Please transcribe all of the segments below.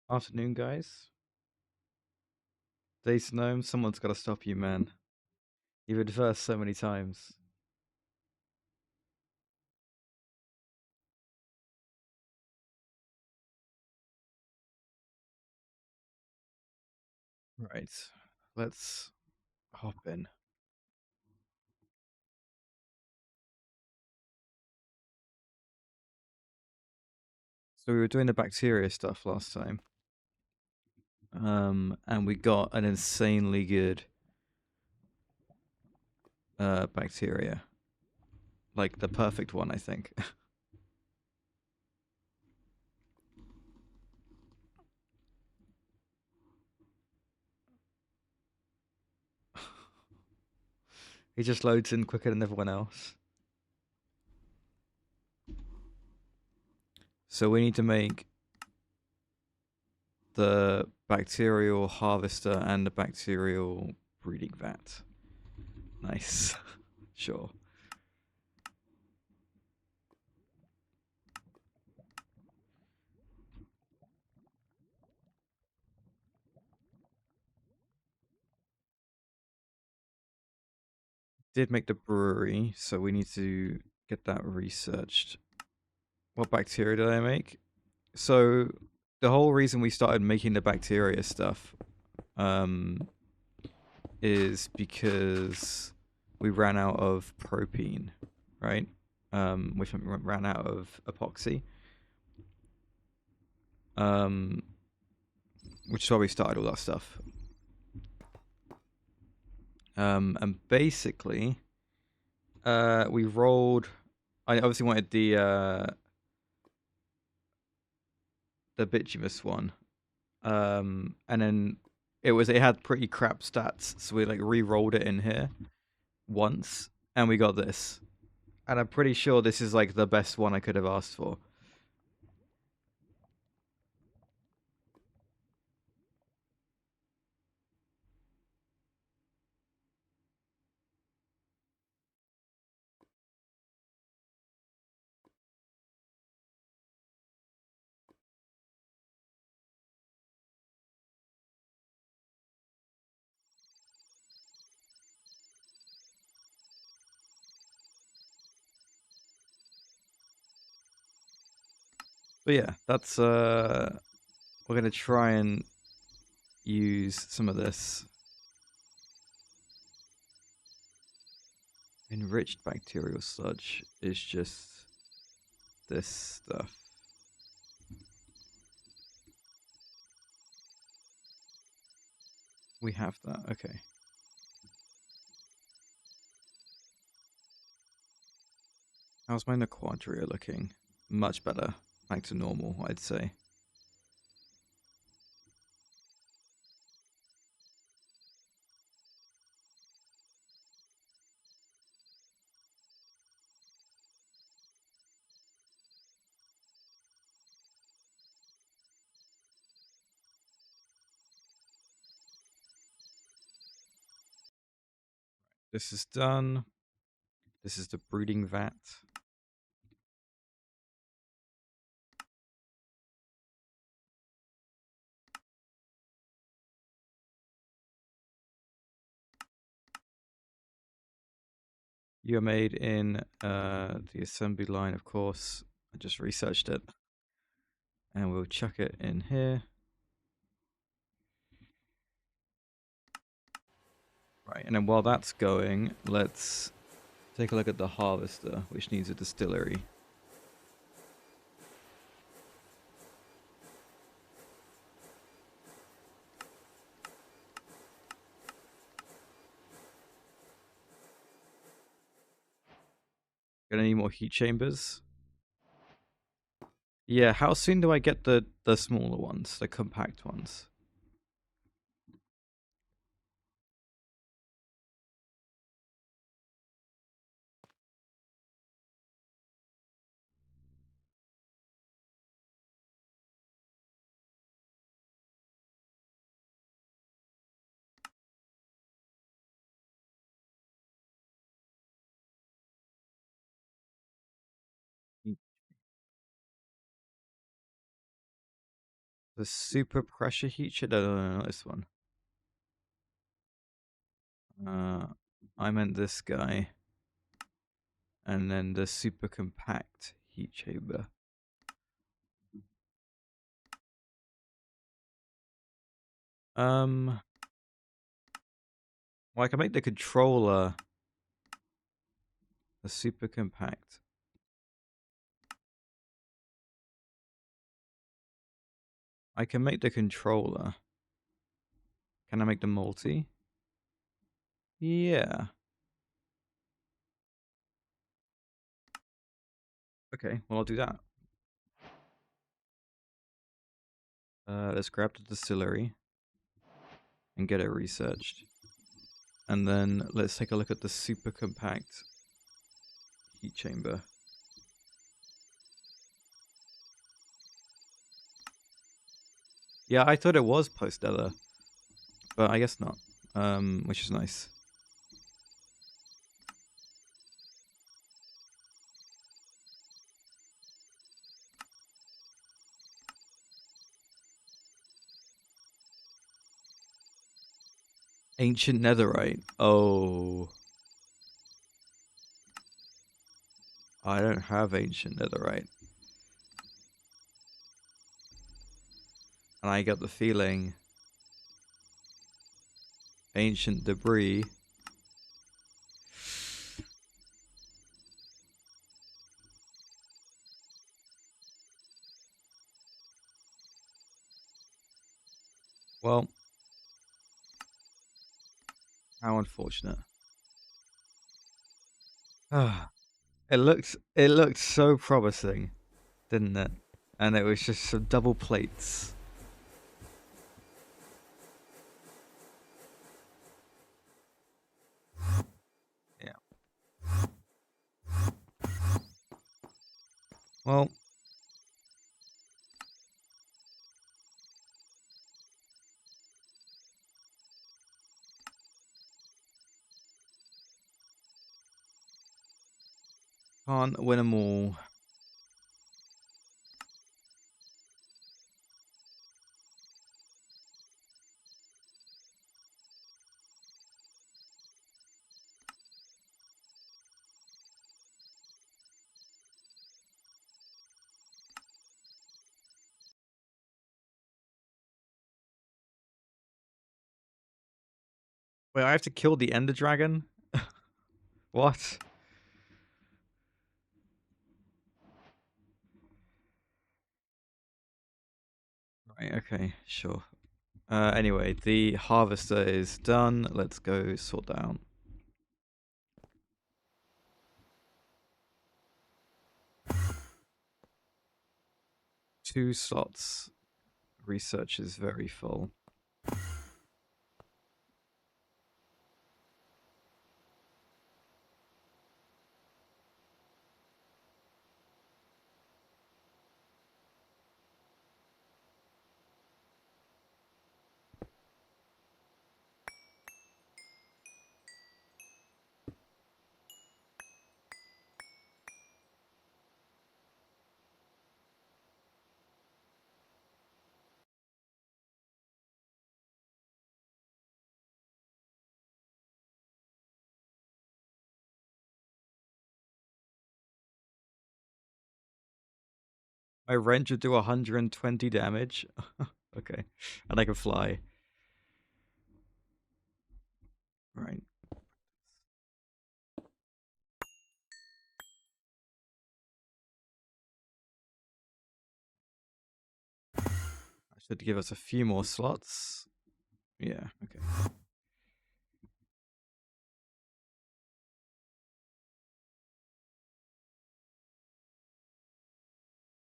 Afternoon, guys. Days Gnome, someone's got to stop you, man. You've adversed so many times. Right. Let's hop in. So we were doing the bacteria stuff last time. And we got an insanely good bacteria. Like the perfect one, I think. He just loads in quicker than everyone else. So we need to make the bacterial harvester and the bacterial breeding vat. Nice. Sure. Did make the brewery, so we need to get that researched. What bacteria did I make? So the whole reason we started making the bacteria stuff is because we ran out of propene, right? We ran out of epoxy. Which is why we started all that stuff. And basically, we rolled. I obviously wanted the bituminous one, and then it had pretty crap stats, so we like re-rolled it in here once, and we got this. And I'm pretty sure this is like the best one I could have asked for. But yeah, that's we're gonna try and use some of this enriched bacterial sludge. Is just this stuff. We have that. Okay. How's my Quadria looking? Much better. Back to normal, I'd say. This is done. This is the brooding vat. You are made in the assembly line, of course. I just researched it. And we'll chuck it in here. Right, and then while that's going, let's take a look at the harvester, which needs a distillery. Got any more heat chambers? Yeah, how soon do I get the smaller ones, the compact ones? The super pressure heat shit. No, not this one. I meant this guy. And then the super compact heat chamber. Well, I can make the controller a super compact. I can make the controller. Can I make the multi? Yeah. Okay, well, I'll do that. Let's grab the distillery and get it researched. And then let's take a look at the super compact heat chamber. Yeah, I thought it was post-Stellar, but I guess not, which is nice. Ancient netherite. Oh. I don't have ancient netherite. And I get the feeling ancient debris. Well, how unfortunate. It looked so promising, didn't it? And it was just some double plates. Yeah. Well, can't win them all. Wait, I have to kill the Ender Dragon? What? Right, okay, sure. Anyway, the harvester is done. Let's go sort down. 2 slots. Research is very full. My wrench would do 120 damage. Okay. And I can fly. Right. That should give us a few more slots. Yeah, okay.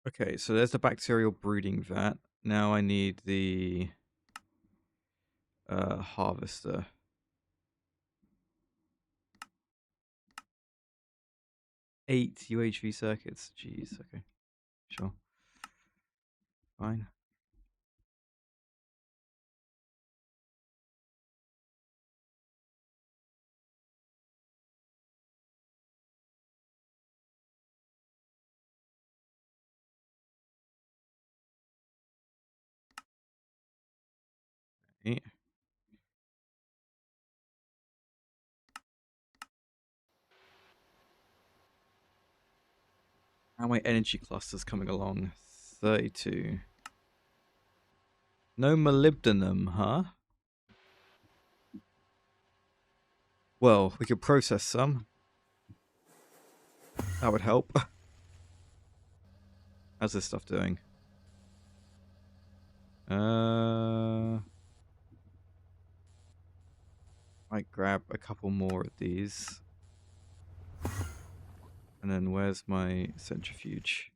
Okay, so there's the bacterial brooding vat. Now I need the harvester. 8 UHV circuits. Jeez, okay. Sure. Fine. Okay. How many energy clusters coming along? 32. No molybdenum, huh? Well, we could process some. That would help. How's this stuff doing? Might grab a couple more of these. And then where's my centrifuge?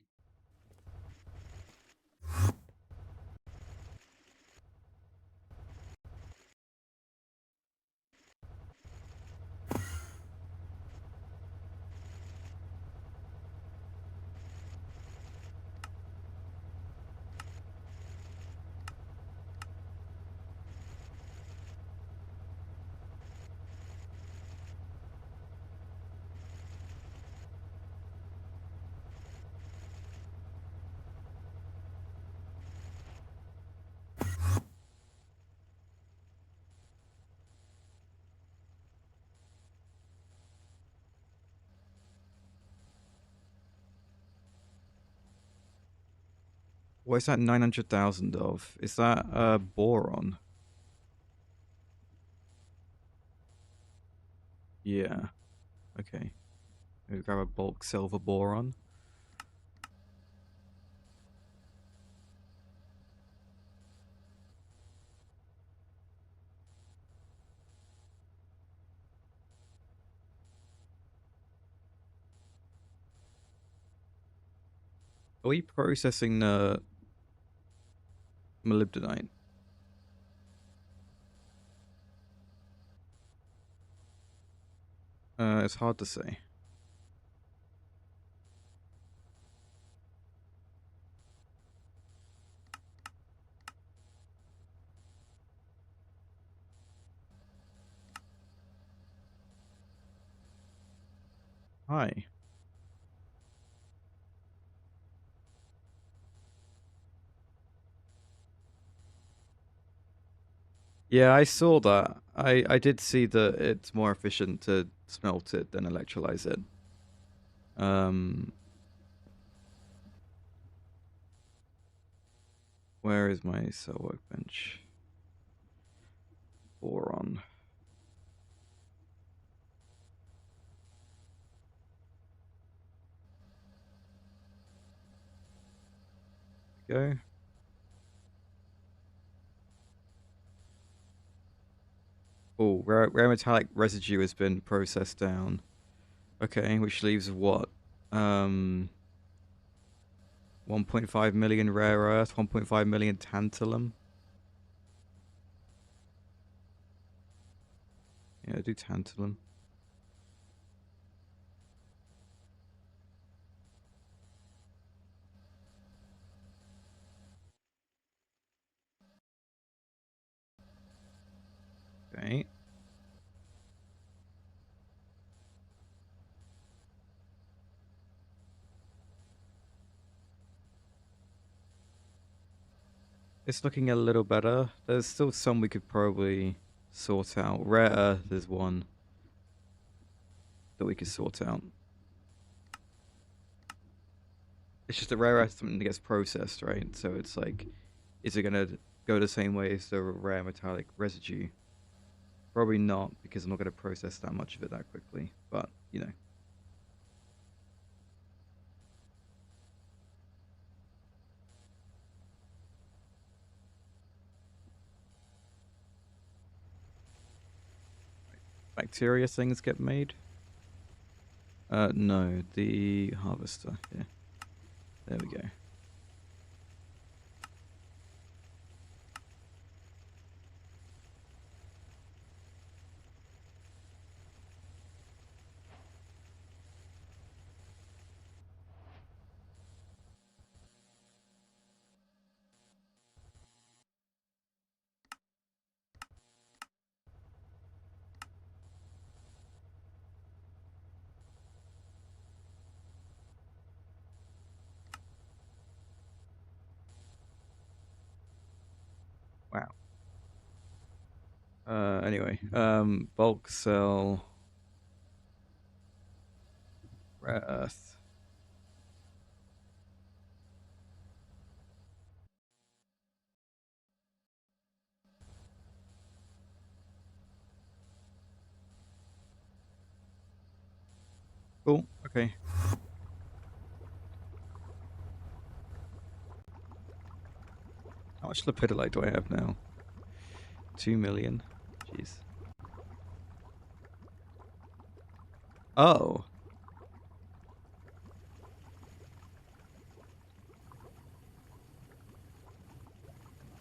What is that 900,000 of? Is that boron? Yeah. Okay. Maybe grab a bulk silver boron. Are we processing the molybdenite? It's hard to say. Hi. Yeah, I saw that. I did see that it's more efficient to smelt it than electrolyze it. Where is my cell workbench? Boron. Go. Oh, rare metallic residue has been processed down. Okay, which leaves what? 1.5 million rare earth, 1.5 million tantalum. Yeah, do tantalum. Okay. It's looking a little better. There's still some we could probably sort out. Rare earth is one that we could sort out. It's just a rare earth something that gets processed, right? So it's like, is it gonna go the same way as the rare metallic residue? Probably not, because I'm not gonna process that much of it that quickly. But you know, bacteria things get made. No, the harvester. Yeah, there we go. Wow. Anyway, bulk cell, rare earth. Cool. Okay. How much lepidolite do I have now? 2 million. Jeez. Oh.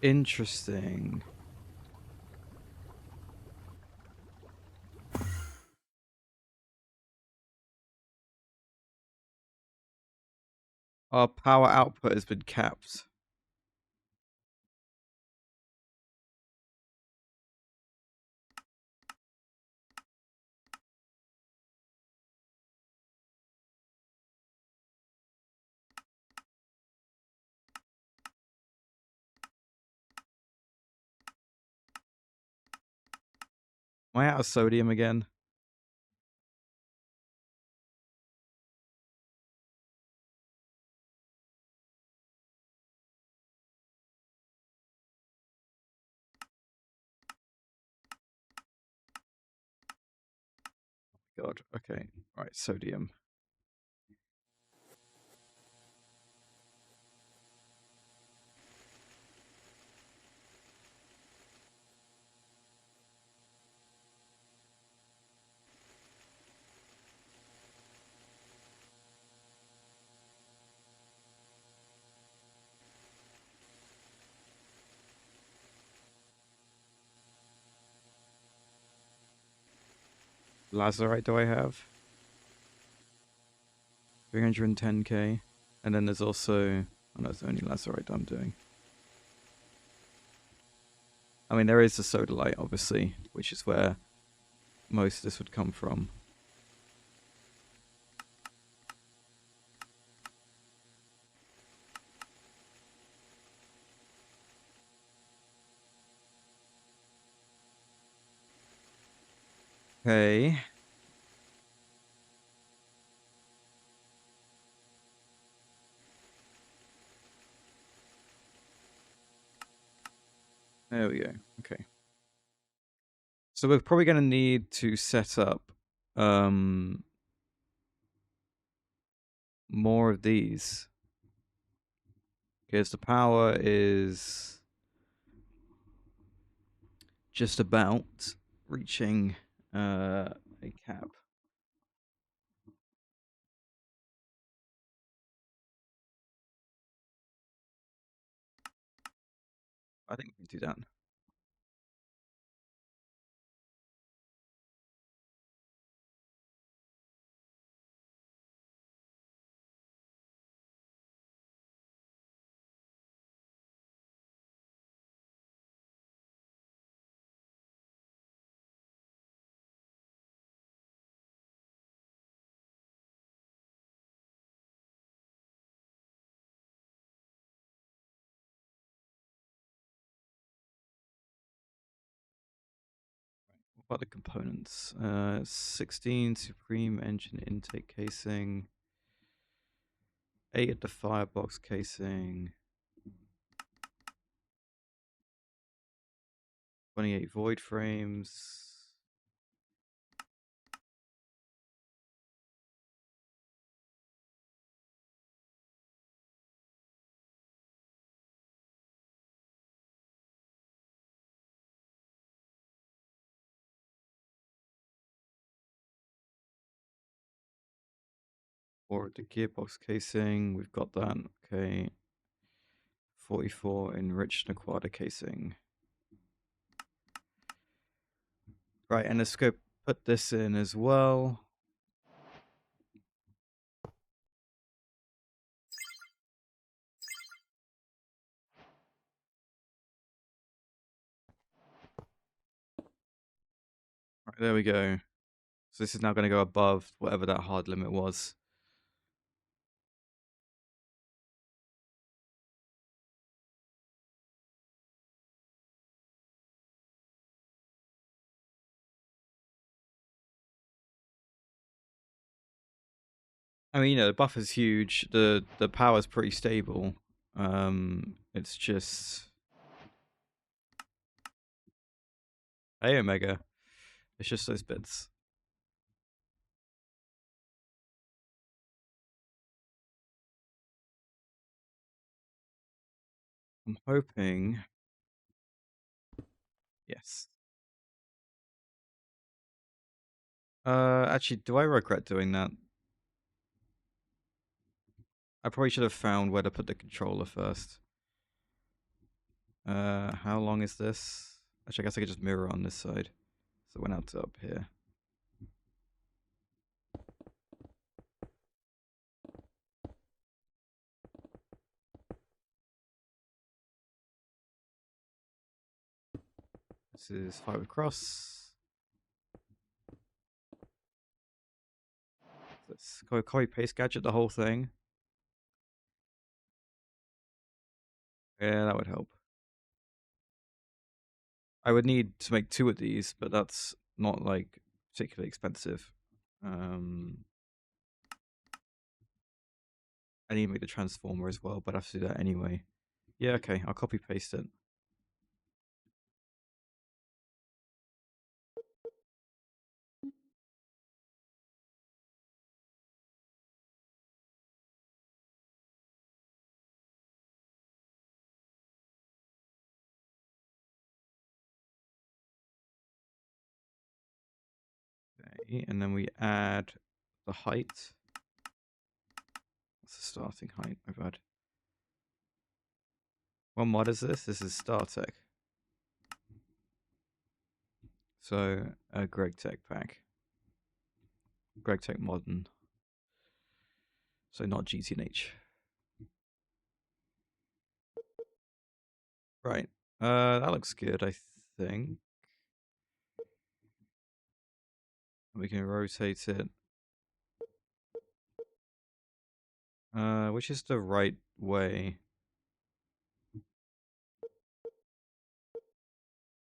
Interesting. Our power output has been capped. Am I out of sodium again? God. Okay. Right. Sodium. Lazurite do I have? 310k. And then there's also... Oh no, it's only lazurite I'm doing. I mean, there is the sodalite, obviously, which is where most of this would come from. Okay. There we go. Okay. So we're probably going to need to set up more of these. Because the power is just about reaching a cap. I think we can do that. What about the components? 16 Supreme Engine intake casing. 8 at the firebox casing. 28 void frames. Or the gearbox casing. We've got that. Okay. 44 enriched Naquada casing. Right, and let's go put this in as well. Right, there we go. So this is now going to go above whatever that hard limit was. I mean, the buffer's huge. The power's pretty stable. It's just hey Omega. It's just those bits. I'm hoping. Yes. Actually, do I regret doing that? I probably should have found where to put the controller first. How long is this? Actually, I guess I could just mirror on this side. So it went out to up here. This is 5 across. Let's go copy paste gadget the whole thing. Yeah, that would help. I would need to make 2 of these, but that's not like particularly expensive. I need to make the transformer as well, but I have to do that anyway. Yeah, okay, I'll copy paste it. Okay, and then we add the height. What's the starting height? My bad. What mod is this? This is StarTech. So, a GregTech pack. GregTech Modern. So not GTNH. Right. That looks good, I think. We can rotate it. Which is the right way?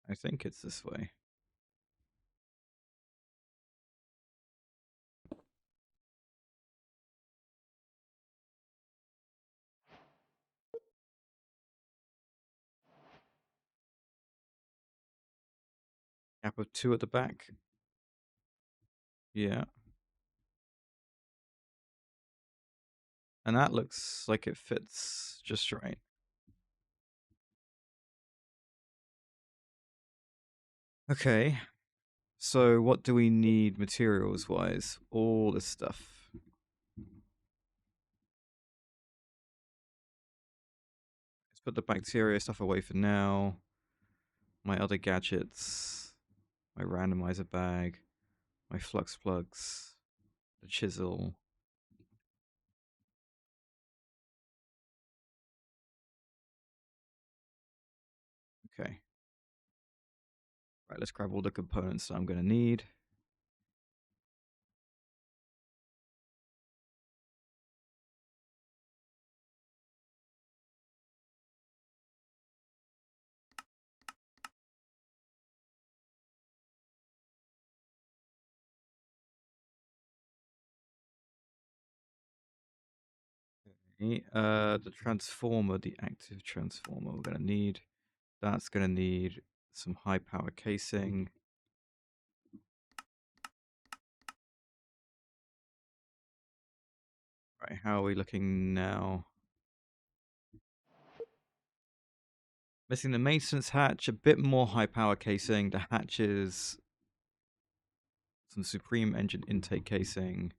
I think it's this way. Gap of 2 at the back. Yeah. And that looks like it fits just right. Okay. So what do we need materials wise? All this stuff. Let's put the bacteria stuff away for now. My other gadgets. My randomizer bag. My flux plugs. The chisel. Okay. Right, let's grab all the components that I'm going to need. The transformer, the active transformer we're going to need. That's going to need some high power casing. Right, how are we looking now? Missing the maintenance hatch, a bit more high power casing. The hatches, some supreme engine intake casing.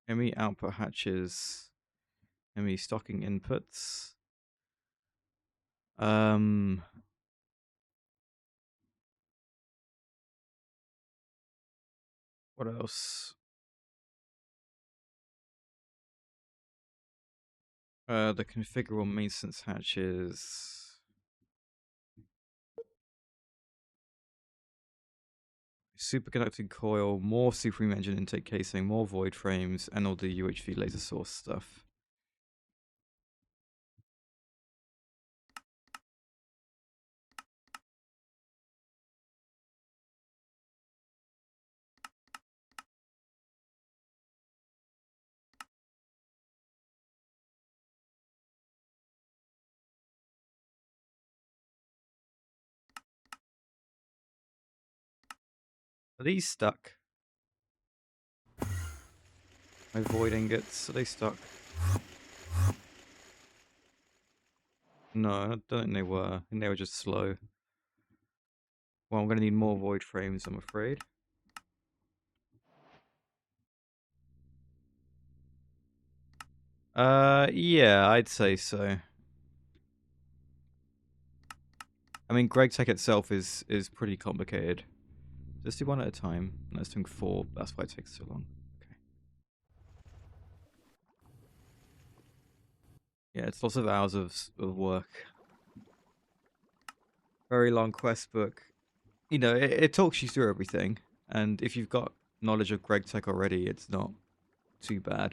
ME output hatches. ME stocking inputs. What else? The configurable maintenance hatches. superconducting coil, more supreme engine intake casing, more void frames, and all the UHV laser source stuff. Are these stuck? My void ingots, are they stuck? No, I don't think they were. I think they were just slow. Well, I'm going to need more void frames, I'm afraid. Yeah, I'd say so. I mean, GregTech itself is pretty complicated. Let's do one at a time. Let's do 4. That's why it takes so long. Okay. Yeah, it's lots of hours of work. Very long quest book. You know, it talks you through everything, and if you've got knowledge of GregTech already, it's not too bad.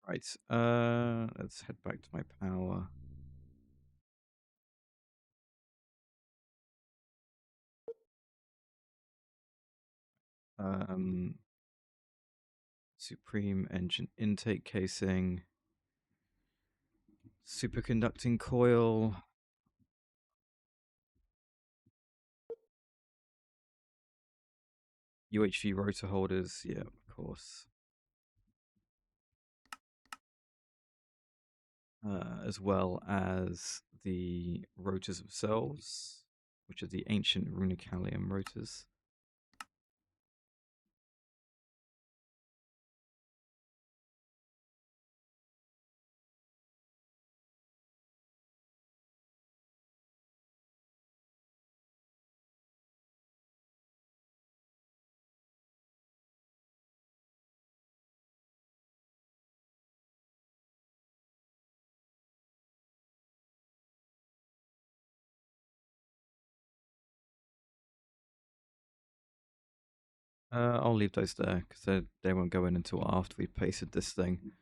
Right. Let's head back to my power. Supreme engine intake casing, superconducting coil, UHV rotor holders, yeah, of course. As well as the rotors themselves, which are the ancient runicalium rotors. I'll leave those there because they won't go in until after we've pasted this thing.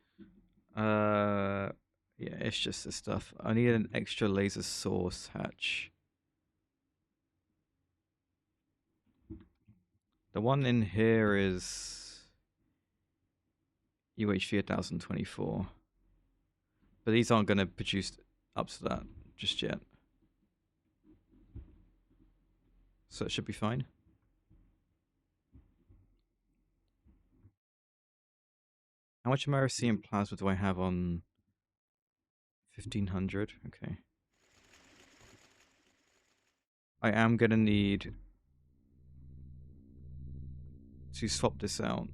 Yeah, it's just this stuff. I need an extra laser source hatch. The one in here is UHV 1024. But these aren't going to produce up to that just yet. So it should be fine. How much Americium plasma do I have on 1500? Okay. I am going to need to swap this out.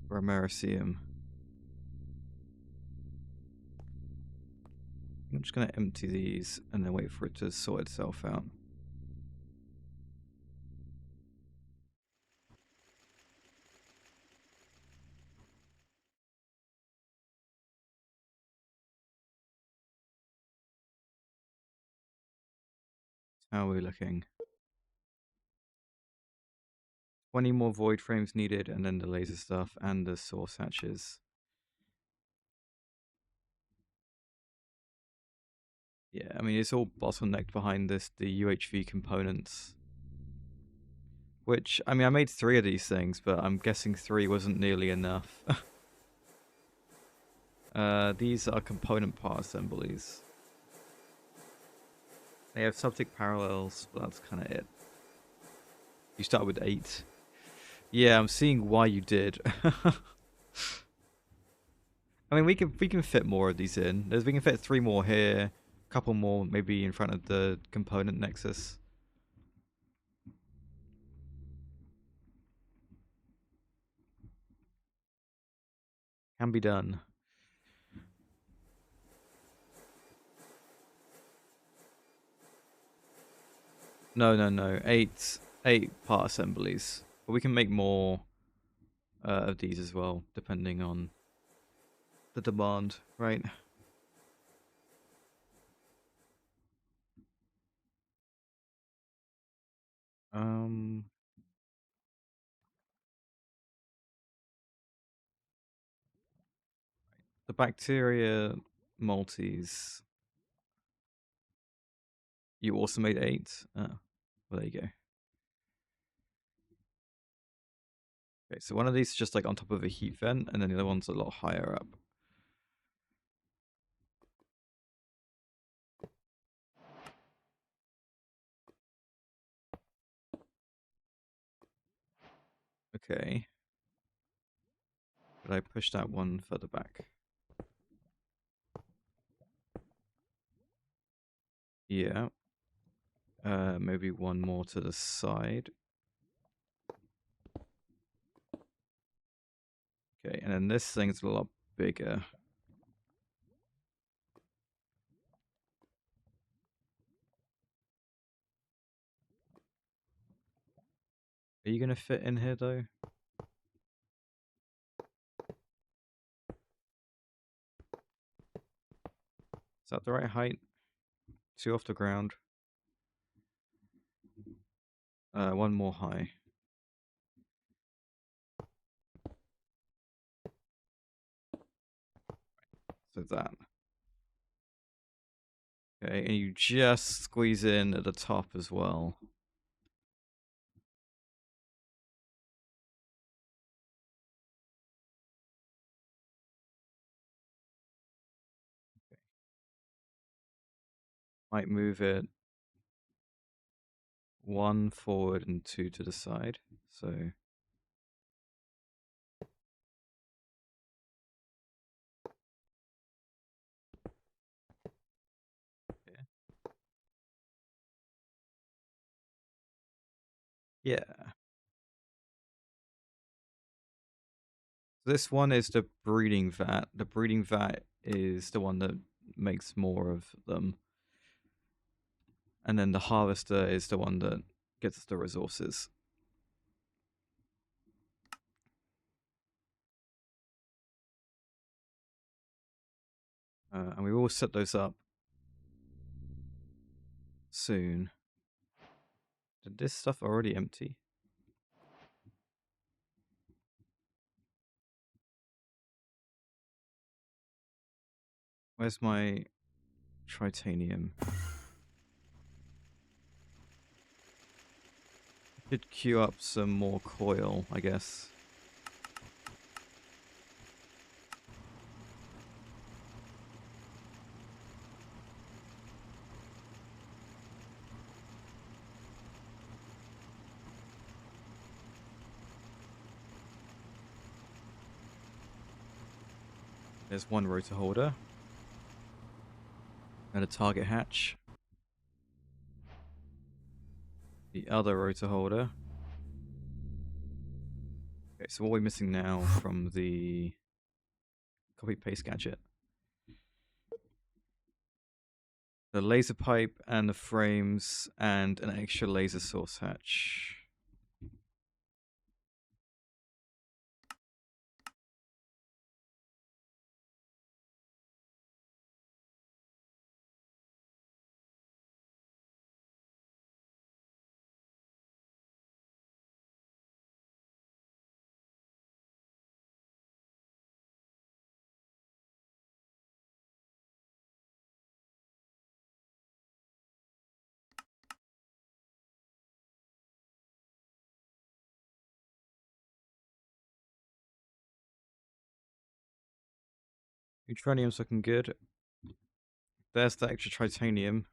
For Americium. I'm just going to empty these and then wait for it to sort itself out. How are we looking? 20 more void frames needed, and then the laser stuff and the source hatches. Yeah, I mean, it's all bottlenecked behind this, the UHV components. Which, I mean, I made 3 of these things, but I'm guessing 3 wasn't nearly enough. These are component part assemblies. They have subject parallels, but that's kind of it. You start with 8. Yeah, I'm seeing why you did. I mean, we can fit more of these in. We can fit 3 more here, a couple more maybe in front of the component nexus. Can be done. No. Eight part assemblies. But we can make more of these as well, depending on the demand, right? Um, the bacteria multis. You also made 8. Well, there you go. Okay, so one of these is just like on top of a heat vent, and then the other one's a lot higher up. Okay. But I push that one further back. Yeah. Maybe one more to the side. Okay, and then this thing's a lot bigger. Are you gonna fit in here though? Is that the right height? 2 off the ground. One more high. So that. Okay, and you just squeeze in at the top as well. Okay. Might move it 1 forward and 2 to the side. So yeah. This one is the breeding vat. The breeding vat is the one that makes more of them. And then the harvester is the one that gets the resources. And we will set those up soon. Did this stuff already empty? Where's my tritanium? Could queue up some more coil, I guess. There's one rotor holder. And a target hatch. The other rotor holder. Okay, so what are we missing now from the copy paste gadget? The laser pipe and the frames and an extra laser source hatch. Neutronium's looking good. There's the extra tritanium.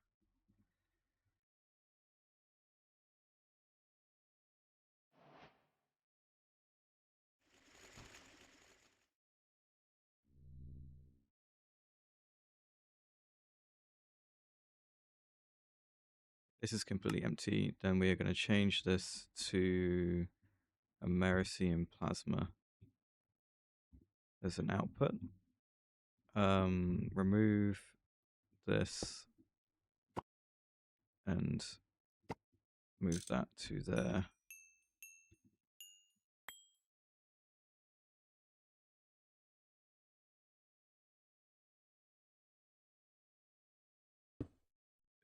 This is completely empty. Then we are going to change this to Americium plasma. There's an output. Remove this and move that to there.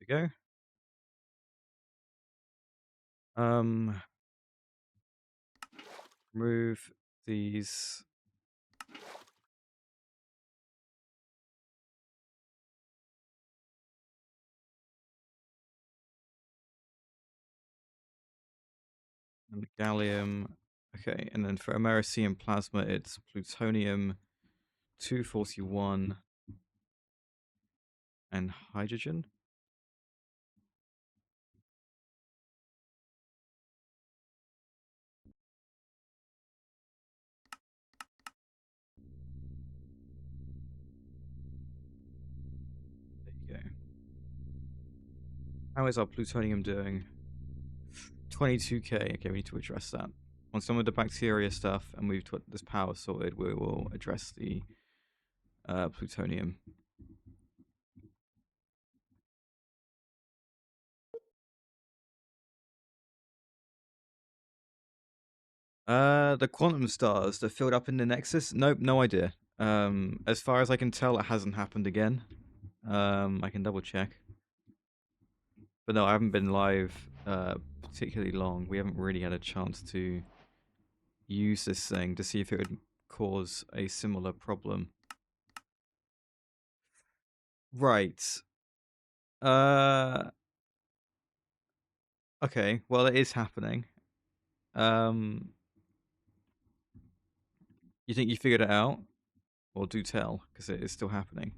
There we go. Move these. And gallium. Okay, and then for Americium plasma, it's plutonium 241 and hydrogen. There you go. How is our plutonium doing? 22k. Okay, we need to address that. Once done with the bacteria stuff and we've got this power sorted, we will address the plutonium. The quantum stars that filled up in the Nexus? Nope, no idea. As far as I can tell, it hasn't happened again. I can double check. But no, I haven't been live particularly long. We haven't really had a chance to use this thing to see if it would cause a similar problem. Right. Uh. Okay. Well, it is happening. You think you figured it out? Well, do tell, because it is still happening.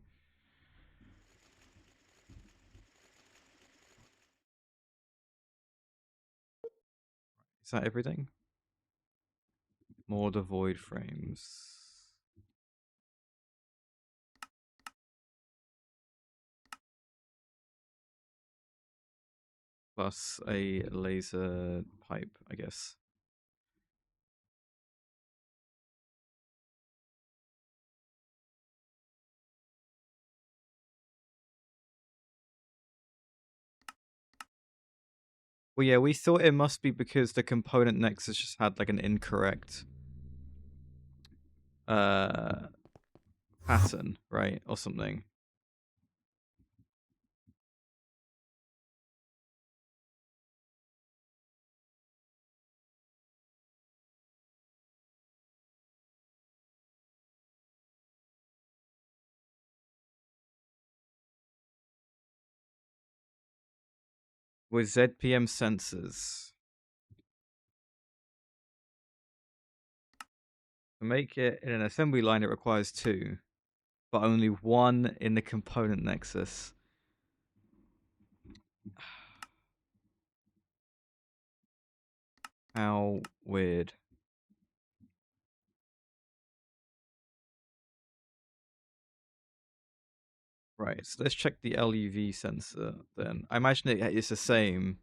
Is that everything? More devoid frames. Plus a laser pipe, I guess. Well, yeah, we thought it must be because the component nexus just had like an incorrect pattern, right? Or something. With ZPM sensors. To make it in an assembly line, it requires 2, but only 1 in the component nexus. How weird. Right, so let's check the LUV sensor then. I imagine it's the same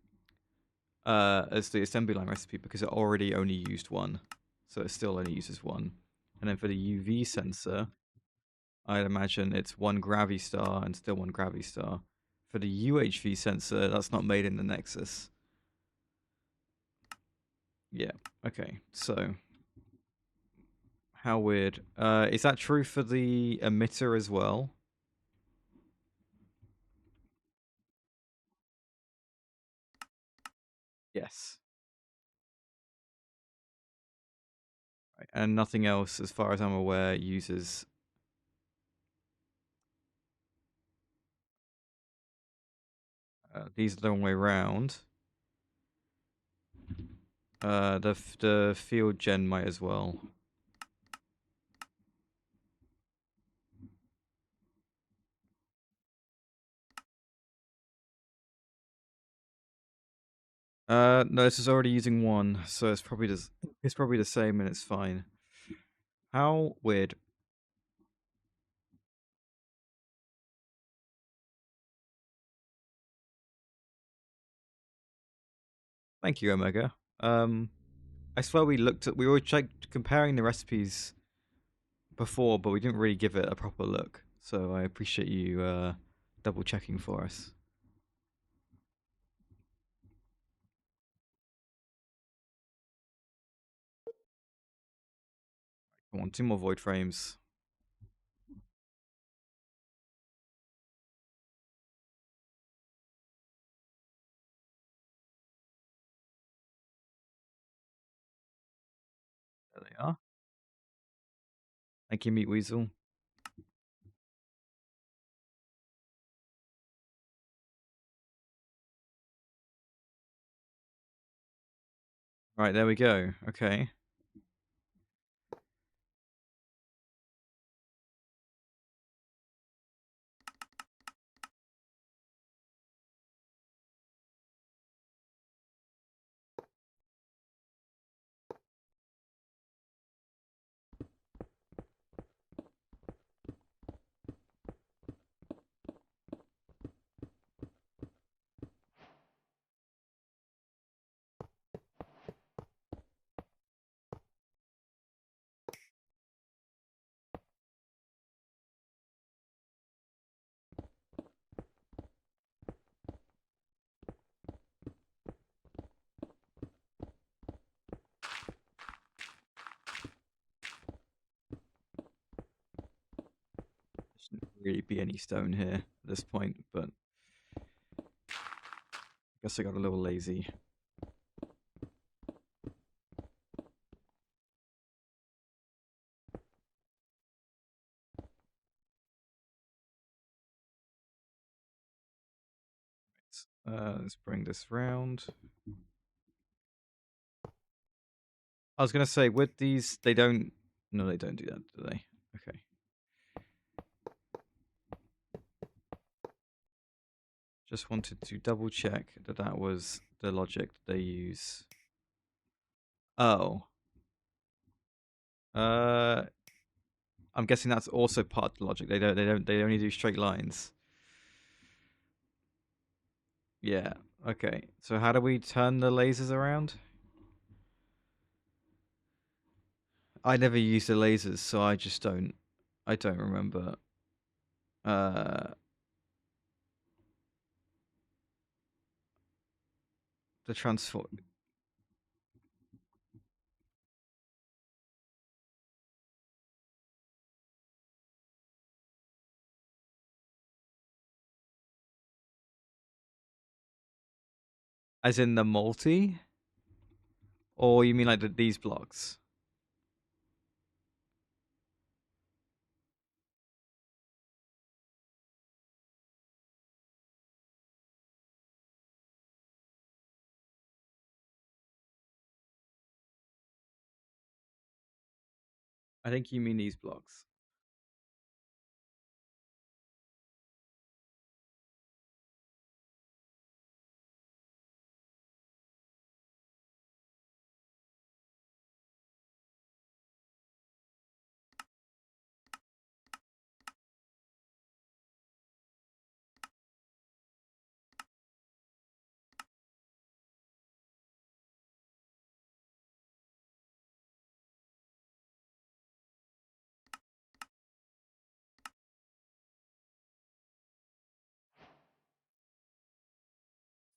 as the assembly line recipe because it already only used 1. So it still only uses 1. And then for the UV sensor, I'd imagine it's 1 gravity star and still 1 gravity star. For the UHV sensor, that's not made in the Nexus. Yeah, okay, so how weird. Is that true for the emitter as well? Yes. Right. And nothing else, as far as I'm aware, uses these are the wrong way around. The field gen might as well. No, this is already using 1, so it's probably the same and it's fine. How weird. Thank you, Omega. I swear we were comparing the recipes before, but we didn't really give it a proper look. So I appreciate you double checking for us. I want 2 more void frames. There they are. Thank you, Meat Weasel. Right, there we go. Okay. Shouldn't really be any stone here at this point, but I guess I got a little lazy. Let's bring this round. I was gonna say with these, they don't. No, they don't do that, do they? Okay. Just wanted to double check that that was the logic they use. Oh. I'm guessing that's also part of the logic. They only do straight lines. Yeah. Okay. So how do we turn the lasers around? I never used the lasers, so I just don't. I don't remember. The transform. As in the multi? Or you mean like these blocks? I think you mean these blocks.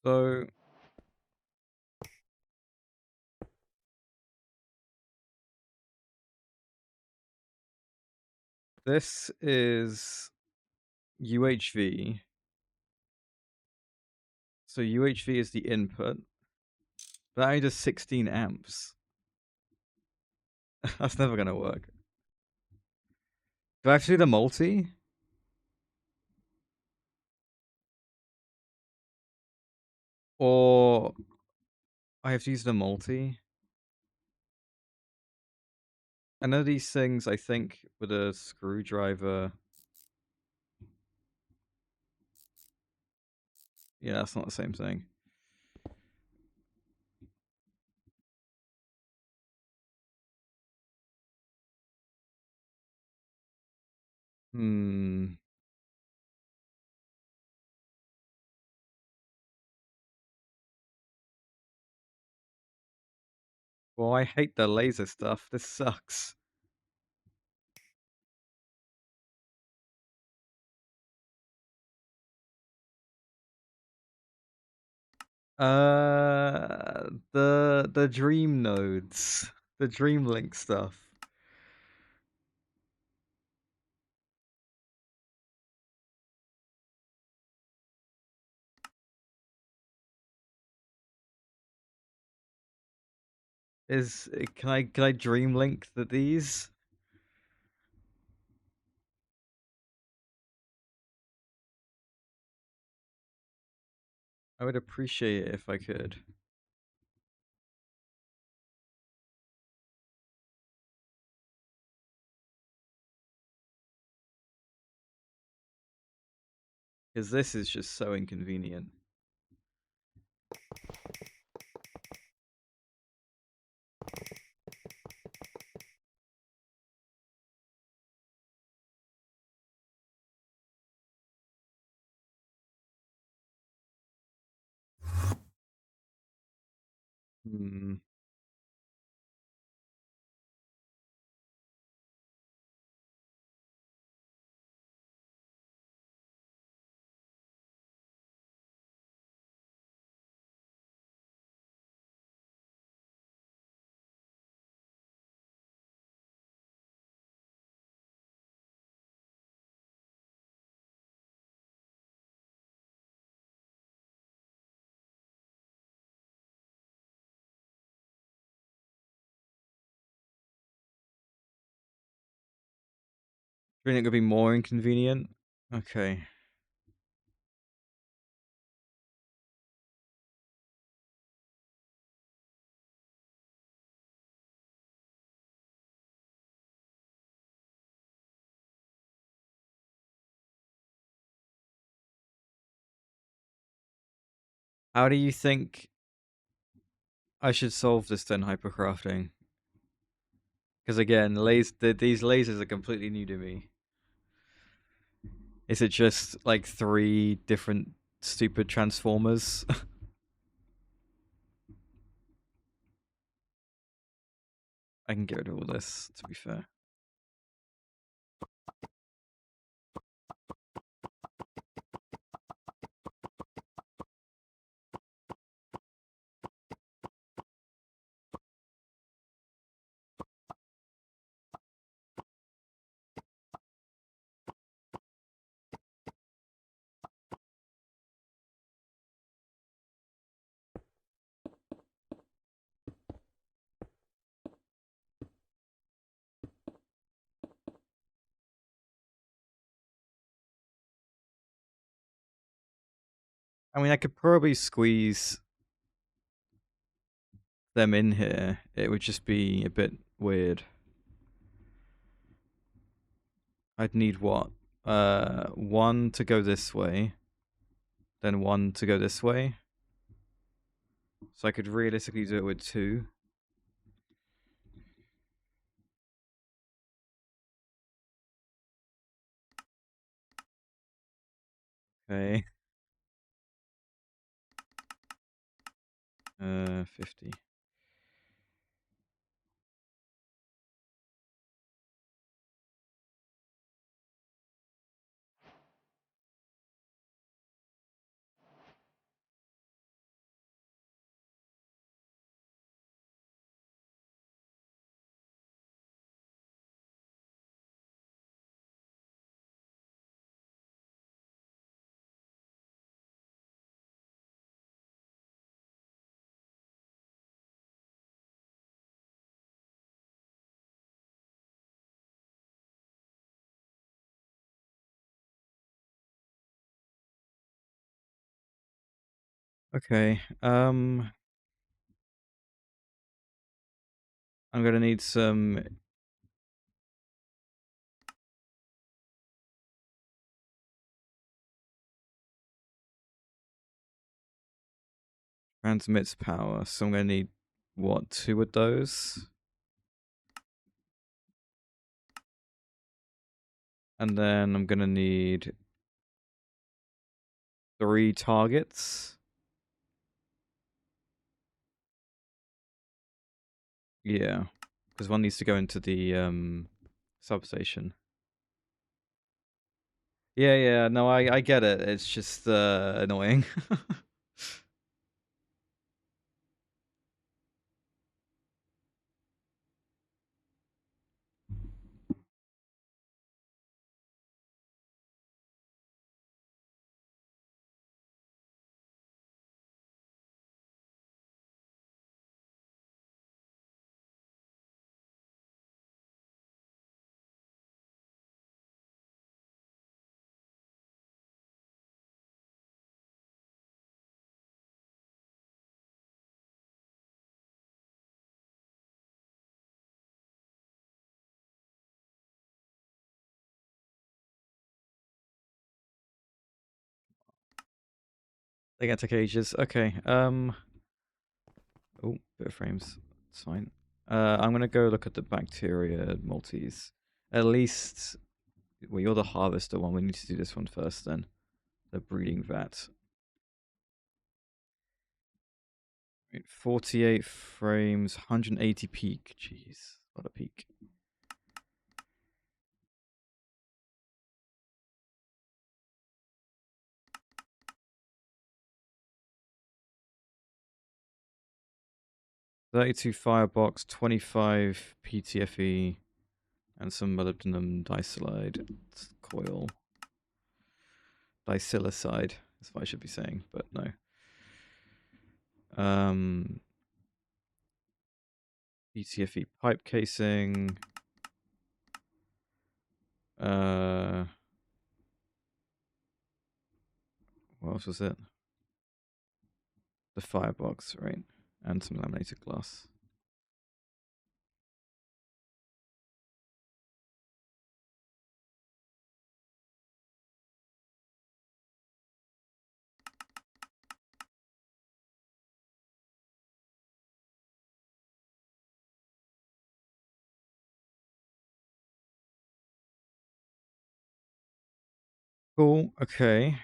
So this is UHV. So UHV is the input. That only does 16 amps. That's never gonna work. Do I have to do the multi? Or I have to use the multi? I know these things, I think, with a screwdriver. Yeah, that's not the same thing. Hmm. Well, I hate the laser stuff. This sucks. The dream nodes, the dream link stuff. Can I dream link these? I would appreciate it if I could. Because this is just so inconvenient. Hmm. Do you think it could be more inconvenient? Okay. How do you think I should solve this then, hypercrafting? Because again, these lasers are completely new to me. Is it just like 3 different stupid transformers? I can get rid of all this, to be fair. I mean, I could probably squeeze them in here. It would just be a bit weird. I'd need what? 1 to go this way, then 1 to go this way. So I could realistically do it with 2. Okay. 50. Okay. I'm gonna need some transmits power. So I'm gonna need what, 2 of those? And then I'm gonna need 3 targets. Yeah, because 1 needs to go into the substation. Yeah, no, I get it. It's just annoying. They get take ages. Okay. Oh, bit of frames. It's fine. I'm gonna go look at the bacteria multis. At least, well, you're the harvester one. We need to do this one first, then. The breeding vat. 48 frames, 180 peak. Jeez, what a peak. $32 firebox, 25 PTFE, and some molybdenum disilide coil. Disilicide is what I should be saying, but no. PTFE pipe casing. What else was it? The firebox, right? And some laminated glass. Cool, okay.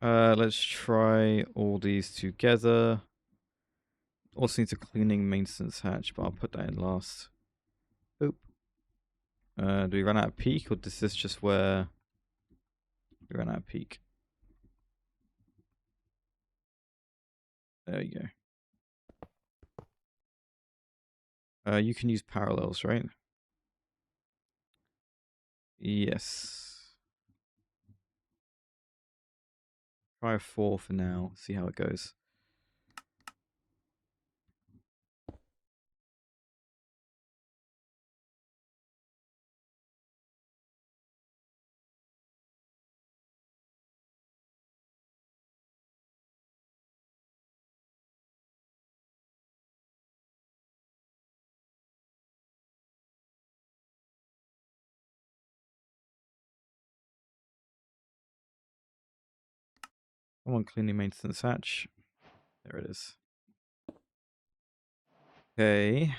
Let's try all these together. Also needs a cleaning maintenance hatch, but I'll put that in last. Boop. Do we run out of peak, or does this just where we run out of peak? There you go. You can use parallels, right? Yes. Try a 4 for now, see how it goes. Come on, cleaning maintenance hatch. There it is. Okay.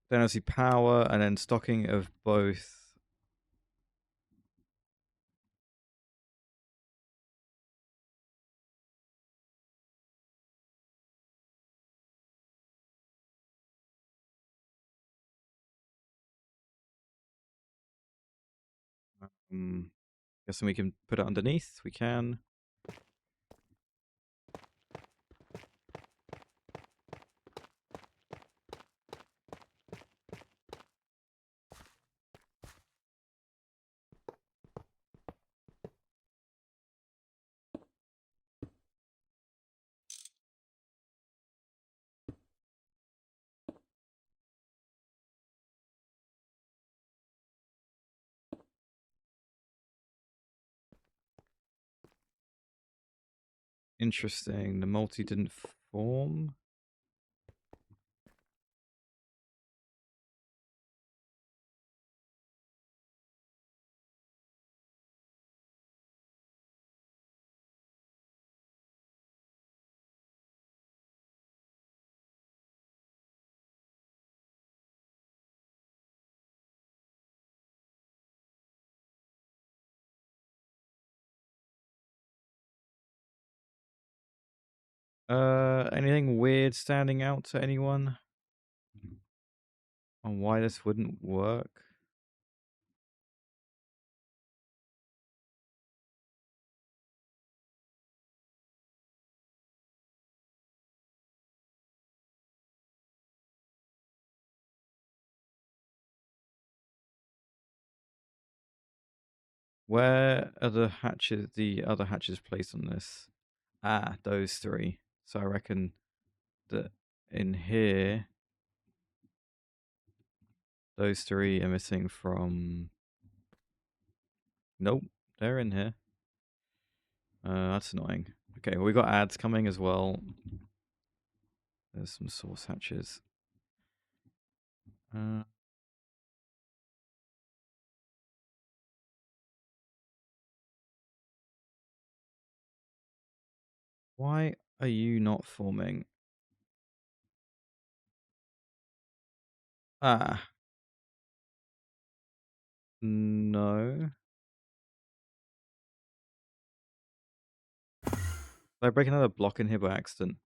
Then I see power and then stocking of both. Guessing we can put it underneath. We can. Interesting. The multi didn't form. Anything weird standing out to anyone on why this wouldn't work? Where are the hatches? The other hatches placed on this? Ah, those three. So I reckon that in here, those three are missing from. Nope, they're in here. That's annoying. Okay, well, we got ads coming as well. There's some source hatches. Why are you not forming? Ah, no. Did I break another block in here by accident?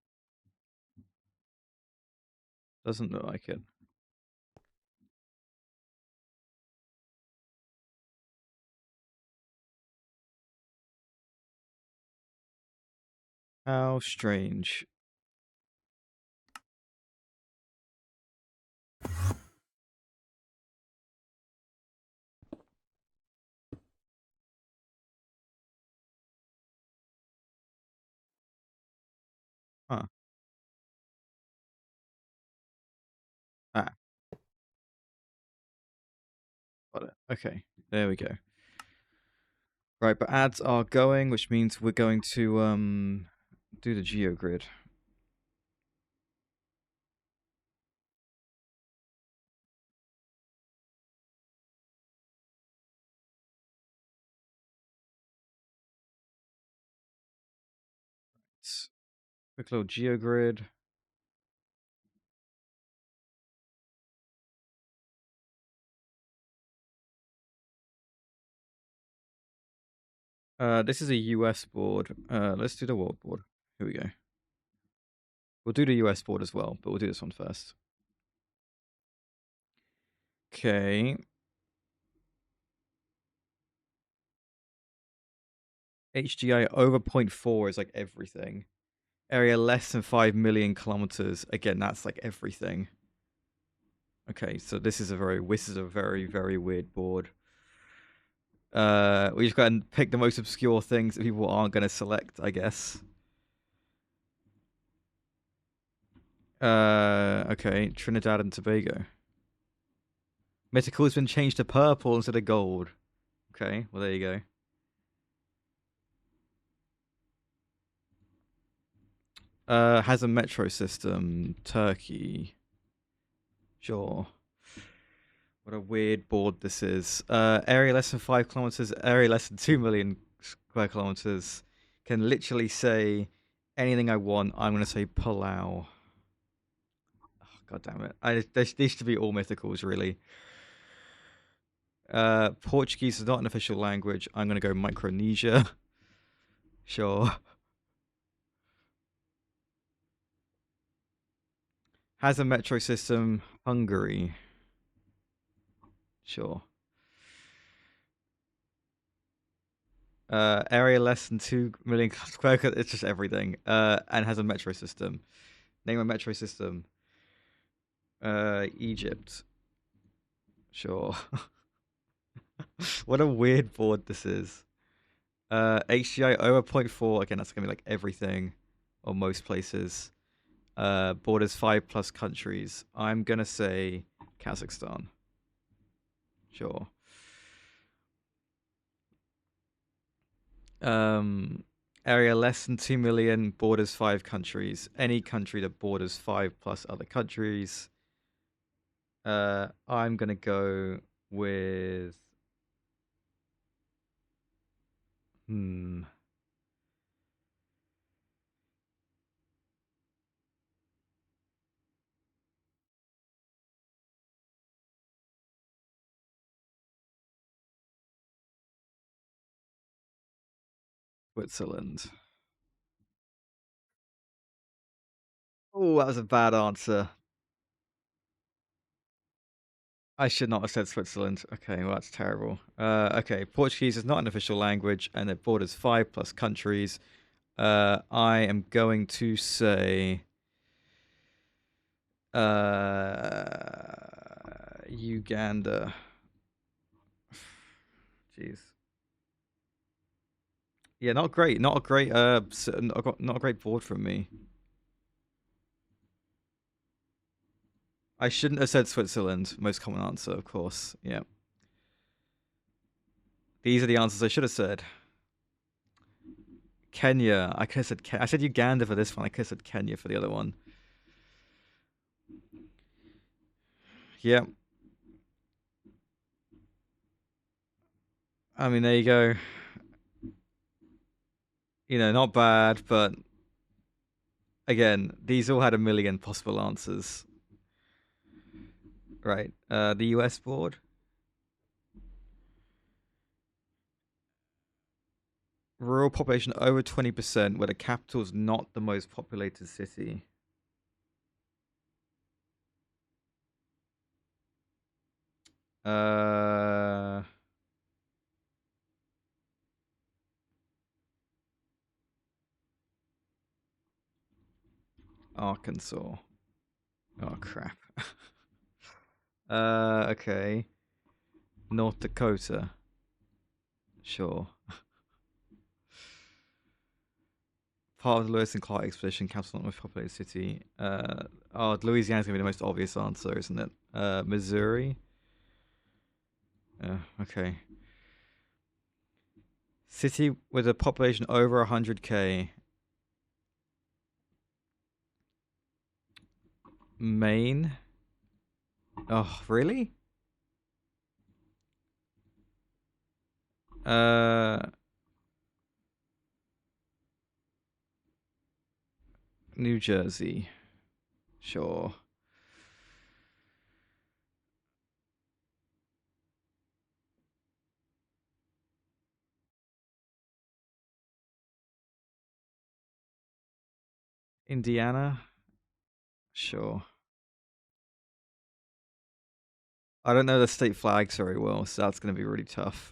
Doesn't look like it. How strange. Huh. Ah, got it. Okay, there we go. Right, but ads are going, which means we're going to do the geogrid. Quick little geogrid. This is a US board. Let's do the world board. Here we go. We'll do the US board as well, but we'll do this one first. Okay. HGI over 0.4 is like everything. Area less than 5 million kilometers. Again, that's like everything. Okay, so this is a very, very weird board. We just got to pick the most obscure things that people aren't going to select, I guess. Okay, Trinidad and Tobago. Mythical has been changed to purple instead of gold. Okay, well there you go. Has a metro system. Turkey. Sure. What a weird board this is. Area less than 5 kilometers, area less than 2 million square kilometers. Can literally say anything I want. I'm going to say Palau. Oh, God damn it. These should be all mythicals, really. Portuguese is not an official language. I'm going to go Micronesia. Sure. Has a metro system. Hungary. Sure. Area less than 2 million square. It's just everything. And has a metro system. Name a metro system. Egypt. Sure. What a weird board this is. HGI over 0.4. Again, that's gonna be like everything, or most places. Borders 5+ countries. I'm gonna say Kazakhstan. Sure. Area less than 2 million, borders 5 countries. Any country that borders 5+ other countries. I'm gonna go with Switzerland. Oh, that was a bad answer. I should not have said Switzerland. Okay, well, that's terrible. Okay, Portuguese is not an official language, and it borders 5+ countries. I am going to say Uganda. Jeez. Yeah, not great. Not a great. Not a great board from me. I shouldn't have said Switzerland. Most common answer, of course. Yeah. These are the answers I should have said. Kenya. I could have said. I said Uganda for this one. I could have said Kenya for the other one. Yeah. I mean, there you go. You know, not bad, but Again, these all had a million possible answers. Right. The US board. Rural population over 20%, where the capital's not the most populated city. Arkansas. Oh crap. Okay. North Dakota. Sure. Part of the Lewis and Clark expedition, capital not the most populated city. Louisiana's gonna be the most obvious answer, isn't it? Missouri. Okay. City with a population over 100K. Maine. Oh, really? New Jersey. Sure. Indiana. Sure. I don't know the state flags very well, so that's going to be really tough.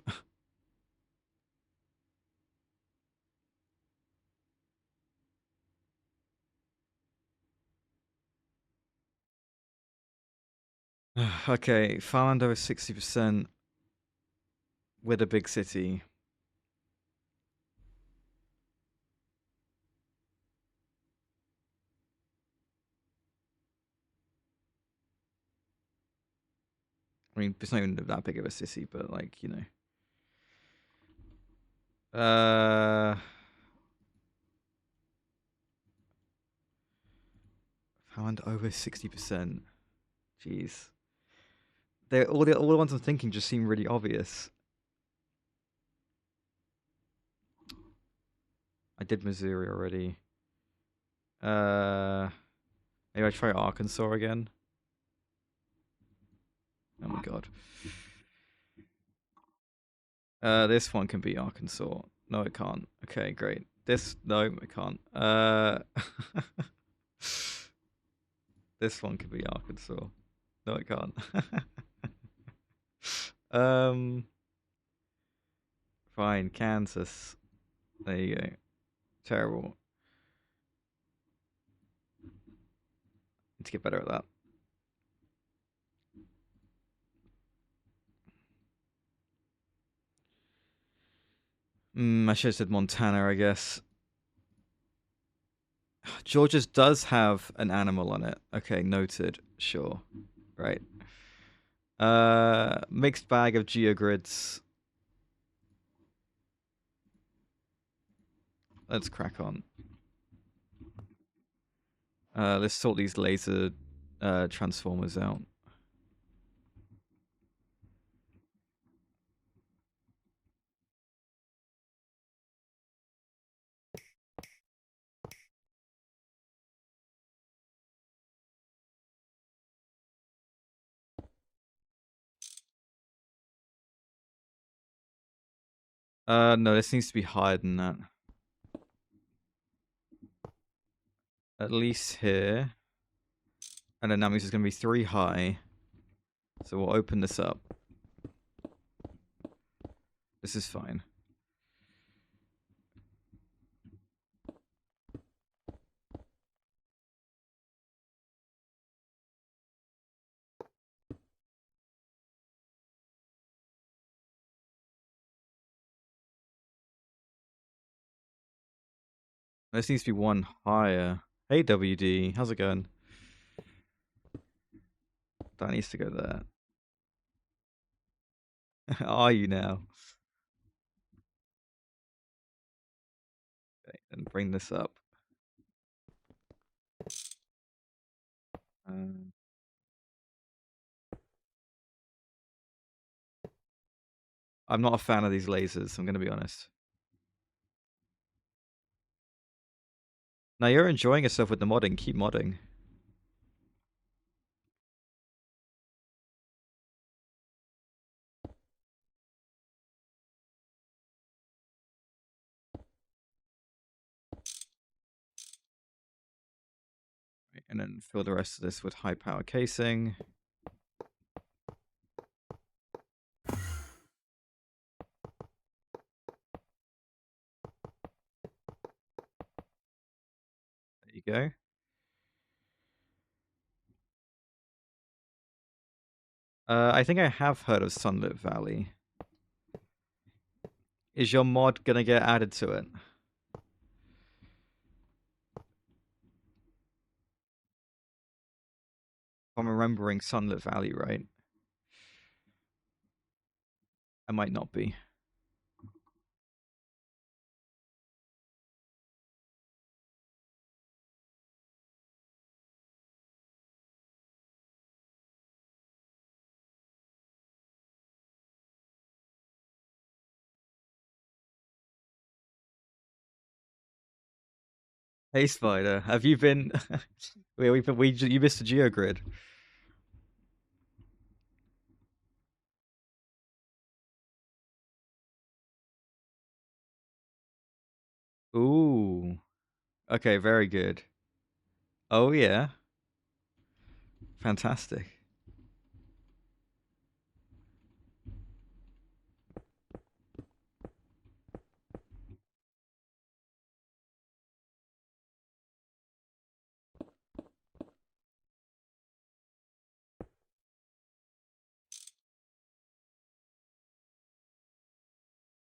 Okay, farmland over 60% with a big city. I mean, it's not even that big of a city, but like, you know. Farmland over 60%. Jeez. All the ones I'm thinking just seem really obvious. I did Missouri already. Maybe I try Arkansas again. Oh my god. This one can be Arkansas. No, it can't. Okay, great. No, it can't. This one could be Arkansas. No, it can't. Fine, Kansas. There you go. Terrible. Need to get better at that. I should have said Montana, I guess. Georgia's does have an animal on it. Okay, noted. Sure. Right. Mixed bag of geogrids. Let's crack on. Let's sort these laser transformers out. No, this needs to be higher than that. At least here. And then that means it's going to be 3 high. So we'll open this up. This is fine. This needs to be 1 higher. Hey, WD. How's it going? That needs to go there. Are you now? Okay, and bring this up. I'm not a fan of these lasers, I'm going to be honest. Now you're enjoying yourself with the modding. Keep modding. And then fill the rest of this with high power casing. There you go. I think I have heard of Sunlit Valley. Is your mod gonna get added to it? If I'm remembering Sunlit Valley right. I might not be. Hey Spider, have you been? You missed a geogrid. Ooh. Okay, very good. Oh yeah, fantastic.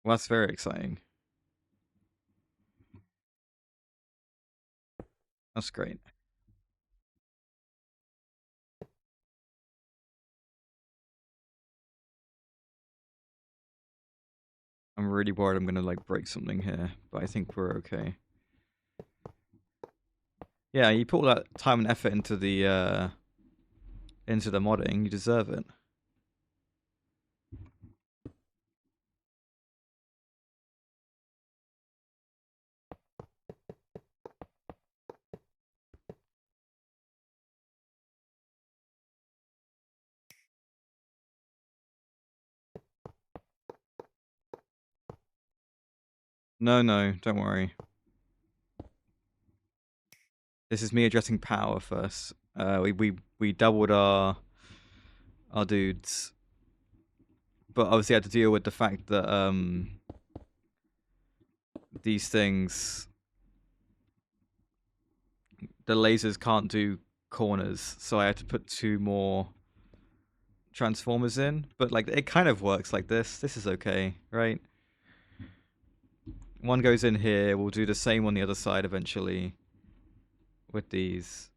Well, that's very exciting. That's great. I'm really worried I'm gonna like break something here, but I think we're okay. Yeah, you put all that time and effort into the modding, you deserve it. No, no, don't worry. This is me addressing power first. We doubled our dudes, but obviously I had to deal with the fact that these things, the lasers can't do corners, so I had to put 2 more transformers in. But like it kind of works like this. This is okay, right? One goes in here. We'll do the same on the other side eventually with these.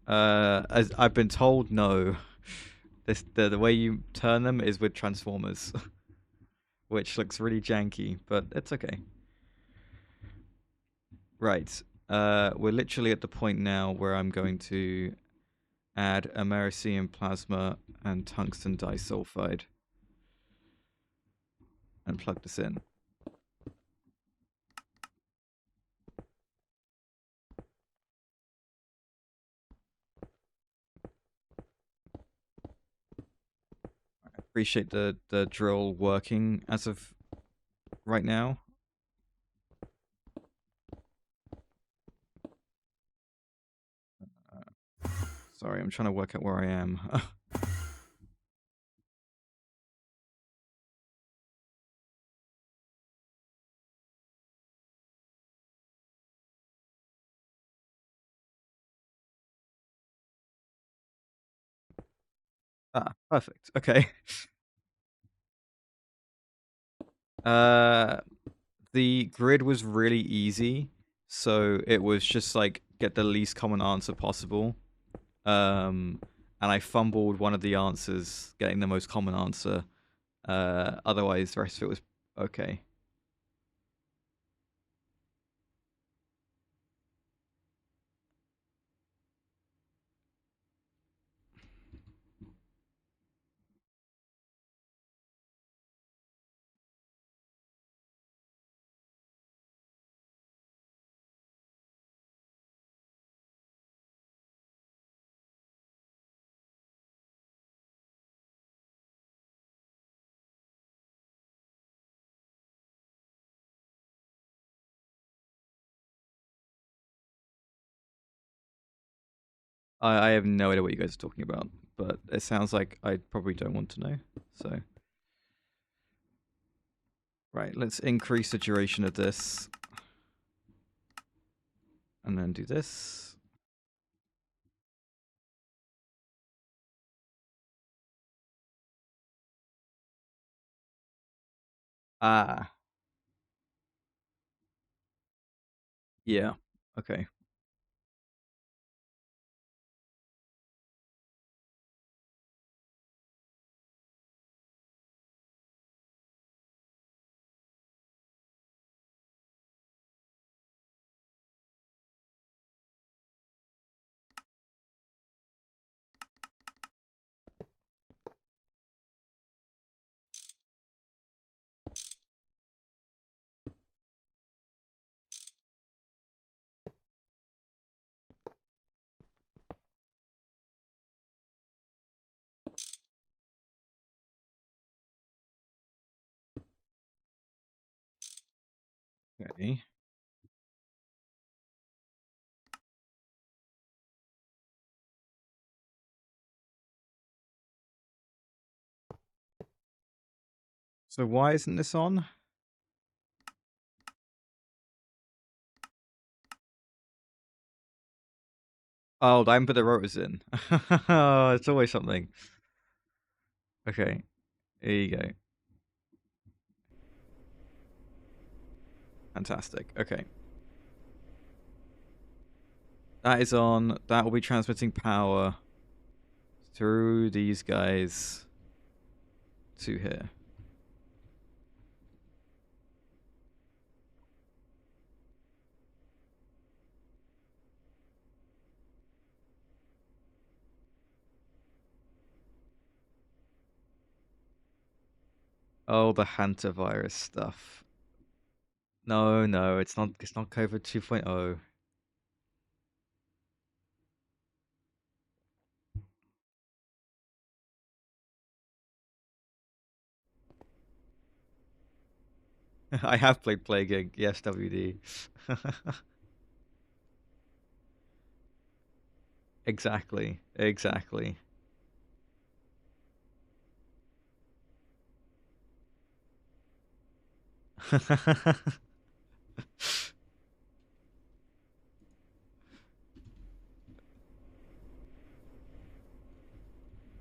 As I've been told, no. The way you turn them is with transformers, which looks really janky, but it's okay. Right. We're literally at the point now where I'm going to add americium plasma and tungsten disulfide and plug this in. I appreciate the drill working as of right now. Sorry, I'm trying to work out where I am. Ah, perfect. Okay. Uh, the grid was really easy, so it was just like get the least common answer possible. And I fumbled one of the answers, getting the most common answer. Otherwise, the rest of it was okay. I have no idea what you guys are talking about, but it sounds like I probably don't want to know. So, right, let's increase the duration of this, and then do this. Ah, yeah. Okay. Okay. So why isn't this on? Oh, I haven't put the rotors in. Oh, it's always something. Okay, here you go. Fantastic. Okay. That is on. That will be transmitting power through these guys to here. Oh, the hantavirus stuff. No, no, it's not. It's not COVID 2.0. I have played Plague. Yes, WD. Exactly. Exactly.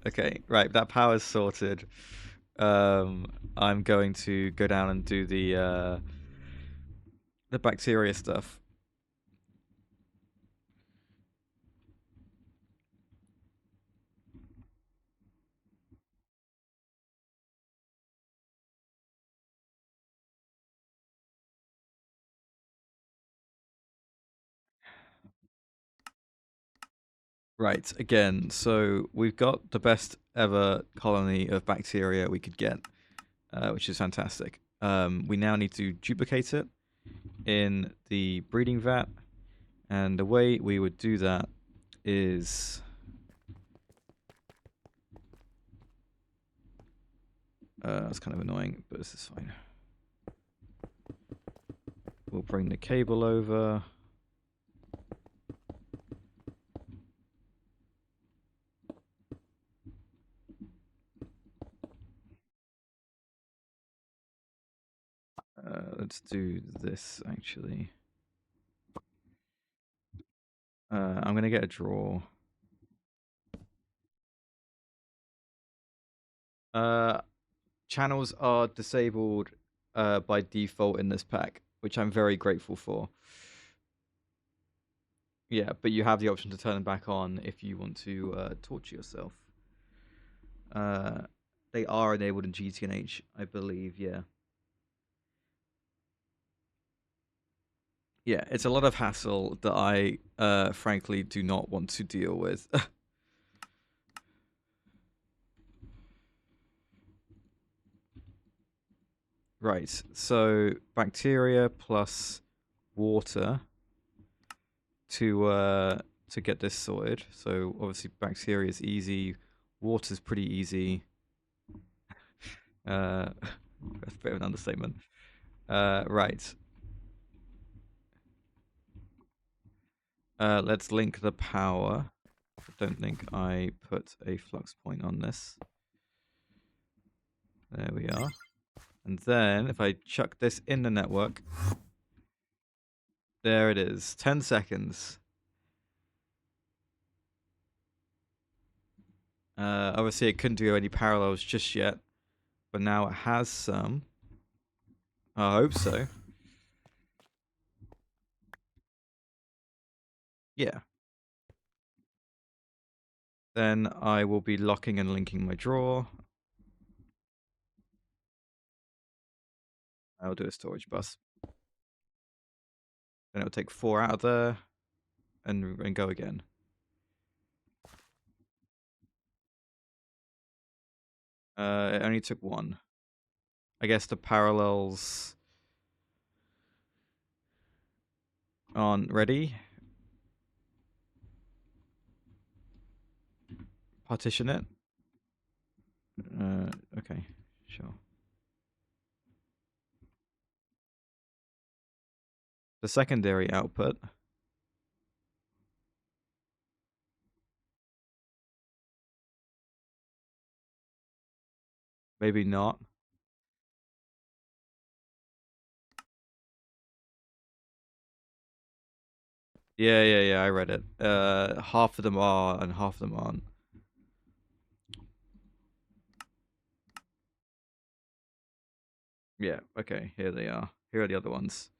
Okay, right. That power's sorted. I'm going to go down and do the bacteria stuff. Right, again, so we've got the best ever colony of bacteria we could get, which is fantastic. We now need to duplicate it in the breeding vat, and the way we would do that is it's kind of annoying, but this is fine. We'll bring the cable over. Let's do this actually. I'm gonna get a draw. Channels are disabled by default in this pack, which I'm very grateful for. Yeah, but you have the option to turn them back on if you want to torture yourself. They are enabled in GTNH, I believe. Yeah. Yeah, it's a lot of hassle that I frankly do not want to deal with. Right, so bacteria plus water to get this sorted. So obviously bacteria is easy, water's pretty easy. That's a bit of an understatement. Right. Let's link the power. I don't think I put a flux point on this. There we are. And then if I chuck this in the network, there it is. 10 seconds. Obviously, it couldn't do any parallels just yet, but now it has some. I hope so. Yeah. Then I will be locking and linking my drawer. I'll do a storage bus. Then it'll take 4 out of there and go again. It only took 1. I guess the parallels aren't ready. Partition it. Okay, sure. The secondary output. Maybe not. Yeah, I read it. Half of them are and half of them aren't. Yeah, okay, here they are. Here are the other ones.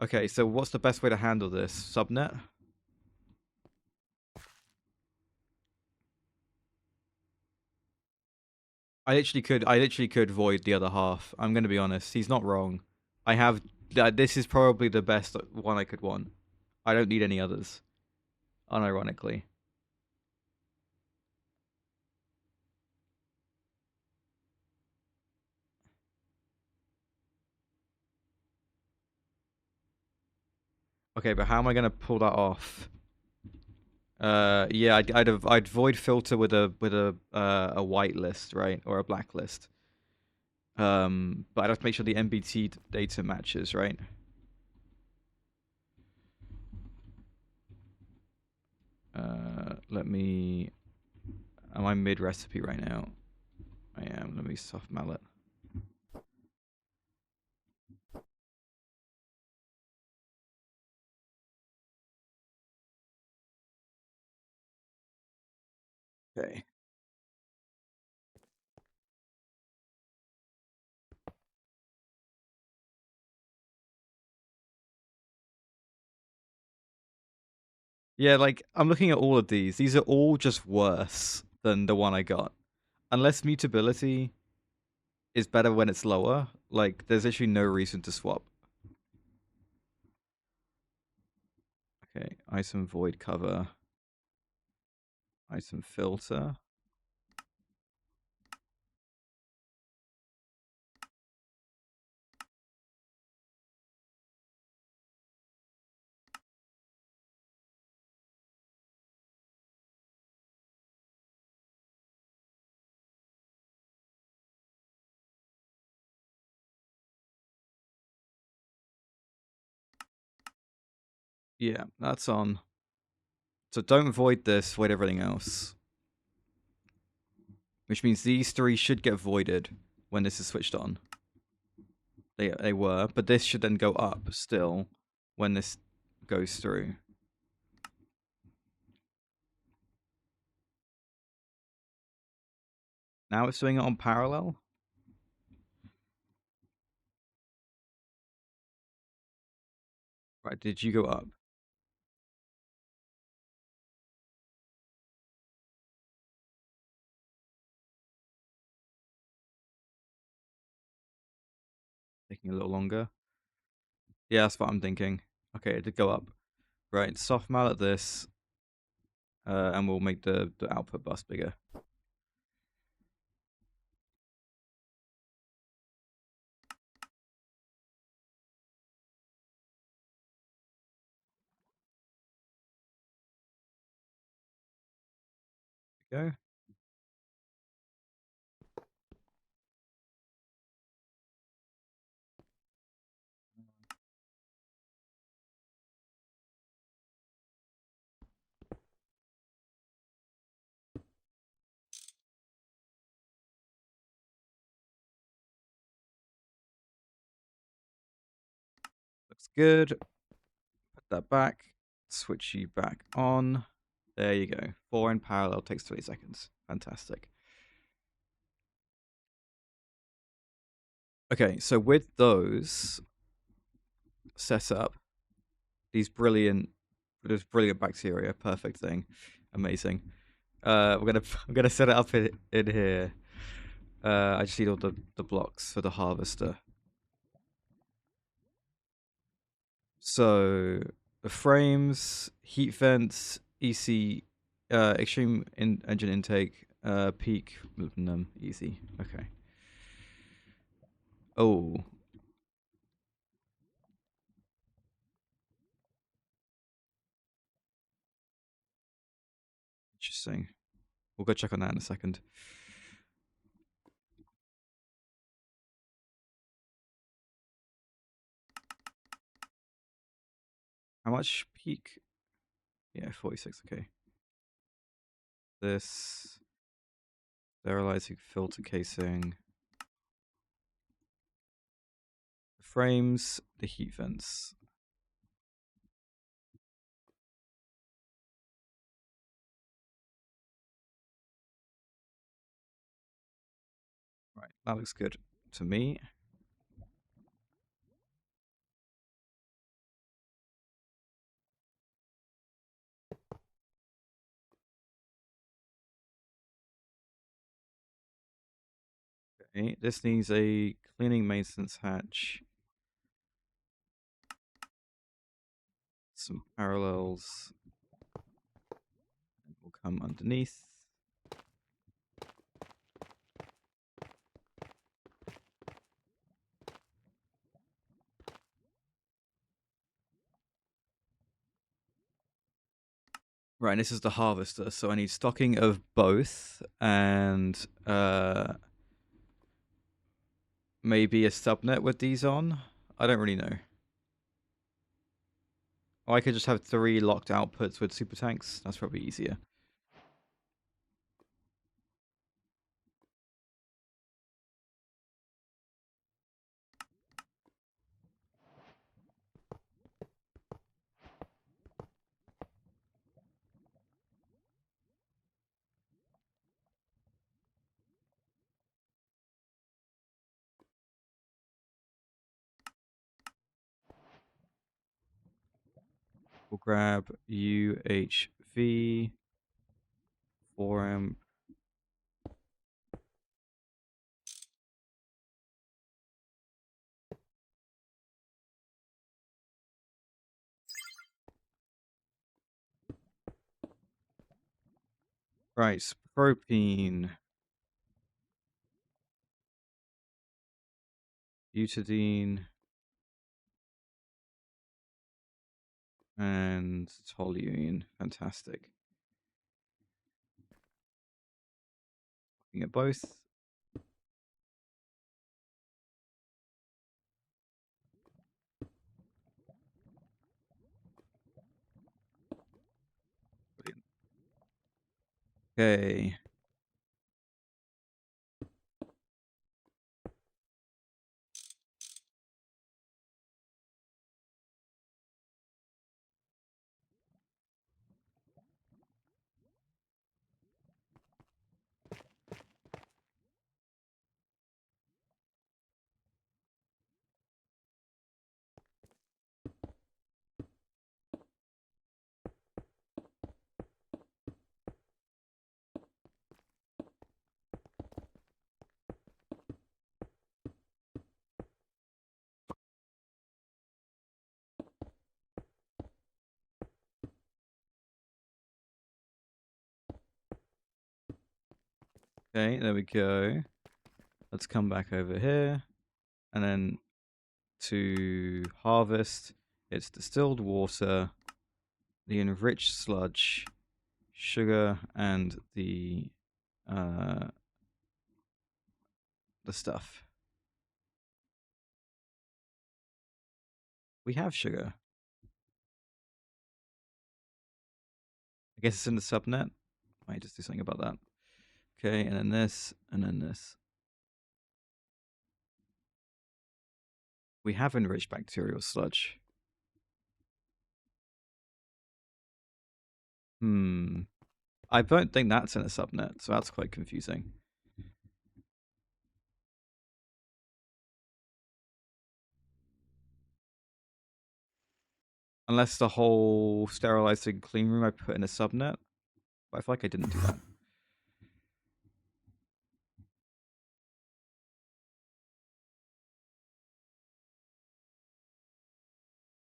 Okay, so what's the best way to handle this? Subnet? I literally could void the other half. I'm gonna be honest. He's not wrong. I have this is probably the best one I could want. I don't need any others. Unironically. Okay, but how am I gonna pull that off? Yeah, I'd void filter with a white list, right, or a black list. But I'd have to make sure the MBT data matches, right? Let me. Am I mid recipe right now? I am. Let me soft mallet. Okay. Yeah, like I'm looking at all of these. These are all just worse than the one I got. Unless mutability is better when it's lower, like there's actually no reason to swap. Okay, item void cover. Item filter. Yeah, that's on. So don't void this, void everything else. Which means these 3 should get voided when this is switched on. They were, but this should then go up still when this goes through. Now it's doing it on parallel. Right, did you go up? Taking a little longer. Yeah, that's what I'm thinking. Okay, it did go up. Right, soft mallet this, and we'll make the output bus bigger. Go. Looks good. Put that back. Switch you back on. There you go. 4 in parallel takes 20 seconds. Fantastic. Okay, so with those set up, these brilliant bacteria, perfect thing, amazing. I'm gonna set it up in here. I just need all the blocks for the harvester. So the frames, heat vents, EC, extreme engine intake, peak, easy. Okay. Oh, interesting. We'll go check on that in a second. How much peak? Yeah, 46. Okay. This sterilizing filter casing, the frames, the heat vents. Right, that looks good to me. Okay, this needs a cleaning maintenance hatch. Some parallels will come underneath. Right, and this is the harvester, so I need stocking of both, and maybe a subnet with these on. I don't really know. Or I could just have 3 locked outputs with super tanks. That's probably easier. We'll grab UHV 4M. Right, propene, butadiene, and toluene. Fantastic. Looking at both. Brilliant. Okay. Okay, there we go. Let's come back over here. And then to harvest, it's distilled water, the enriched sludge, sugar, and the stuff. We have sugar. I guess it's in the subnet. Might just do something about that. Okay, and then this, and then this. We have enriched bacterial sludge. Hmm. I don't think that's in a subnet, so that's quite confusing. Unless the whole sterilizing clean room I put in a subnet. But I feel like I didn't do that.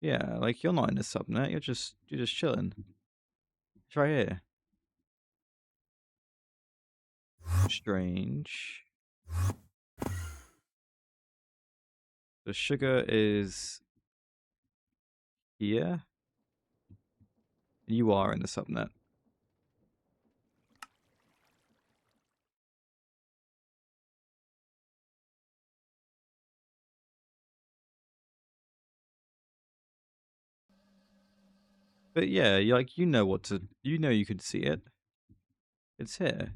Yeah, like you're not in a subnet, you're just chilling. It's right here. Strange. The sugar is here. You are in the subnet. But yeah, like you know what to you know you could see it. It's here.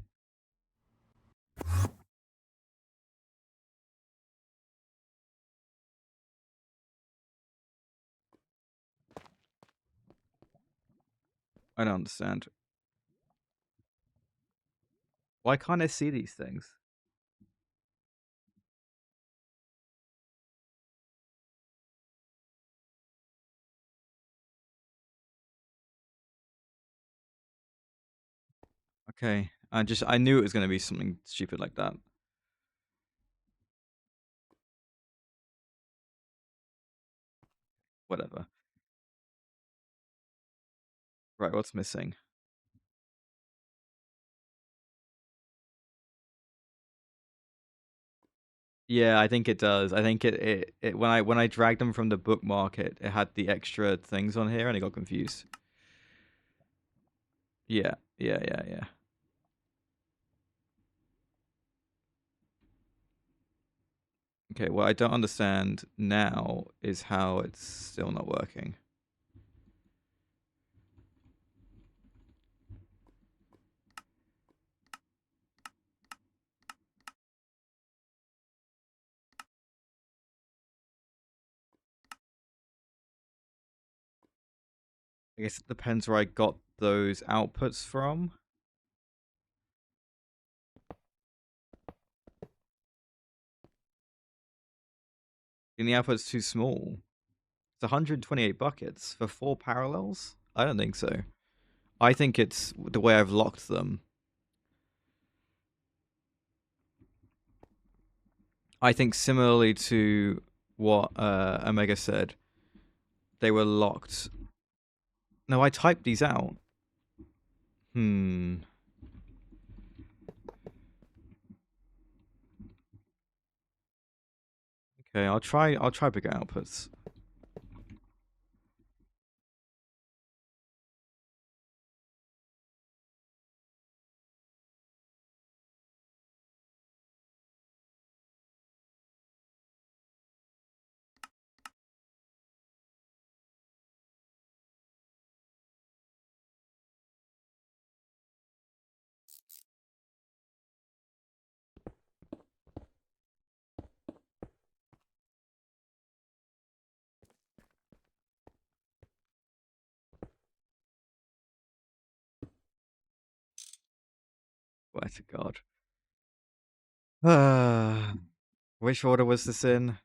I don't understand. Why can't I see these things? Okay. I knew it was gonna be something stupid like that. Whatever. Right, what's missing? Yeah, I think it does. I think it when I dragged them from the bookmark, it had the extra things on here and I got confused. Yeah. Okay, what I don't understand now is how it's still not working. I guess it depends where I got those outputs from. And the output's too small. It's 128 buckets for 4 parallels? I don't think so. I think it's the way I've locked them. I think similarly to what Omega said, they were locked. No, I typed these out. Hmm. Okay, I'll try bigger outputs. Swear to God. Which order was this in?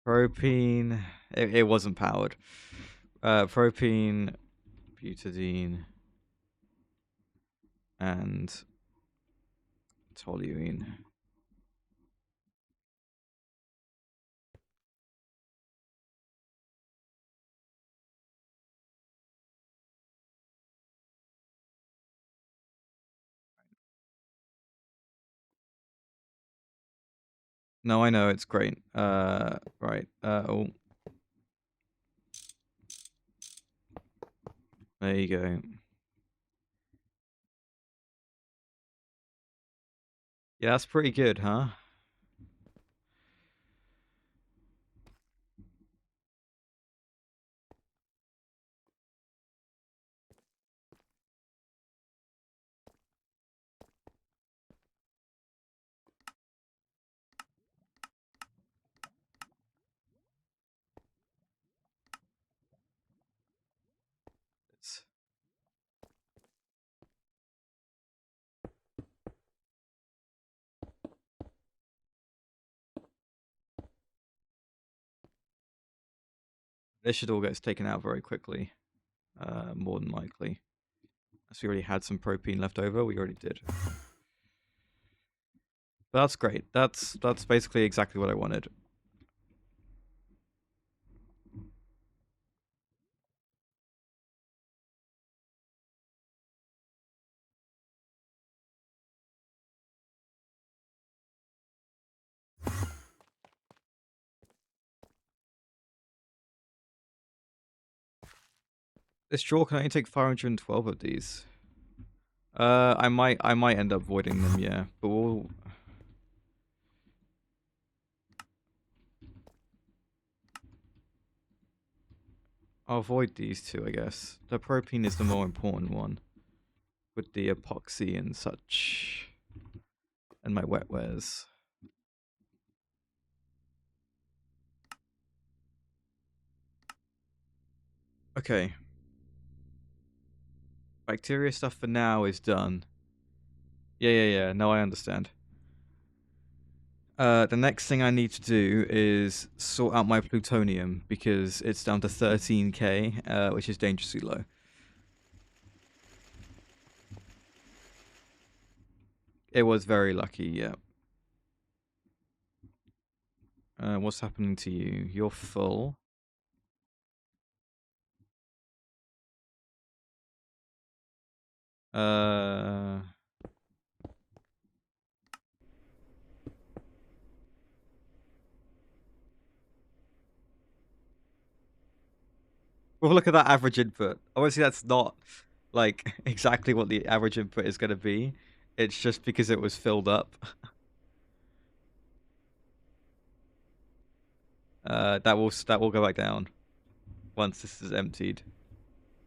Propene. It wasn't powered. Propene, butadiene, and toluene. No, I know it's great. Right. Oh, there you go. Yeah, that's pretty good, huh? This should all get taken out very quickly, more than likely. As we already had some propane left over, we already did. But that's great. That's basically exactly what I wanted. This drawer can only take 512 of these. I might end up voiding them, yeah. But I'll avoid these two, I guess. The propane is the more important one. With the epoxy and such. And my wet wares. Okay. Bacteria stuff for now is done. Yeah. No, I understand. The next thing I need to do is sort out my plutonium because it's down to 13k, which is dangerously low. It was very lucky, yeah. What's happening to you? You're full. Well, look at that average input. Obviously, that's not like exactly what the average input is going to be. It's just because it was filled up. That will go back down once this is emptied.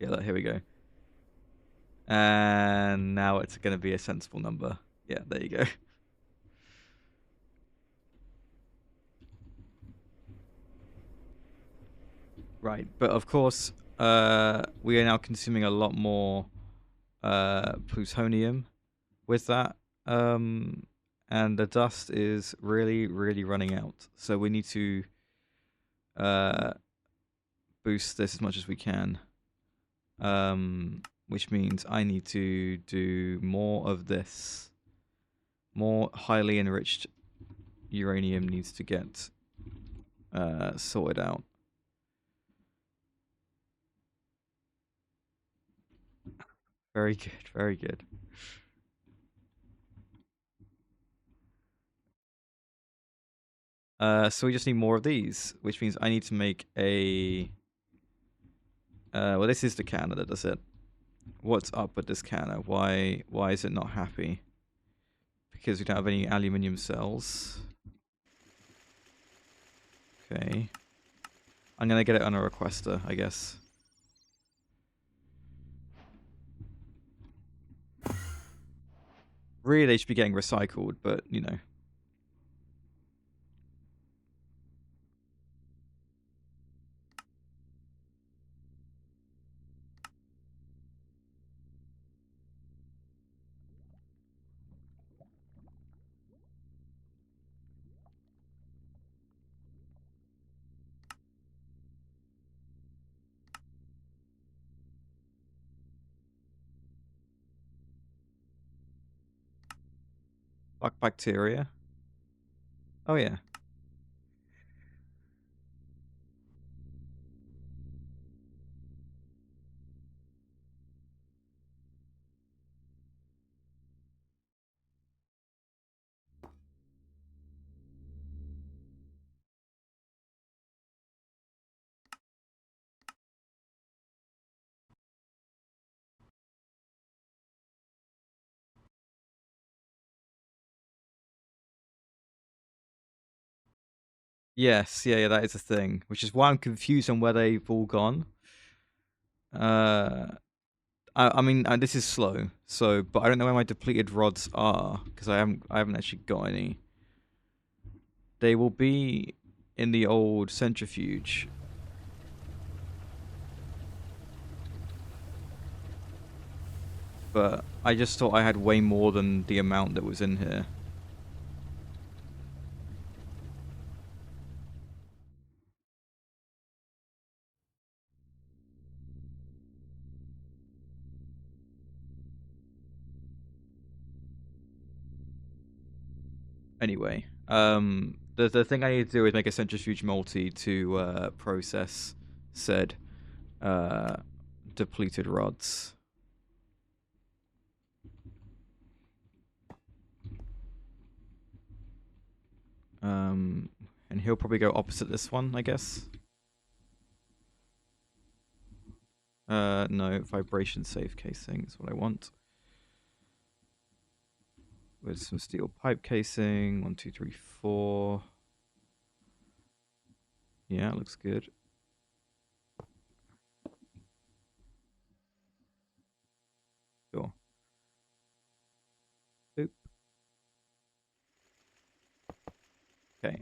Yeah, look, here we go. And now it's going to be a sensible number. Yeah, there you go. Right, but of course, we are now consuming a lot more plutonium with that. And the dust is really, really running out. So we need to boost this as much as we can. Which means I need to do more of this. More highly enriched uranium needs to get sorted out. Very good, very good. So we just need more of these, which means I need to make a... well, this is the canner that does it. What's up with this canner? Why is it not happy? Because we don't have any aluminium cells. Okay. I'm gonna get it on a requester, I guess. Really, they should be getting recycled, but, you know. Fuck bacteria. Oh, yeah. Yes, yeah, that is a thing. Which is why I'm confused on where they've all gone. I mean, this is slow, so, but I don't know where my depleted rods are, because I haven't actually got any. They will be in the old centrifuge. But I just thought I had way more than the amount that was in here. Anyway, the thing I need to do is make a centrifuge multi to process said uh, depleted rods. And he'll probably go opposite this one, I guess. No, vibration safe casing is what I want. With some steel pipe casing. 1, 2, 3, 4. Yeah, looks good. Sure. Boop. Okay.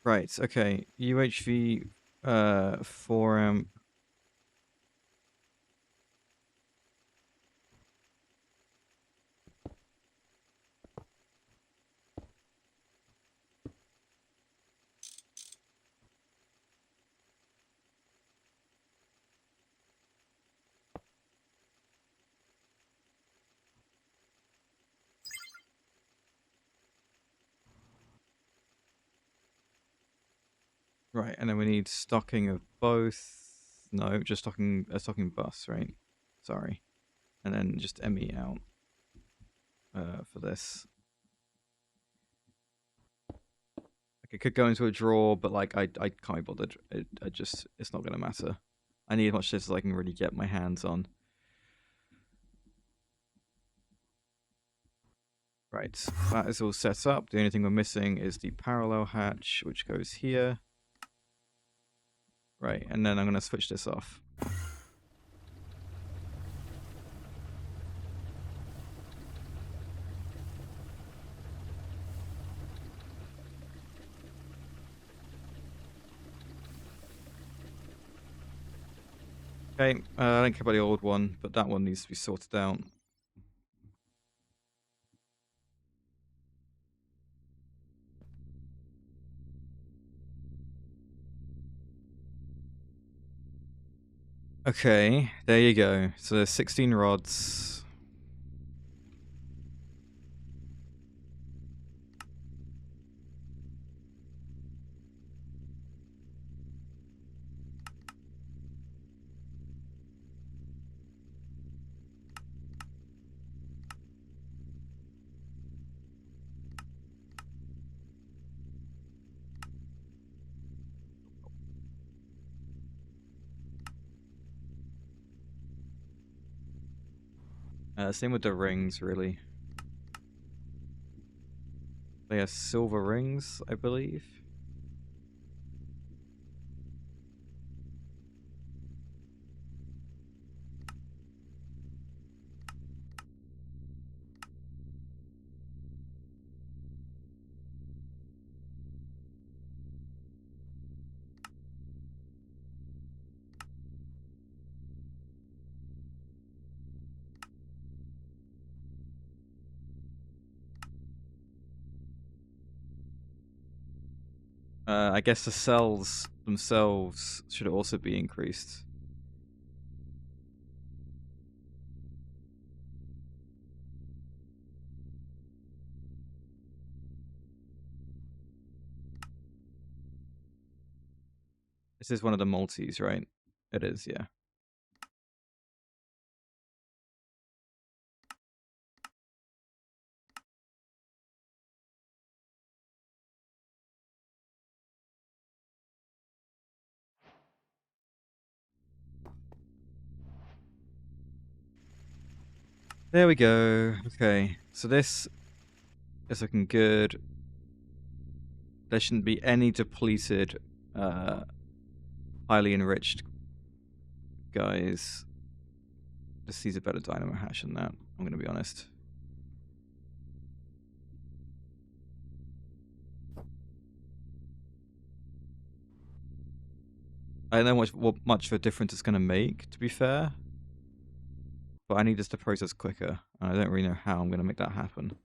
Right, okay. UHV 4 amp. Right, and then we need stocking of both. No, just stocking a stocking bus, right? Sorry. And then just ME out for this. Like it could go into a drawer, but like I can't be bothered. It's not gonna matter. I need as much of this as I can really get my hands on. Right, that is all set up. The only thing we're missing is the parallel hatch, which goes here. Right, and then I'm gonna switch this off. Okay, I don't care about the old one, but that one needs to be sorted out. Okay, there you go. So there's 16 rods. Same with the rings, really. They are silver rings, I believe. I guess the cells themselves should also be increased. This is one of the multis, right? It is, yeah. There we go. Okay, so this is looking good. There shouldn't be any depleted, highly enriched guys. This sees a better dynamo hash than that, I'm going to be honest. I don't know what much of a difference it's going to make, to be fair. But I need this to process quicker, and I don't really know how I'm going to make that happen.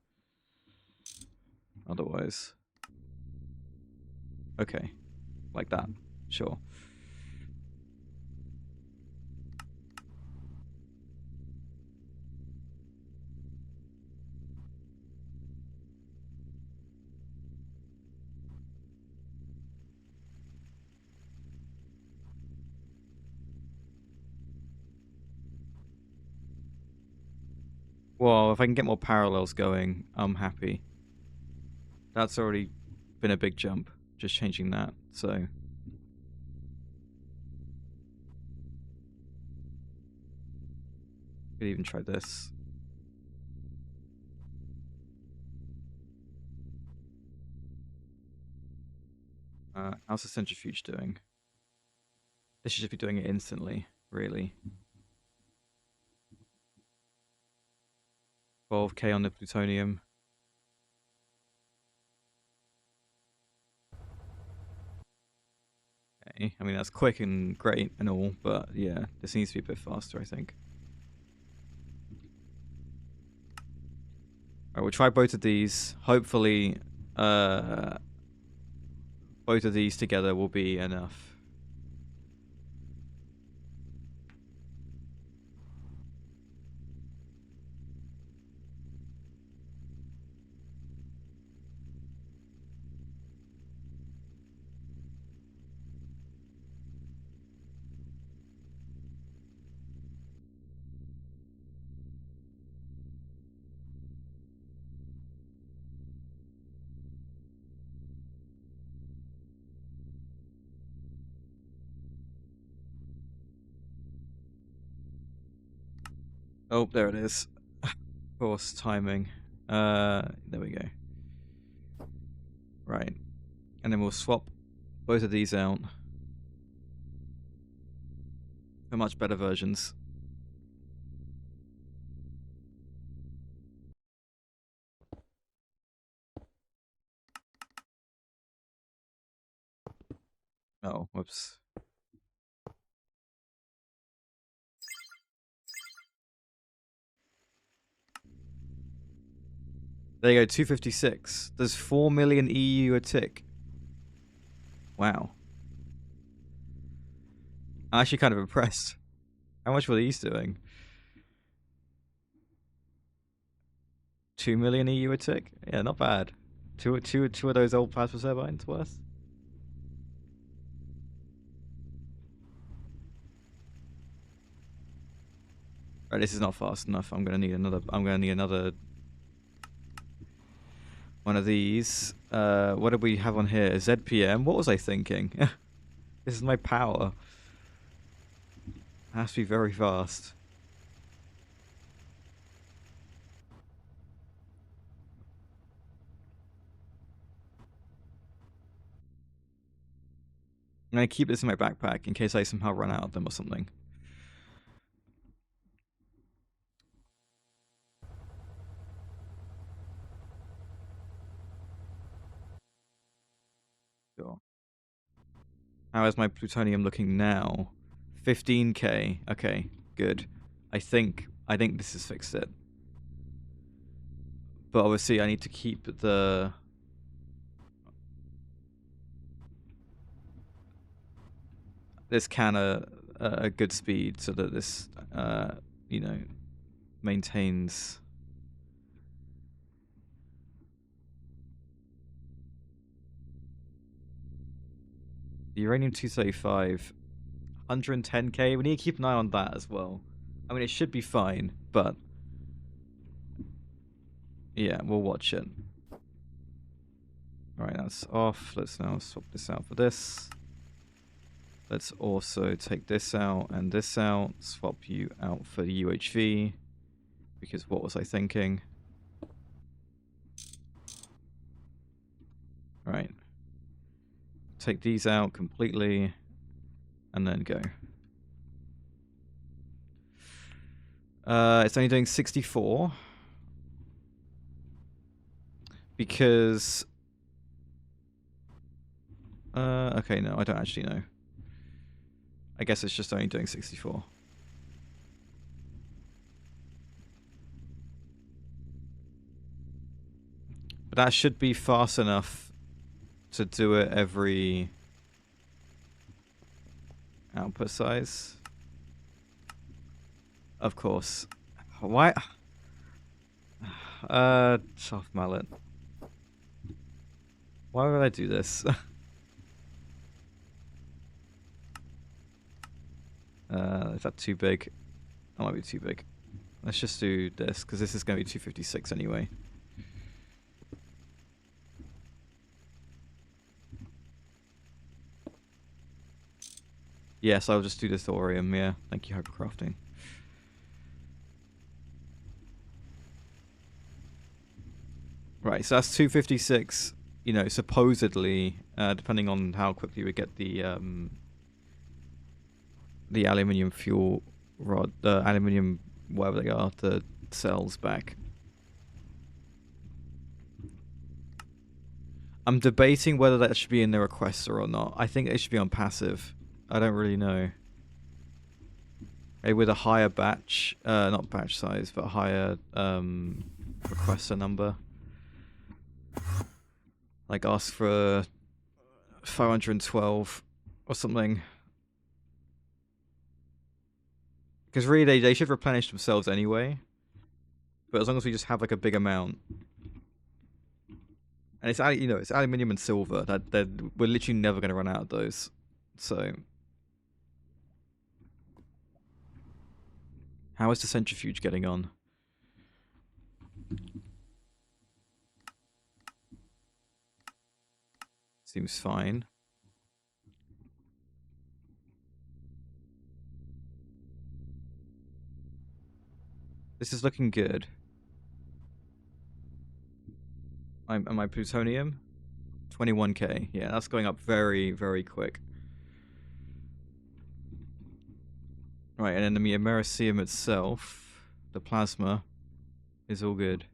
Otherwise. Okay. Like that. Sure. Well, if I can get more parallels going, I'm happy. That's already been a big jump, just changing that, so... Could even try this. How's the centrifuge doing? This should just be doing it instantly, really. 12k on the plutonium. Okay, I mean that's quick and great and all, but yeah, this needs to be a bit faster, I think. Alright, we'll try both of these. Hopefully, both of these together will be enough. Oh, there it is. Of course, timing. There we go. Right. And then we'll swap both of these out for much better versions. Oh, whoops. There you go, 256. There's 4 million EU a tick. Wow. I'm actually kind of impressed. How much were these doing? 2 million EU a tick? Yeah, not bad. Two of those old plasma turbines worth. Right, this is not fast enough. I'm gonna need another one of these. What did we have on here? ZPM? What was I thinking? This is my power. It has to be very fast. I'm gonna keep this in my backpack in case I somehow run out of them or something. Sure. How is my plutonium looking now? 15k. Okay, good. I think this has fixed it. But obviously I need to keep this can a good speed so that this you know, maintains. The uranium-235, 110k. We need to keep an eye on that as well. I mean, it should be fine, but yeah, we'll watch it. Alright, that's off. Let's now swap this out for this. Let's also take this out and this out. Swap you out for the UHV. Because what was I thinking? Right. Take these out completely, and then go. It's only doing 64. Because... okay, no, I don't actually know. I guess it's just only doing 64. But that should be fast enough to do it every output size. Of course. Why? Soft mallet. Why would I do this? Is that too big? That might be too big. Let's just do this, because this is going to be 256 anyway. Yes, I'll just do the thorium, yeah. Thank you, hypercrafting. Right, so that's 256, you know, supposedly, depending on how quickly we get the aluminium fuel rod, the aluminium, whatever they are, the cells back. I'm debating whether that should be in the requester or not. I think it should be on passive. I don't really know. Maybe with a higher batch, not batch size, but a higher requester number. Like ask for 512 or something. Because really, they should replenish themselves anyway. But as long as we just have like a big amount, and it's, you know, it's aluminium and silver. That we're literally never going to run out of those. So, how is the centrifuge getting on? Seems fine. This is looking good. Am I plutonium? 21k. Yeah, that's going up very, very quick. Right, and then the americium itself, the plasma, is all good.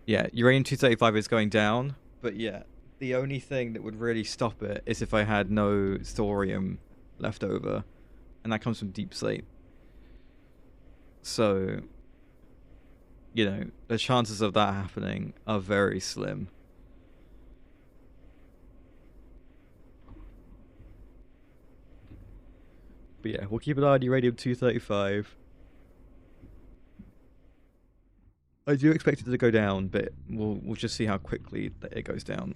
Yeah, uranium-235 is going down, but yeah, the only thing that would really stop it is if I had no thorium left over, and that comes from deep slate. So, you know, the chances of that happening are very slim. But yeah, we'll keep an eye on uranium-235. I do expect it to go down, but we'll just see how quickly it goes down.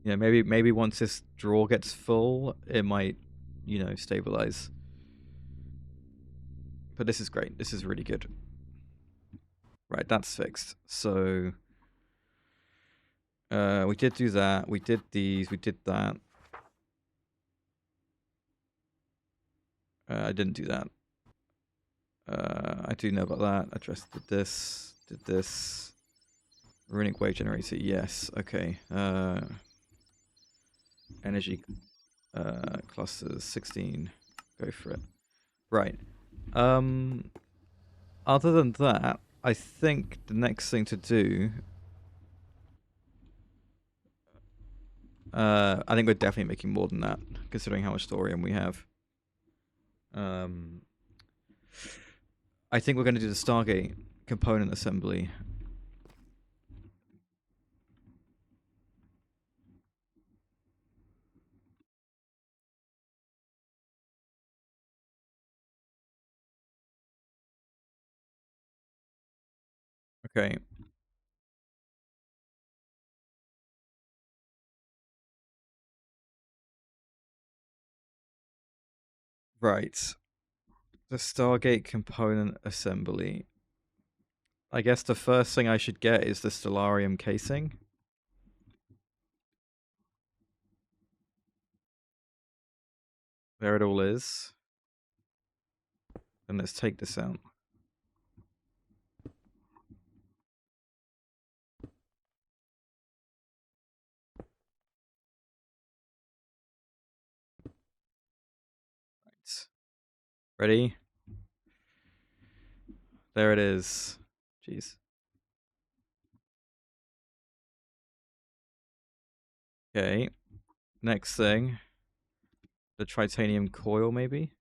Yeah, maybe once this drawer gets full, it might, you know, stabilize. But this is great. This is really good. Right, that's fixed. So we did do that. We did these. We did that. I didn't do that. I do know about that. I just did this. Did this. Runic wave generator. Yes. Okay. Energy clusters 16. Go for it. Right. Other than that, I think the next thing to do. I think we're definitely making more than that, considering how much thorium we have. I think we're going to do the Stargate component assembly. Okay. Right. The Stargate component assembly. I guess the first thing I should get is the Stellarium casing. There it all is. And let's take this out. Right. Ready? There it is. Jeez. Okay. Next thing. The titanium coil, maybe?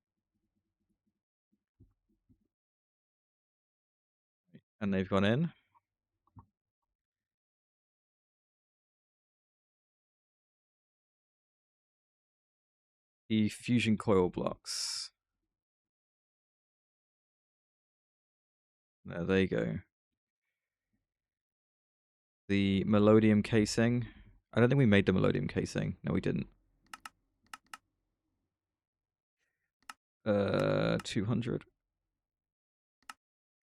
And they've gone in. The fusion coil blocks. There you go. The melodium casing. I don't think we made the melodium casing. No, we didn't. 200.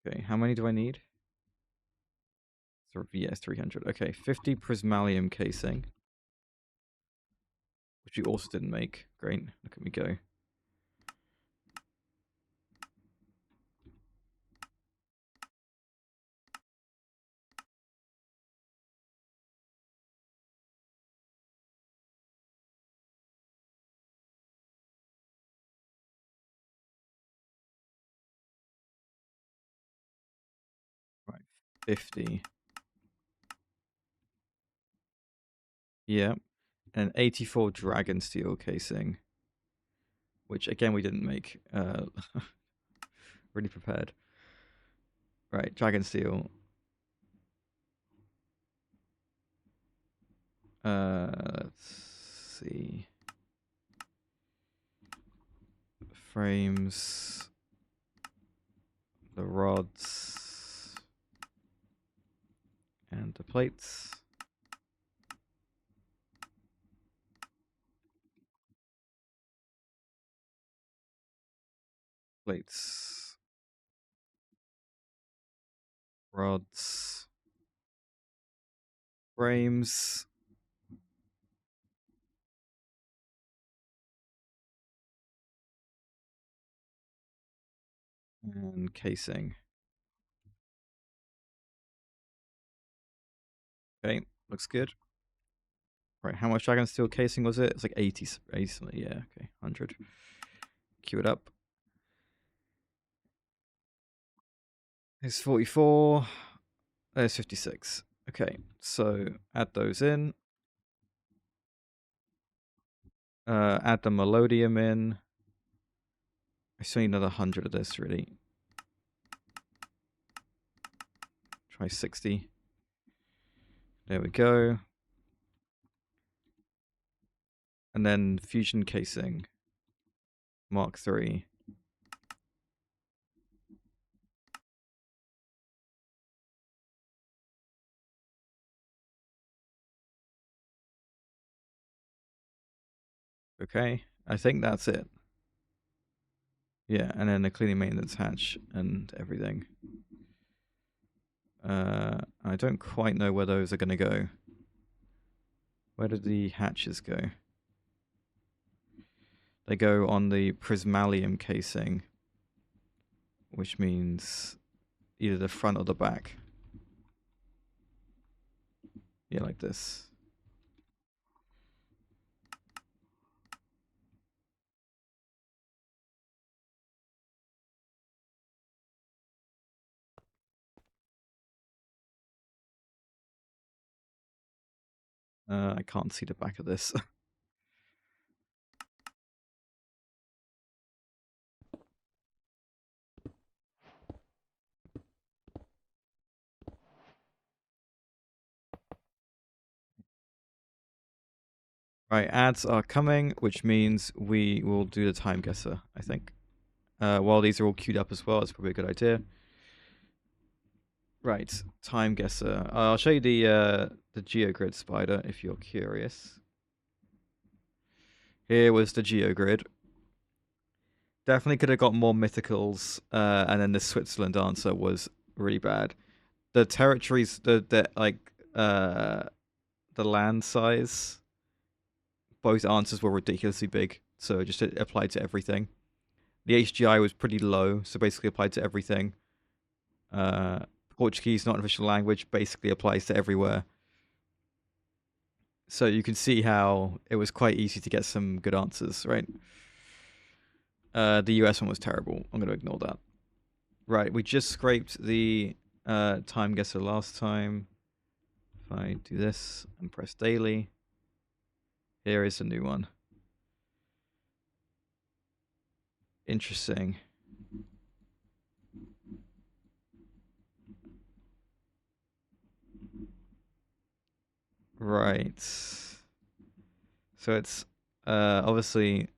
Okay, how many do I need? Yes, 300. Okay, 50 prismalium casing. Which we also didn't make. Great, look at me go. Right, 50. Yeah, and 84 dragon steel casing. Which, again, we didn't make. Really prepared. Right, dragon steel. Let's see. Frames. The rods. And the plates. Plates. Rods. Frames. And casing. Okay, looks good. Right, how much dragon steel casing was it? It's like 80, yeah, okay, 100. Cue it up. There's 44. There's 56. Okay, so add those in. Add the melodium in. I still need another 100 of this, really. Try 60. There we go. And then fusion casing. Mark 3. Okay, I think that's it. Yeah, and then the cleaning maintenance hatch and everything. I don't quite know where those are going to go. Where did the hatches go? They go on the prismalium casing, which means either the front or the back. Yeah, like this. I can't see the back of this. Right, ads are coming, which means we will do the time guesser, I think. While these are all queued up as well, it's probably a good idea. Right, time guesser. I'll show you the geogrid spider if you're curious. Here was the geogrid. Definitely could have got more mythicals, and then the Switzerland answer was really bad. The territories, the land size, both answers were ridiculously big. so it just applied to everything. The HGI was pretty low, so basically applied to everything. Portuguese, not an official language, basically applies to everywhere. So you can see how it was quite easy to get some good answers, right? The US one was terrible. I'm going to ignore that. Right, we just scraped the time guesser last time. If I do this and press daily, here is a new one. Interesting. Right. So it's obviously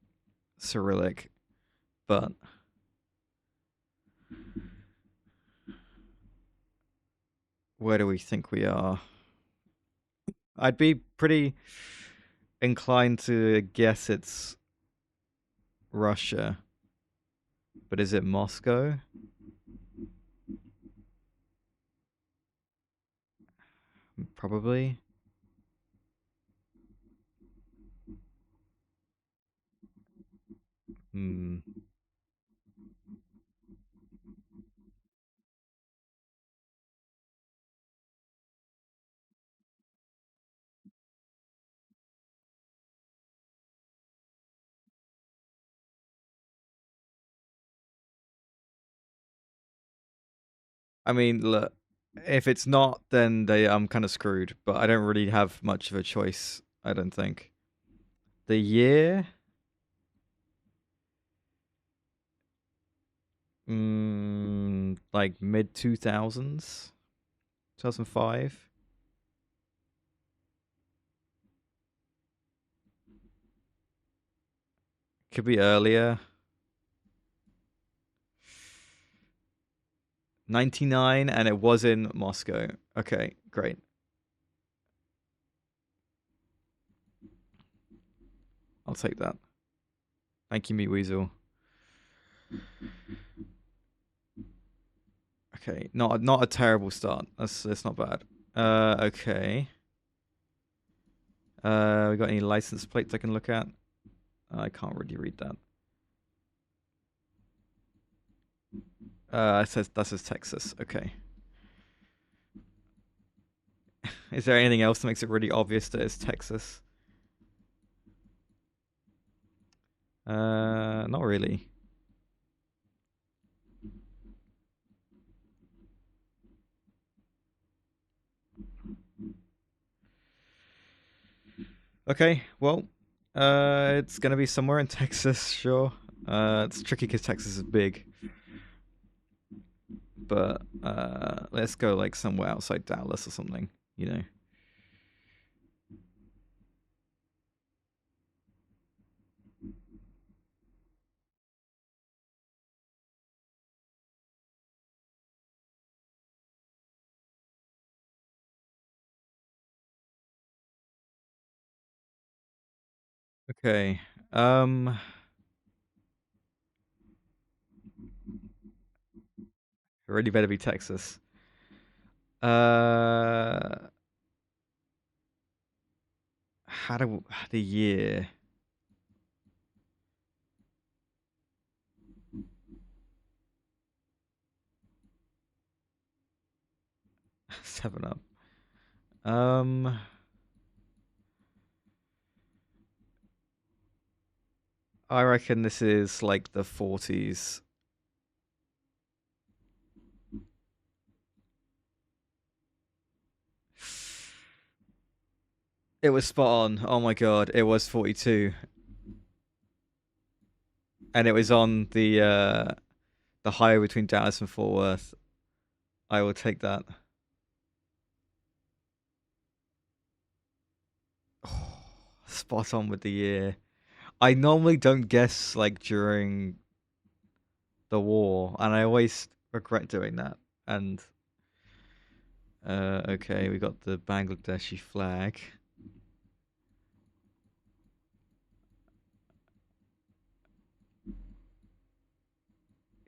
Cyrillic, but where do we think we are? I'd be pretty inclined to guess it's Russia, but is it Moscow? Probably. Hmm. I mean, look, if it's not, then I'm kind of screwed. But I don't really have much of a choice. I don't think. The year, like mid 2000s, 2005. Could be earlier. 99, and it was in Moscow. Okay, great. I'll take that. Thank you, Meat Weasel. Okay, not a terrible start. That's not bad. Okay. We got any license plates I can look at? I can't really read that. It says that says Texas. Okay. Is there anything else that makes it really obvious that it's Texas? Not really. Okay, well, it's gonna be somewhere in Texas, sure. It's tricky because Texas is big, but let's go like somewhere outside Dallas or something, you know. Okay. Really better be Texas. Uh, how do the year? 7 Up. Um, I reckon this is like the 40s. It was spot on. Oh my god, it was 42, and it was on the highway between Dallas and Fort Worth. I will take that. Spot on with the year. I normally don't guess like during the war, and I always regret doing that. And okay, we got the Bangladeshi flag.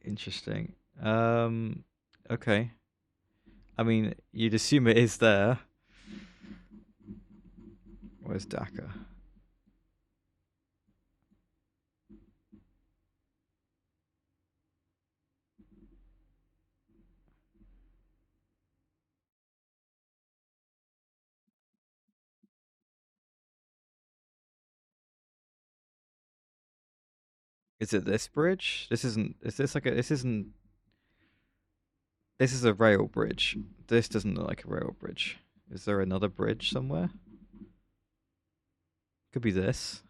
Interesting. Okay. I mean, you'd assume it is there. Where's Dhaka? Is it this bridge? This isn't. Is this like a? This isn't. This is a rail bridge. This doesn't look like a rail bridge. Is there another bridge somewhere? Could be this.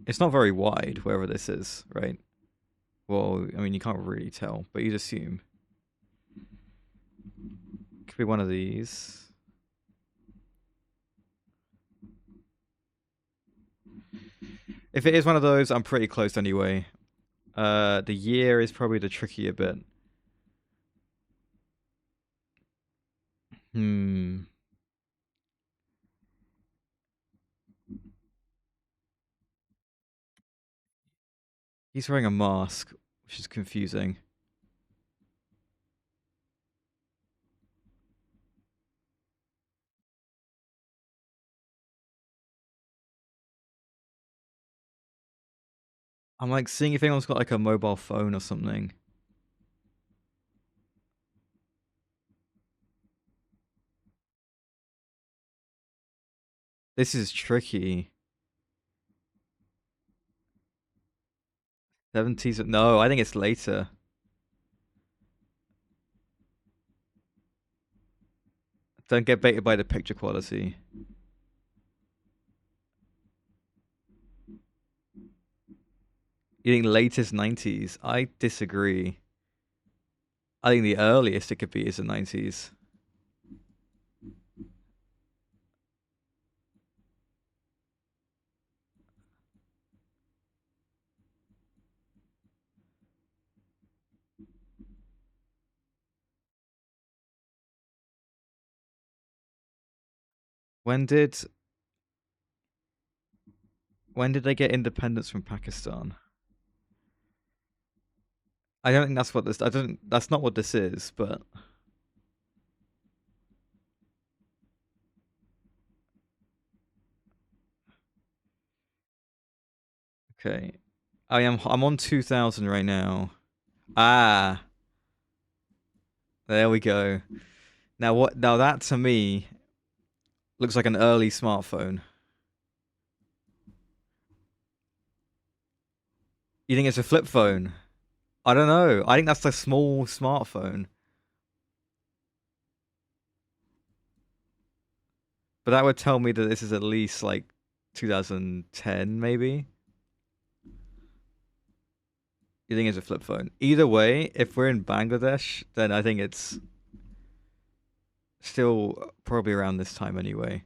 It's not very wide, wherever this is, right? Well, I mean, you can't really tell, but you'd assume. Could be one of these. If it is one of those, I'm pretty close anyway. The year is probably the trickier bit. He's wearing a mask, which is confusing. I'm like seeing if anyone's got like a mobile phone or something. This is tricky. 70s? No, I think it's later. Don't get baited by the picture quality. You think latest 90s? I disagree. I think the earliest it could be is the 90s. When did they get independence from Pakistan? I don't think that's what this. I don't. That's not what this is. But okay, I'm on 2000 right now. Ah, there we go. Now what? Now that to me looks like an early smartphone. You think it's a flip phone? I don't know. I think that's a small smartphone. But that would tell me that this is at least like 2010, maybe. You think it's a flip phone? Either way, if we're in Bangladesh, then I think it's still probably around this time anyway.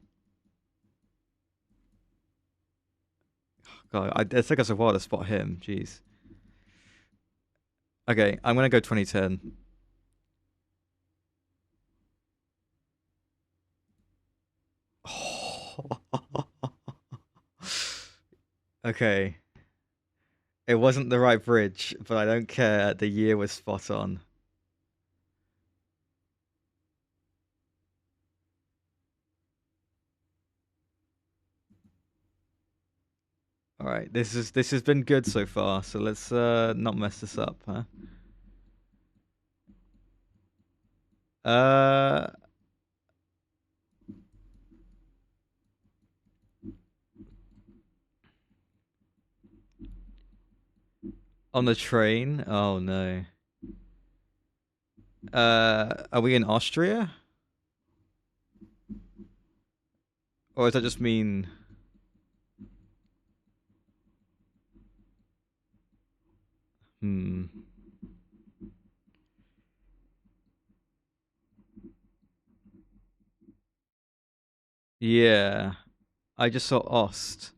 God, it took us a while to spot him. Jeez. Okay, I'm gonna go 2010. Okay. It wasn't the right bridge, but I don't care. The year was spot on. All right, this has been good so far. So let's not mess this up, huh? Uh, on the train. Oh no. Are we in Austria? Or does that just mean? Hmm. Yeah, I just saw Ost,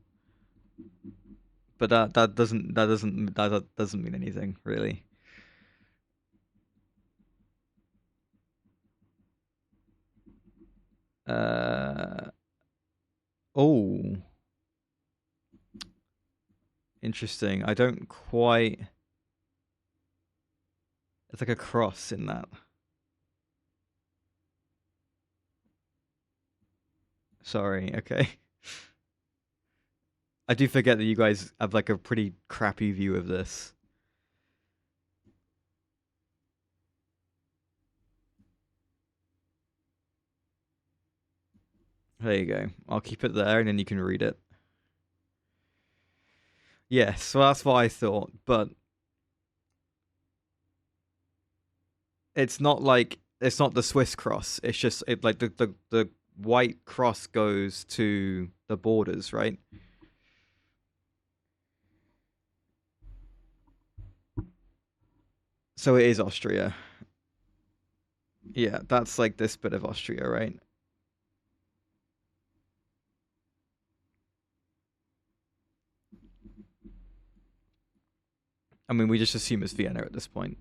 but that doesn't mean anything really. Uh oh, interesting. I don't quite. It's like a cross in that. Sorry. Okay. I do forget that you guys have like a pretty crappy view of this. There you go. I'll keep it there, and then you can read it. Yes, so that's what I thought, but it's not like it's not the Swiss cross. It's just like the white cross goes to the borders, right? So it is Austria. Yeah, that's like this bit of Austria, right? I mean, we just assume it's Vienna at this point.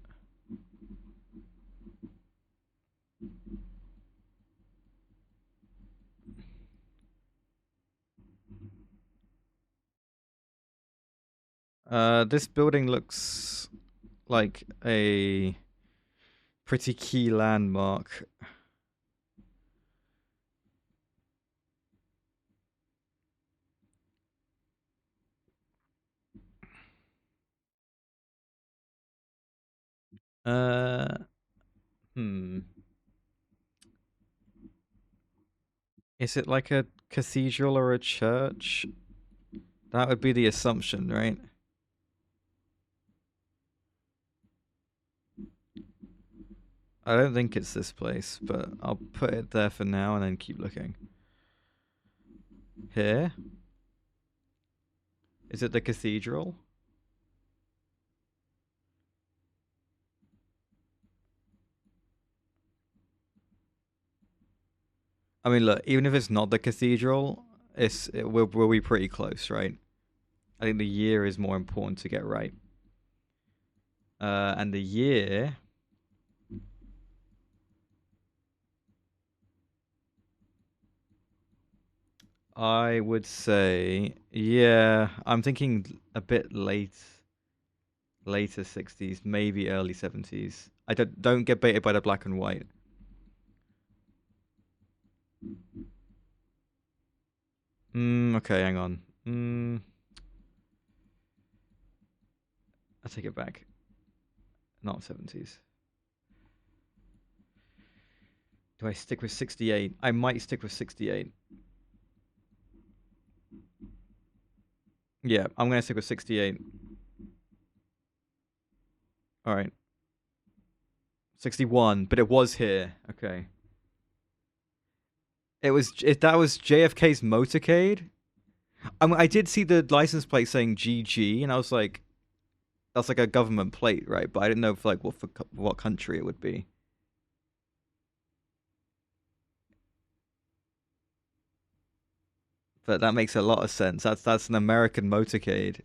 This building looks like a pretty key landmark. Uh, hmm. Is it like a cathedral or a church? That would be the assumption, right? I don't think it's this place, but I'll put it there for now and then keep looking. Here? Is it the cathedral? I mean, look, even if it's not the cathedral, we'll be pretty close, right? I think the year is more important to get right. And the year, I would say, yeah, I'm thinking a bit later 60s, maybe early 70s. I don't get baited by the black and white. Okay, hang on. I take it back. Not 70s. Do I stick with 68? I might stick with 68. Yeah, I'm gonna stick with 68. All right. 61, but it was here. Okay. That was JFK's motorcade. I mean, I did see the license plate saying GG, and I was like, that's like a government plate, right? But I didn't know for like what country it would be. But that makes a lot of sense. That's an American motorcade.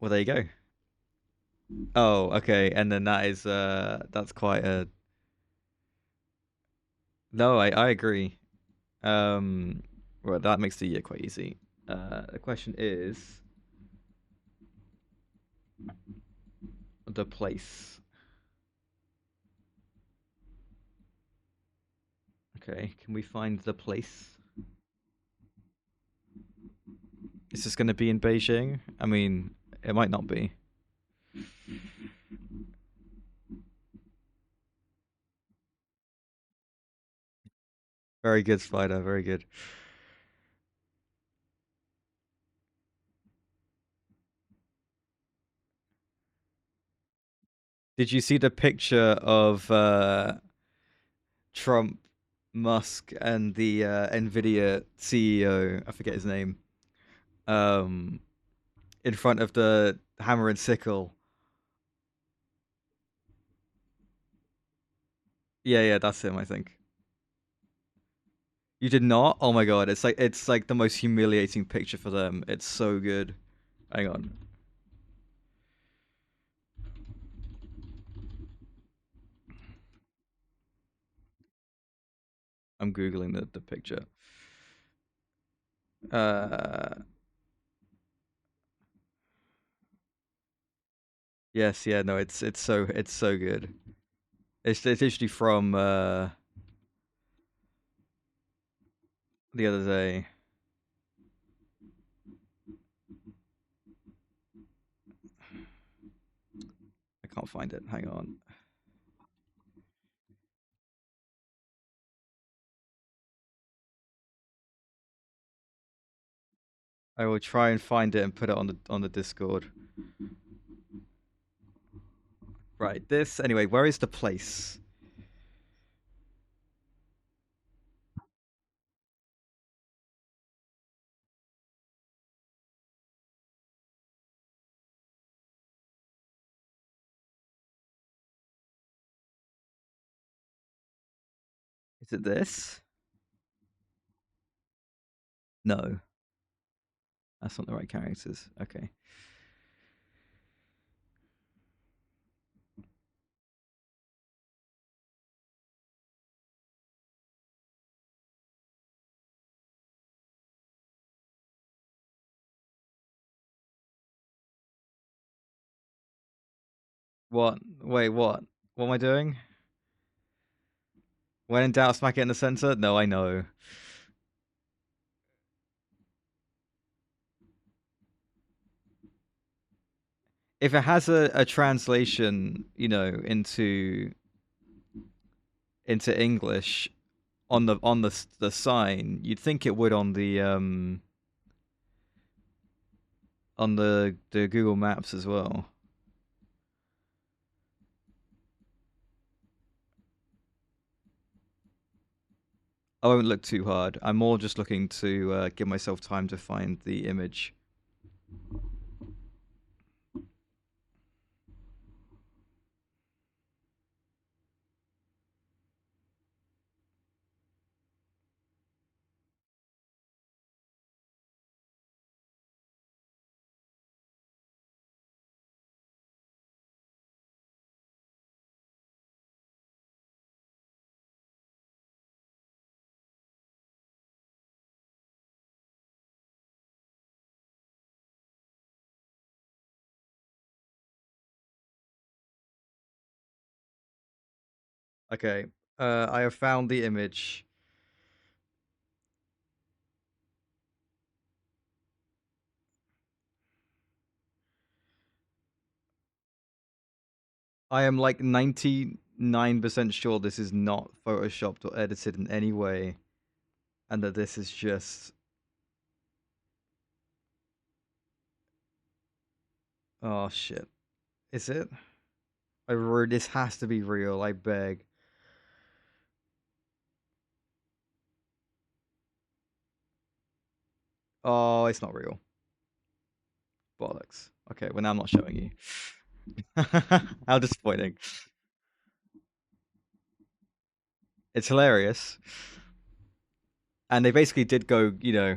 Well, there you go. Oh, okay. And then that's quite a no. I agree. Um, well, that makes the year quite easy. The question is the place. Okay, can we find the place? Is this going to be in Beijing? I mean, it might not be. Very good, Spider. Very good. Did you see the picture of Trump, Musk, and the Nvidia CEO? I forget his name. Um, in front of the hammer and sickle. Yeah, yeah, that's him. I think. You did not? Oh my god, it's like the most humiliating picture for them. It's so good. Hang on. I'm googling the picture. Uh yes, yeah, no, it's so good. It's literally from the other day. I can't find it. Hang on. I will try and find it and put it on the Discord. Right, this anyway. Where is the place? Is it this? No, that's not the right characters. Okay. What? Wait, what? What am I doing? When in doubt, smack it in the center? No, I know. If it has a translation, into English on the sign, you'd think it would on the Google Maps as well. I won't look too hard. I'm more just looking to give myself time to find the image. Okay. I have found the image. I am like 99% sure this is not photoshopped or edited in any way, and that this is just. Oh shit. Is it? This has to be real, I beg. Oh, it's not real. Bollocks. Okay, well now I'm not showing you. How disappointing. It's hilarious. And they basically did go, where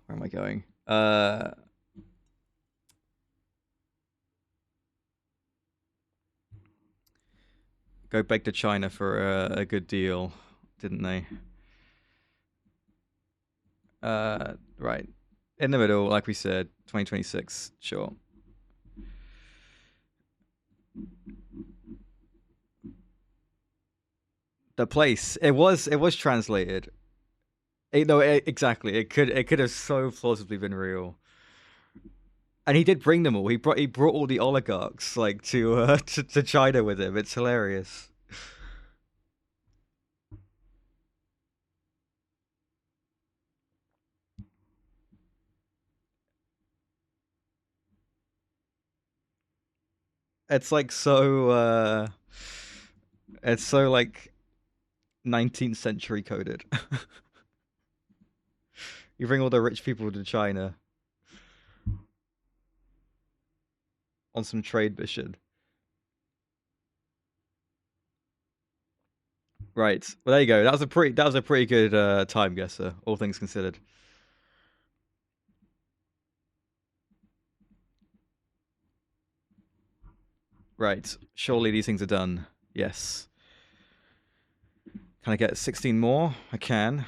am I going? Go back to China for a good deal, didn't they? Right. In the middle, like we said, 2026, sure. The place, it was translated. No, exactly. It could have so plausibly been real. And he did bring them all. He brought all the oligarchs like to China with him. It's hilarious. It's like it's so like 19th century coded. You bring all the rich people to China on some trade mission. Right. Well, there you go. That was a pretty good time guesser, all things considered. Right. Surely these things are done. Yes. Can I get 16 more? I can.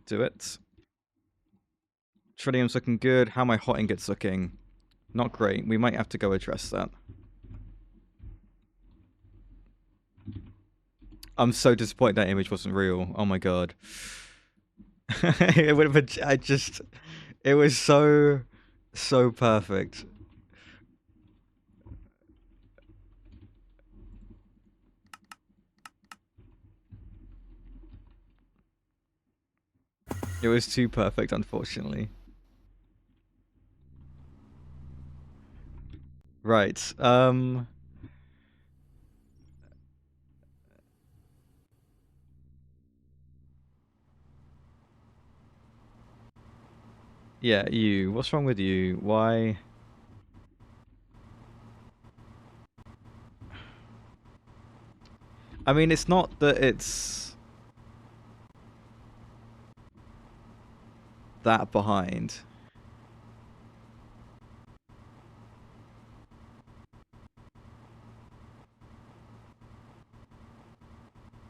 Do it. Tritium's looking good. How my hot ingots looking? Not great. We might have to go address that. I'm so disappointed that image wasn't real. Oh my god. It would have been. It was so perfect. It was too perfect, unfortunately. Right. Yeah, you. What's wrong with you? Why? I mean, it's not that it's that behind.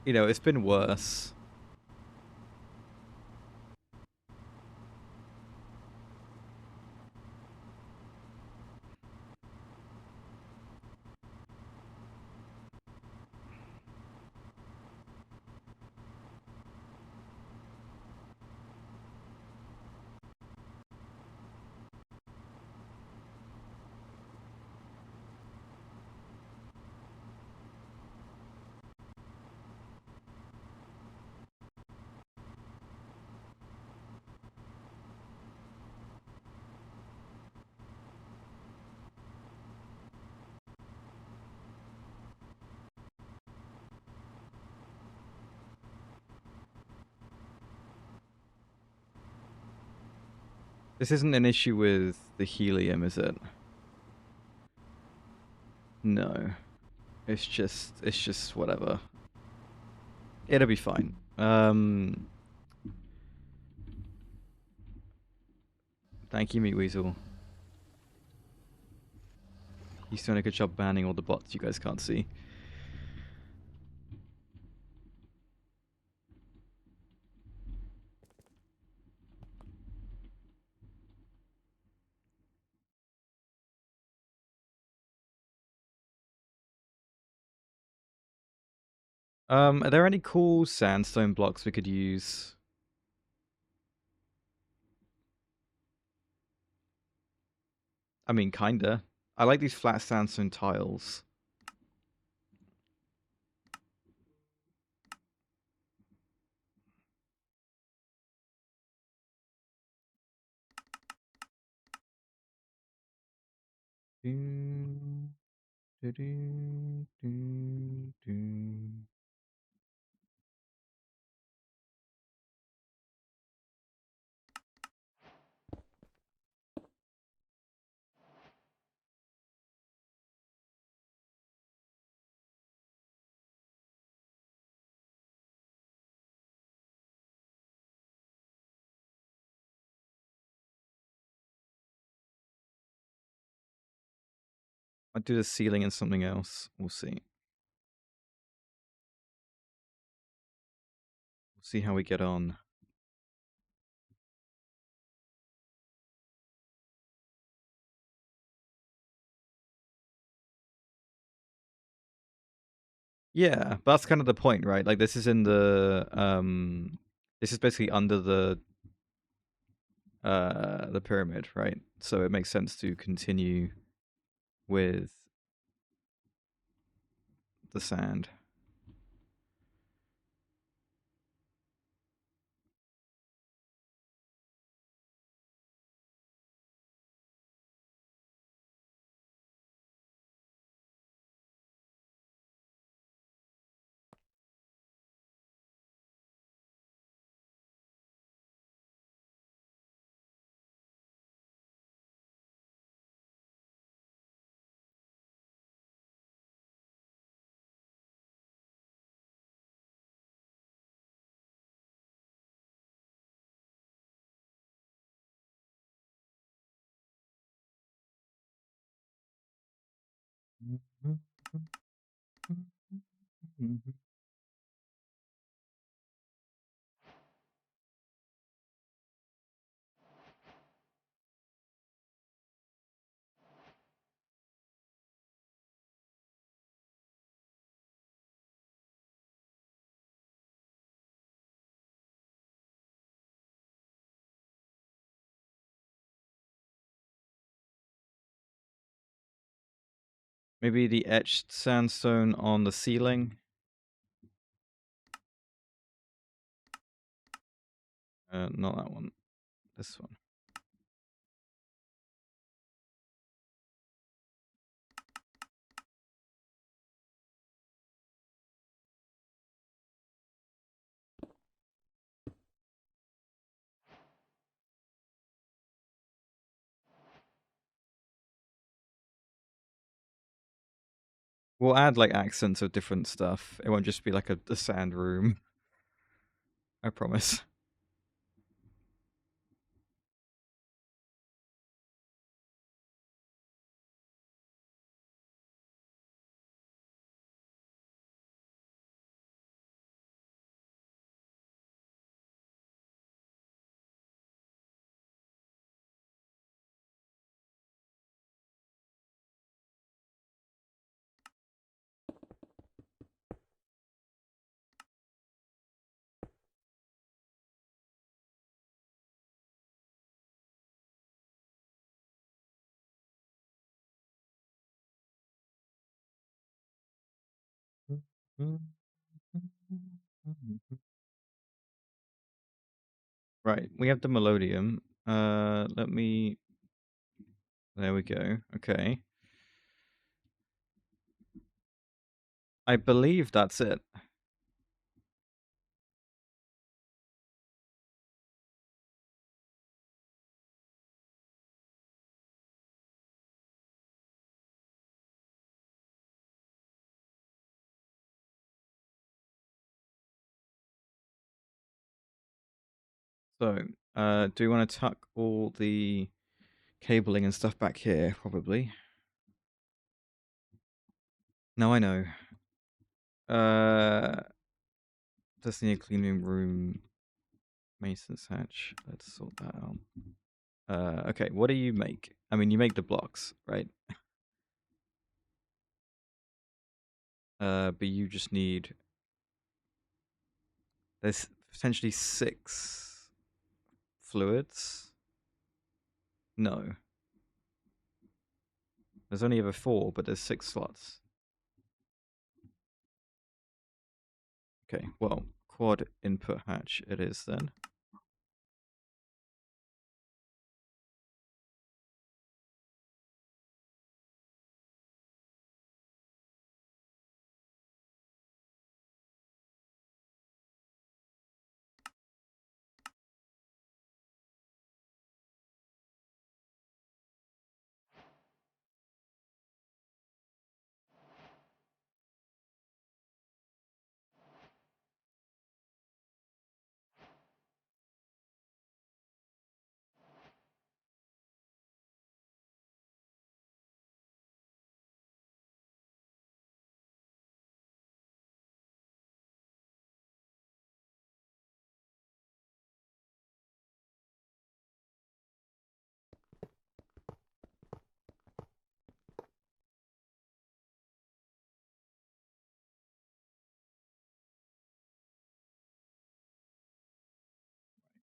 You know, it's been worse. This isn't an issue with the helium, is it? No. It's just whatever. It'll be fine. Thank you, Meat Weasel. He's doing a good job banning all the bots you guys can't see. Are there any cool sandstone blocks we could use? I mean, kinda. I like these flat sandstone tiles. Do, do, do, do, do. I'll do the ceiling and something else. We'll see. We'll see how we get on. Yeah, but that's kind of the point, right? Like this is in the this is basically under the pyramid, right? So it makes sense to continue with the sand. Maybe the etched sandstone on the ceiling. Not that one. This one. We'll add like accents of different stuff. It won't just be like a sand room. I promise. Right, we have the melodium. Let me. There we go. Okay. I believe that's it. So, do we want to tuck all the cabling and stuff back here? Probably. No, I know. Just need a cleaning room, maintenance hatch. Let's sort that out. Okay, what do you make? I mean, you make the blocks, right? But you just need. There's potentially 6 fluids. No, there's only ever 4, but there's 6 slots. Okay, well, quad input hatch it is then.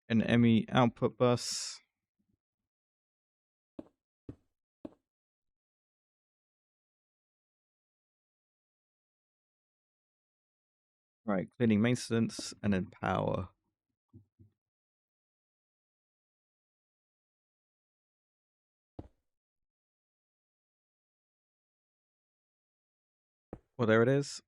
An ME output bus. Right, cleaning maintenance and then power. Well, there it is.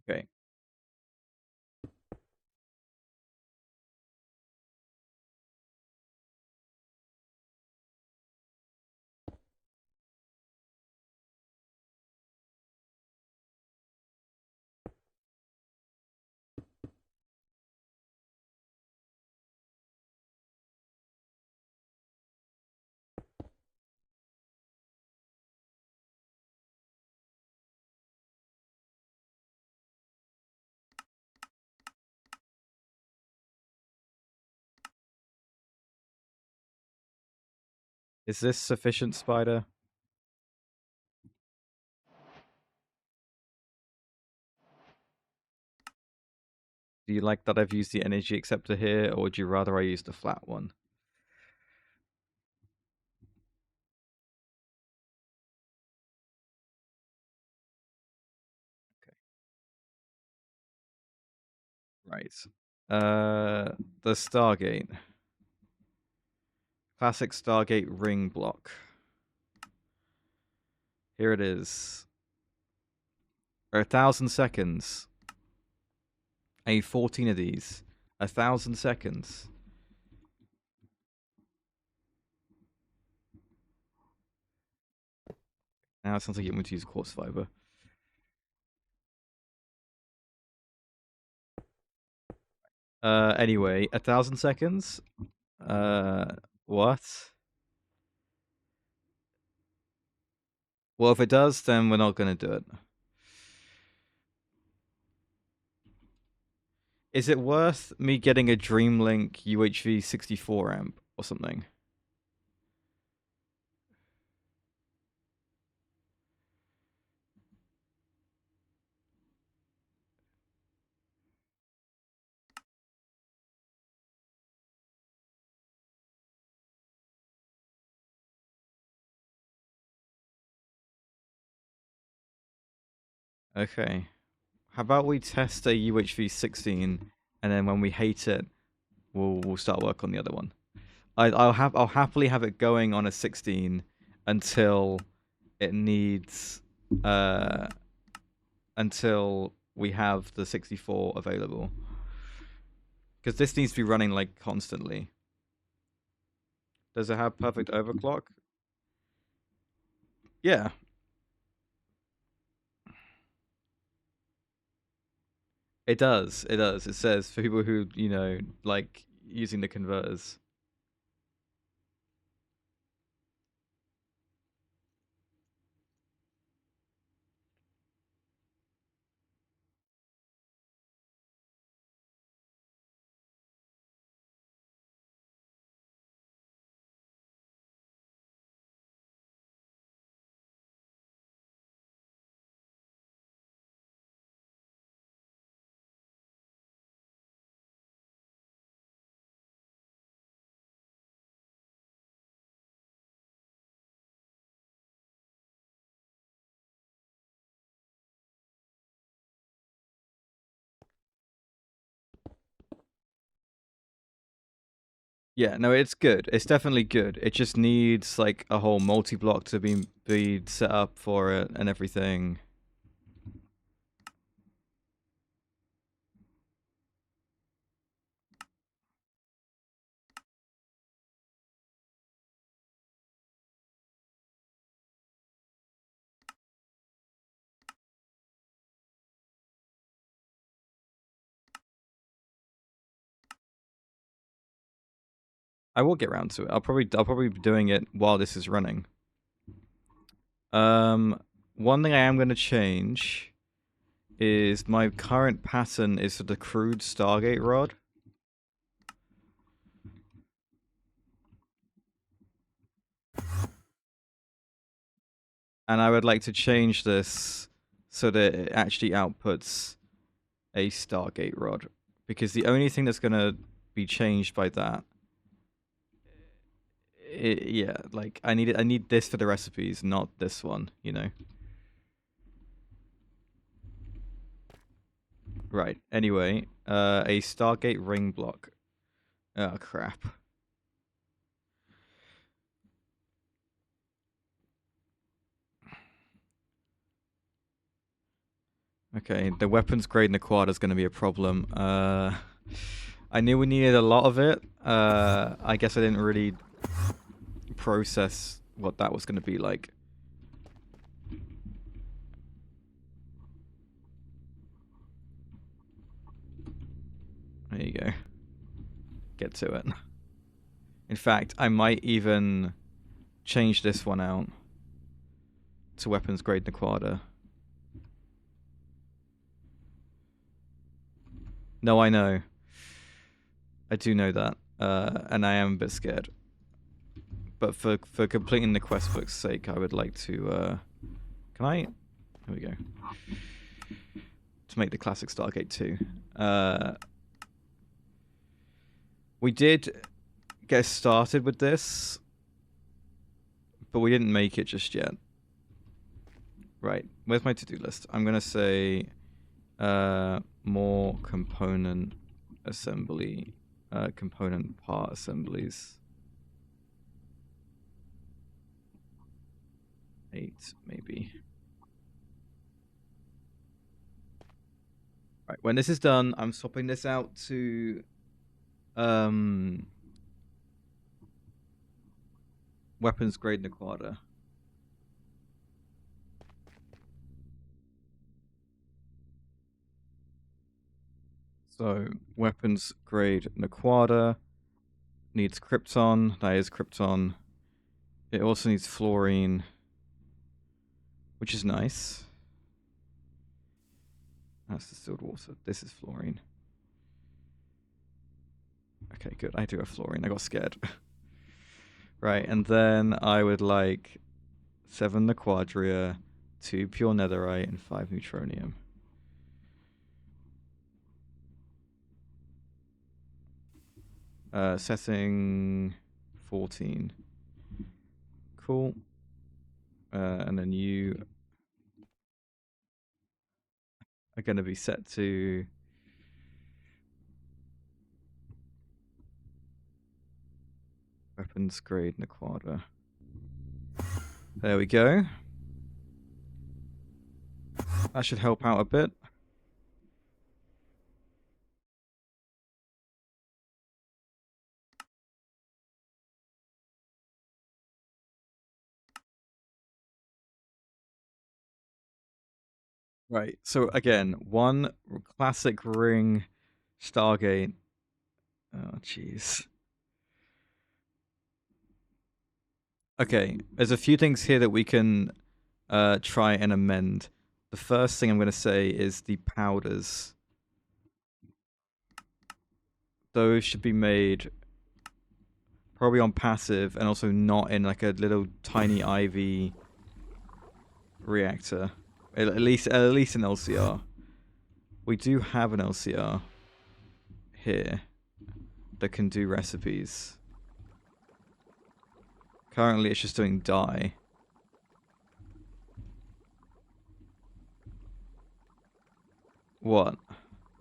Okay. Is this sufficient, Spider? Do you like that I've used the energy acceptor here, or would you rather I use the flat one? Okay. Right. The Stargate. Classic Stargate ring block. Here it is. 1,000 seconds. I need 14 of these. 1,000 seconds. Now it sounds like you want to use quartz fiber. Anyway, 1,000 seconds. What? Well, if it does, then we're not gonna do it. Is it worth me getting a Dreamlink UHV 64 amp or something? Okay. How about we test a UHV 16, and then when we hate it, we'll start work on the other one. I'll happily have it going on a 16 until it needs until we have the 64 available. Because this needs to be running like constantly. Does it have perfect overclock? Yeah. It does. It does. It says for people who, you know, like using the converters. Yeah, no, it's good. It's definitely good. It just needs like a whole multi-block to be set up for it and everything. I will get around to it. I'll probably be doing it while this is running. One thing I am going to change is my current pattern is for the crude Stargate rod. And I would like to change this so that it actually outputs a Stargate rod. Because the only thing that's going to be changed by that, yeah, like I need this for the recipes, not this one, you know? Right, anyway, a Stargate ring block. Oh, crap. Okay, the weapons grade in the quad is going to be a problem. I knew we needed a lot of it. I guess I didn't really process what that was going to be like. There you go. Get to it. In fact, I might even change this one out to weapons grade Naquada. No, I know. I do know that. And I am a bit scared. But for completing the quest book's sake, I would like to... can I... Here we go. To make the classic Stargate 2. We did get started with this, but we didn't make it just yet. Right, where's my to-do list? I'm going to say more component assembly, component part assemblies. 8, maybe. Right, when this is done, I'm swapping this out to weapons grade Naquada. So weapons grade Naquada needs krypton. That is krypton. It also needs fluorine, which is nice. That's distilled water. This is fluorine. Okay, good. I do have fluorine. I got scared. Right, and then I would like 7 Naquadria, 2 pure netherite, and 5 neutronium. Setting 14. Cool. And then you are going to be set to weapons grade Naquada. There we go. That should help out a bit. Right, so again, one classic ring Stargate. Oh, jeez. Okay, there's a few things here that we can try and amend. The first thing I'm going to say is the powders. Those should be made probably on passive and also not in like a little tiny IV reactor. At least an LCR. We do have an LCR here that can do recipes. Currently it's just doing dye. What?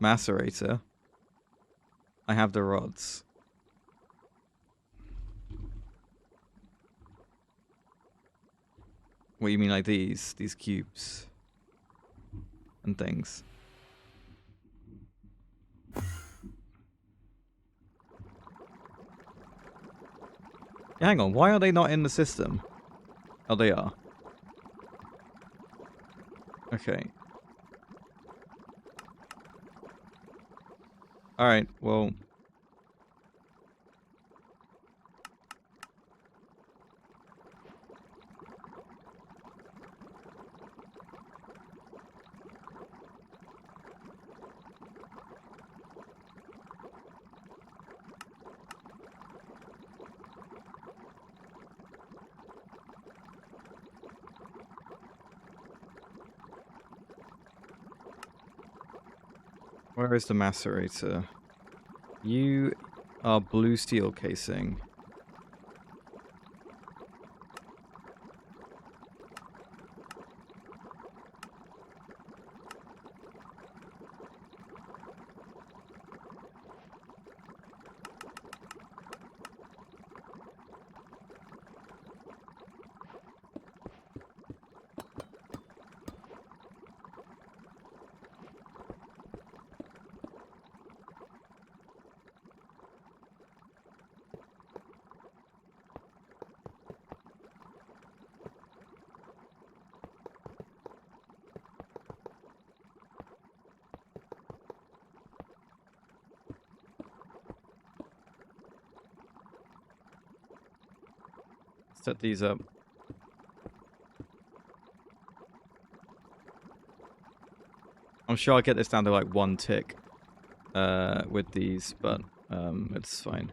Macerator? I have the rods. What, you mean like these cubes and things? Yeah, hang on, why are they not in the system? Oh, they are. Okay. Alright, well... Where is the macerator? You are blue steel casing. Set these up. I'm sure I'll get this down to like 1 tick with these, but it's fine.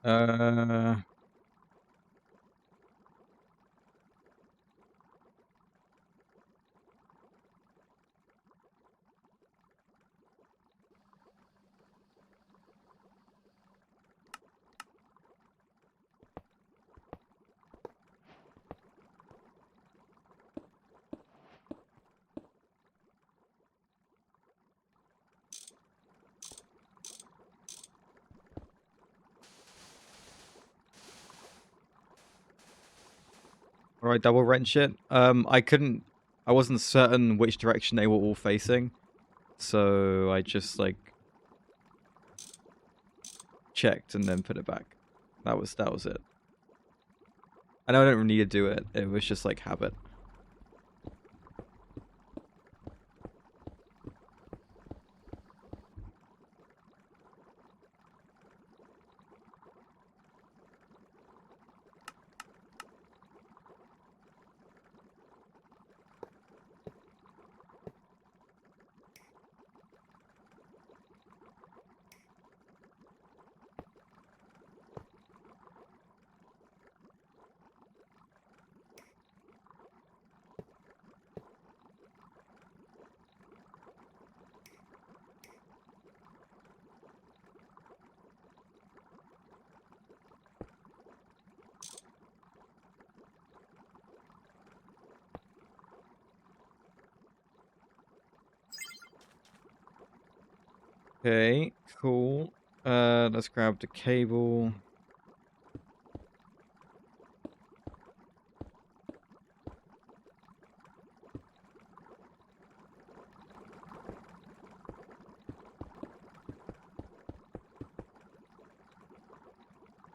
Uh, all right, double wrench it. I wasn't certain which direction they were all facing, so I just like checked and then put it back. That was it. I know I don't need to do it. It was just like habit. Okay, cool. Let's grab the cable.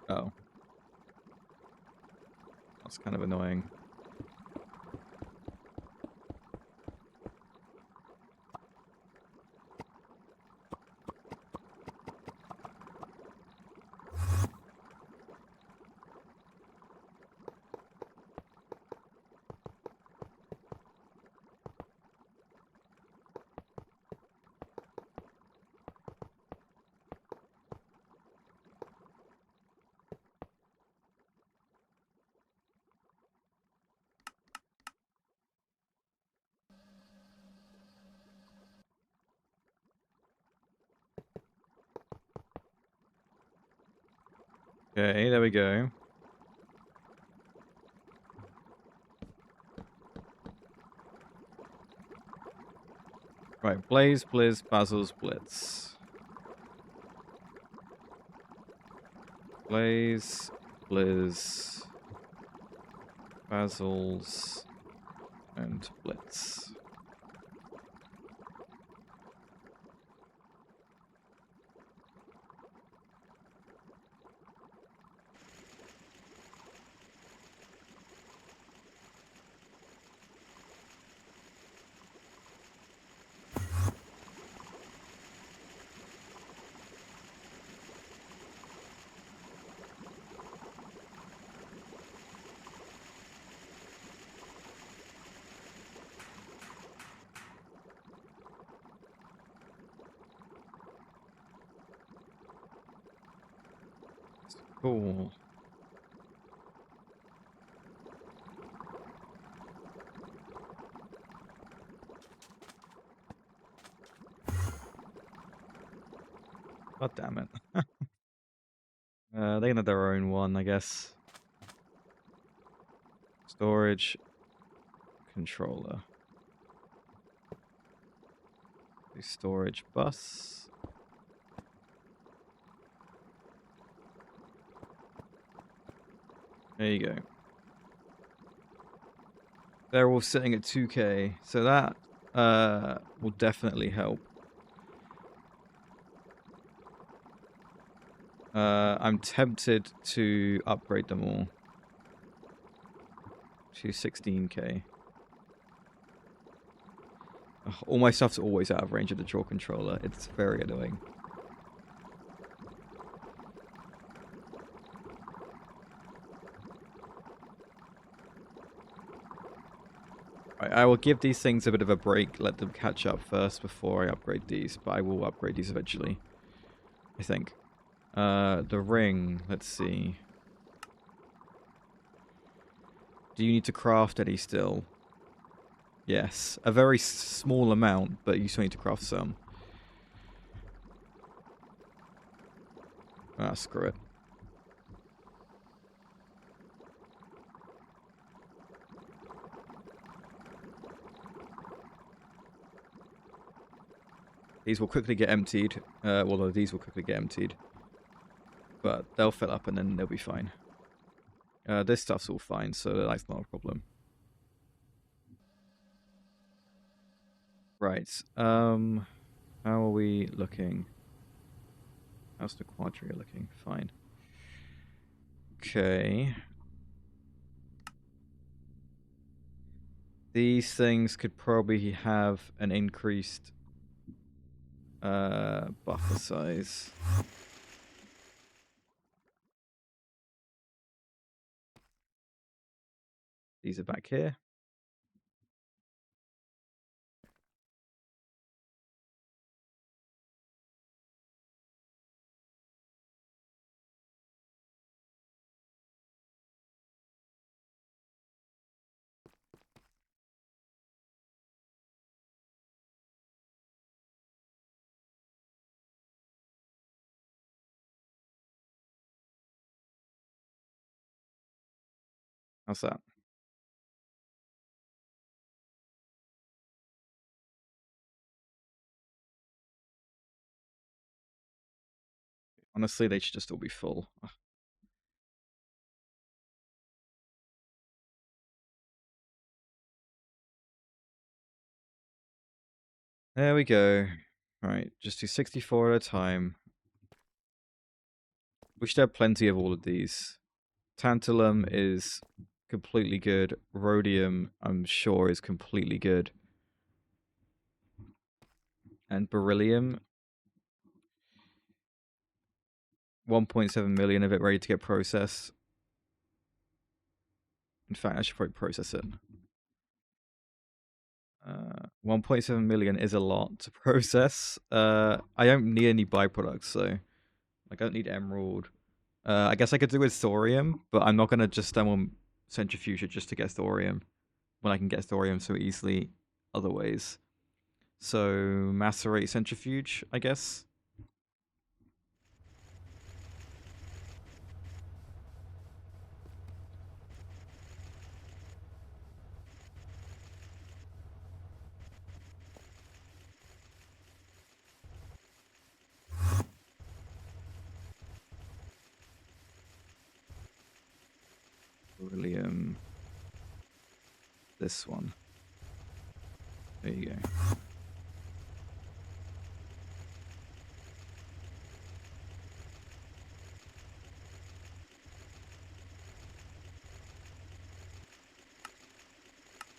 Oh. That's kind of annoying. Okay, there we go. Right, Blaze, Blizz, Basil's, Blitz. Blaze, Blizz, Basil's, and Blitz. Cool. God damn it. They can have their own one, I guess. Storage controller. The storage bus. There you go. They're all sitting at 2K, so that will definitely help. I'm tempted to upgrade them all to 16K. Ugh, all my stuff's always out of range of the draw controller. It's very annoying. I will give these things a bit of a break, let them catch up first before I upgrade these, but I will upgrade these eventually, I think. The ring, let's see. Do you need to craft any still? Yes. A very small amount, but you still need to craft some. Ah, screw it. These will quickly get emptied. Well, no, these will quickly get emptied. But they'll fill up and then they'll be fine. This stuff's all fine, so that's not a problem. Right. How are we looking? How's the quadria looking? Fine. Okay. These things could probably have an increased buffer size. These are back here. How's that? Honestly, they should just all be full. There we go. Alright, just do 64 at a time. We should have plenty of all of these. Tantalum is completely good. Rhodium, I'm sure, is completely good. And beryllium, 1.7 million of it ready to get processed. In fact, I should probably process it. 1.7 million is a lot to process. I don't need any byproducts, so I don't need emerald. I guess I could do with thorium, but I'm not gonna just on centrifuge it just to get thorium when I can get thorium so easily other ways. So macerate centrifuge, I guess. Beryllium. This one. There you go.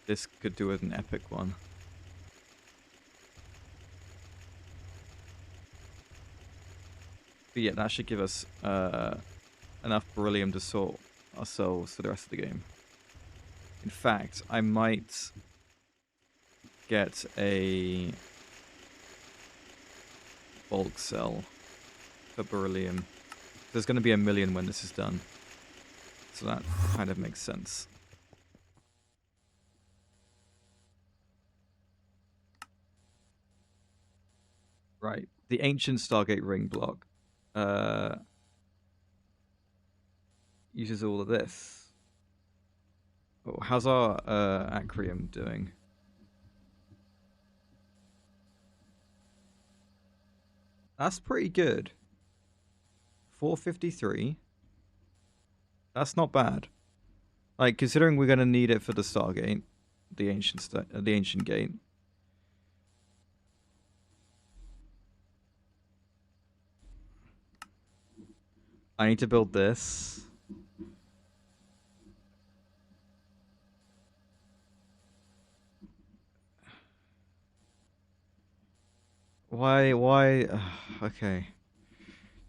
This could do with an epic one. But yeah, that should give us enough beryllium to sort ourselves for the rest of the game. In fact, I might get a bulk cell for beryllium. There's going to be 1 million when this is done. So that kind of makes sense. Right. The ancient Stargate ring block uses all of this. Oh, how's our acrium doing? That's pretty good. 453. That's not bad. Like, considering we're going to need it for the Stargate, the ancient gate. I need to build this. Why, okay.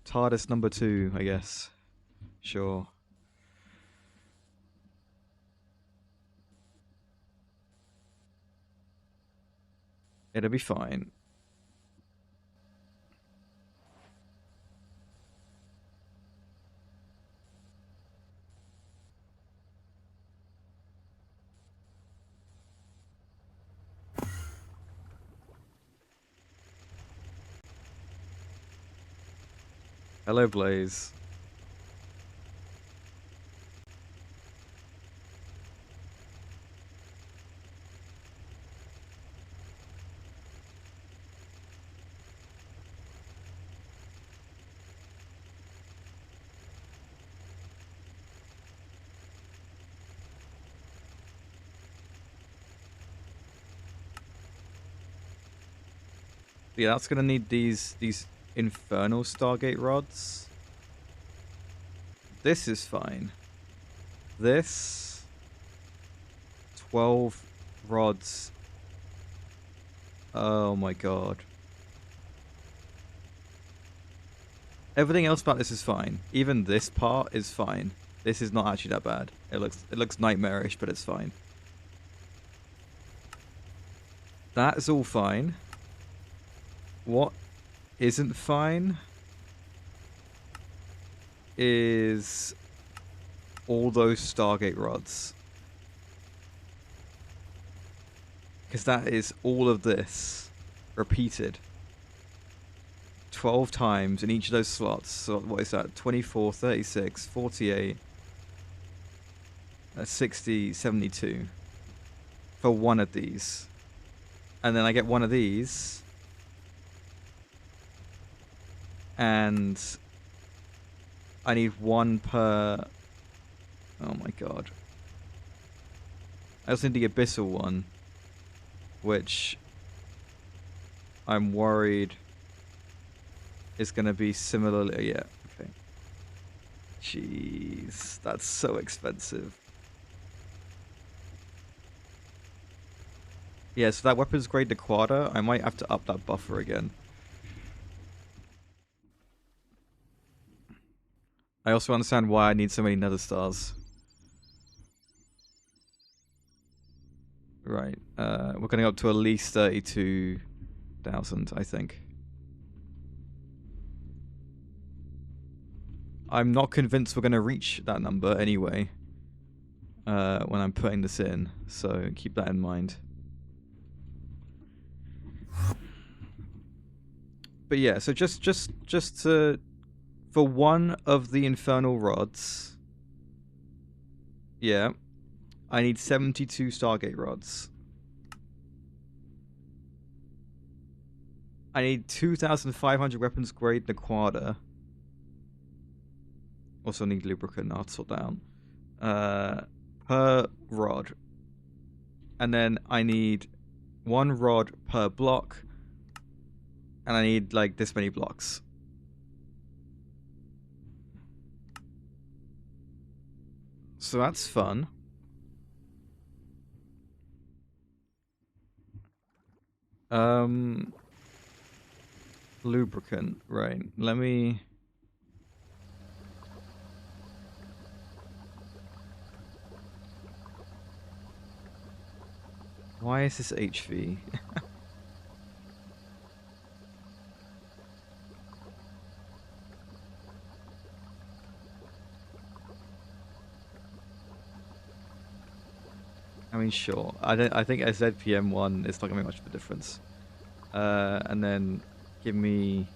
TARDIS number 2, I guess. Sure. It'll be fine. Hello, Blaze. Yeah, that's gonna need these infernal Stargate rods. This is fine. This 12 rods. Oh my god. Everything else about this is fine. Even this part is fine. This is not actually that bad. It looks nightmarish, but it's fine. That is all fine. What isn't fine is all those Stargate rods. Because that is all of this repeated 12 times in each of those slots. So what is that? 24, 36, 48, 60, 72 for one of these. And then I get one of these. And I need one per... Oh my god. I also need the Abyssal one, which I'm worried is going to be similarly... Yeah, okay. Jeez, that's so expensive. Yeah, so that weapons grade the Quada, I might have to up that buffer again. I also understand why I need so many nether stars. Right, we're going up to at least 32,000, I think. I'm not convinced we're going to reach that number anyway, when I'm putting this in, so keep that in mind. But yeah, so just to... For one of the infernal rods, yeah, I need 72 Stargate rods. I need 2,500 weapons grade Naquada. Also need lubricant, I'll sort that out. Per rod. And then I need one rod per block. And I need like this many blocks. So that's fun. Lubricant, right. Let me... Why is this HV? I mean, sure. I think ZPM1 is not going to make much of a difference. And then give me...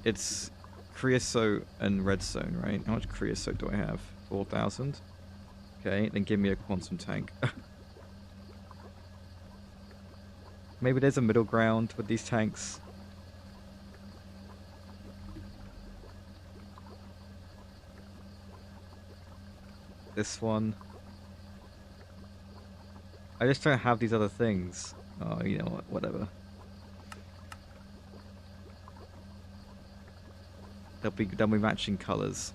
It's creosote and redstone, right? How much creosote do I have? 4,000? Okay, then give me a quantum tank. Maybe there's a middle ground with these tanks. This one. I just don't have these other things. Oh, you know what? Whatever. They'll be matching colors.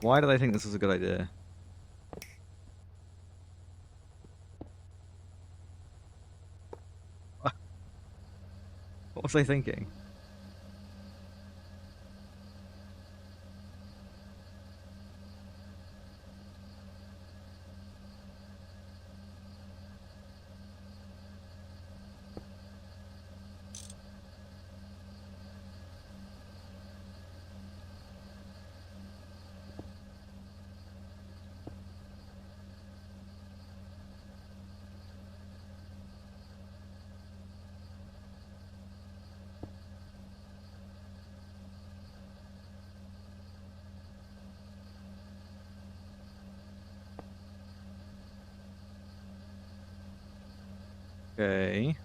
Why did I think this was a good idea? What was I thinking? Okay.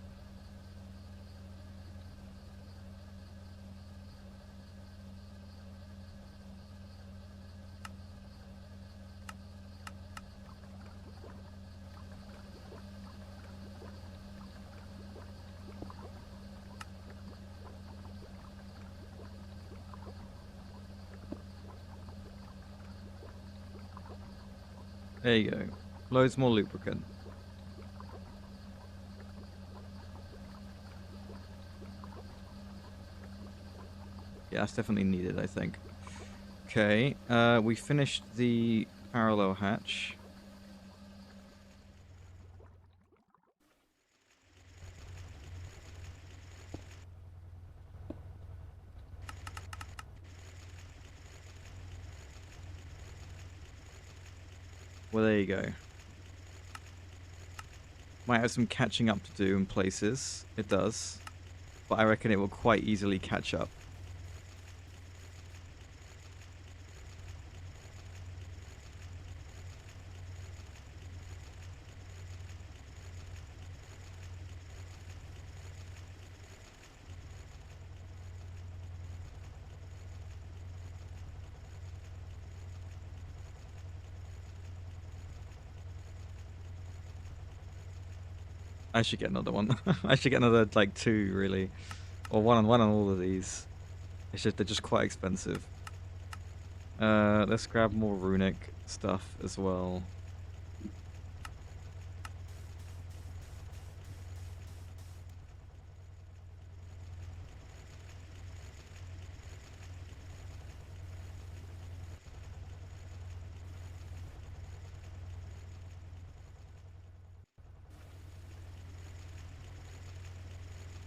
There you go. Loads more lubricant. Yeah, that's definitely needed, I think. Okay, we finished the parallel hatch. Well, there you go. Might have some catching up to do in places. It does. But I reckon it will quite easily catch up. I should get another one. I should get another, like, 2, really. Or one on all of these. It's just, they're just quite expensive. Let's grab more runic stuff as well.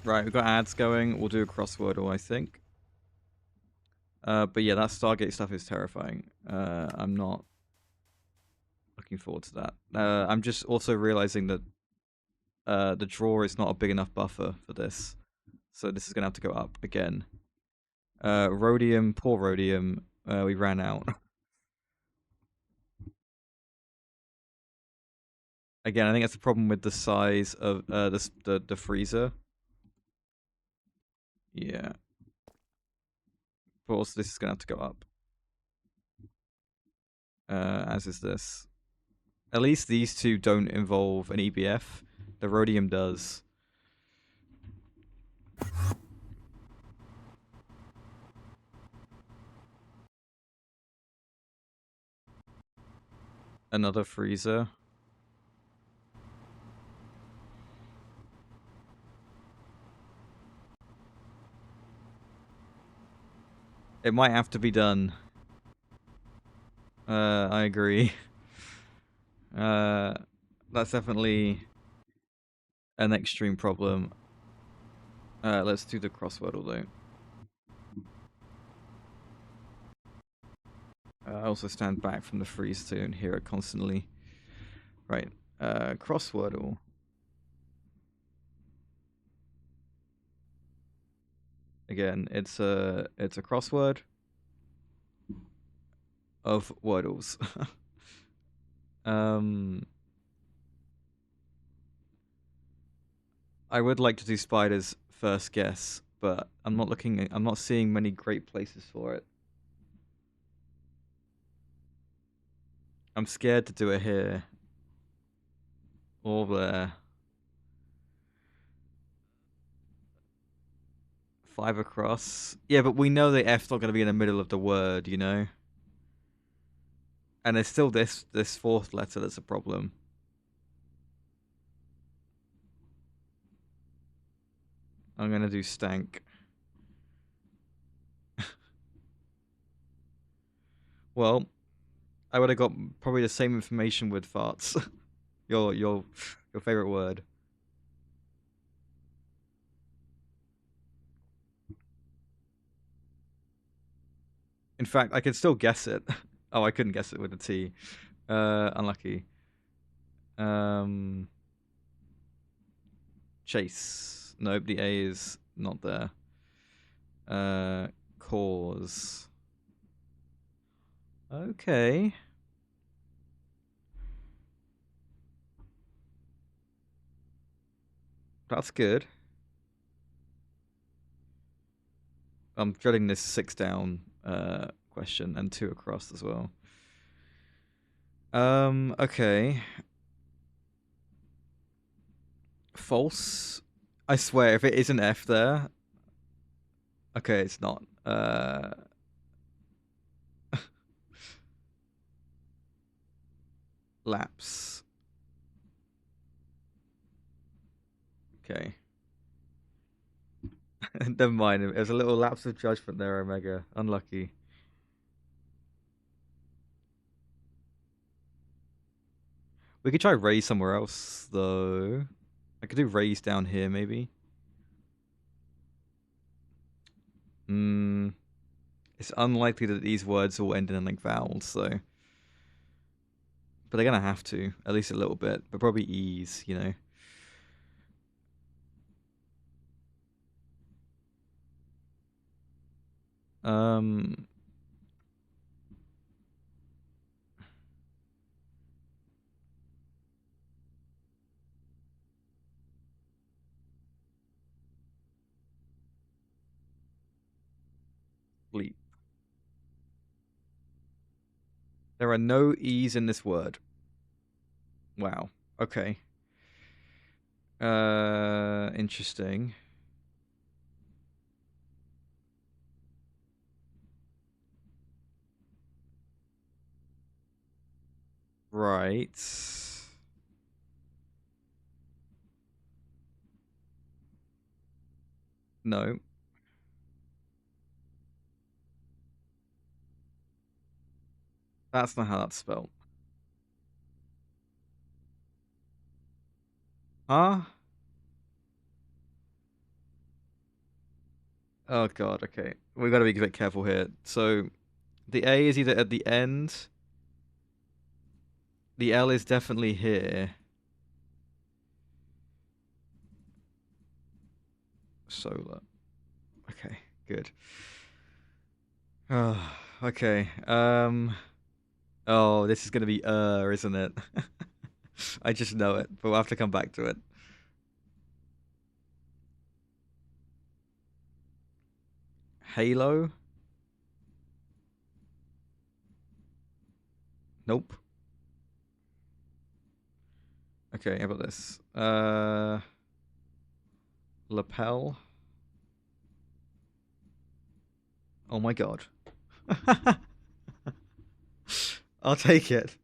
Right, we've got ads going. We'll do a crosswordle, I think. But yeah, that Stargate stuff is terrifying. I'm not looking forward to that. I'm just also realizing that the drawer is not a big enough buffer for this. So this is going to have to go up again. Rhodium, poor rhodium. We ran out. Again, I think that's the problem with the size of the freezer. Yeah. But also this is going to have to go up. As is this. At least these two don't involve an EBF. The rhodium does. Another freezer. It might have to be done. I agree. That's definitely an extreme problem. Let's do the crosswordle though. I also stand back from the freeze to and hear it constantly. Right. Crosswordle. Again, it's a crossword of wordles. I would like to do Spider's first guess, but I'm not seeing many great places for it. I'm scared to do it here or there. 5 across. Yeah, but we know the F's not going to be in the middle of the word, you know? And there's still this fourth letter that's a problem. I'm going to do stank. Well, I would have got probably the same information with farts. your favorite word. In fact, I could still guess it. Oh, I couldn't guess it with a T. Unlucky. Chase. Nope, the A is not there. Cause. Okay. That's good. I'm dreading this 6 down question and 2 across as well. Okay. False. I swear, if it is an F there. Okay, it's not. Lapse. Okay. Never mind. It was a little lapse of judgment there, Omega. Unlucky. We could try raise somewhere else, though. I could do raise down here, maybe. It's unlikely that these words will end in like vowels, so. But they're gonna have to, at least a little bit. But probably ease, you know. Bleep. There are no E's in this word. Wow. Okay. Interesting. Right. No. That's not how that's spelled. Huh? Oh god, okay. We've got to be a bit careful here. So, the A is either at the end. The L is definitely here. Solar. Okay, good. Oh, okay. Oh, this is gonna be isn't it? I just know it, but we'll have to come back to it. Halo? Nope. Okay, how about this? Lapel? Oh my god. I'll take it.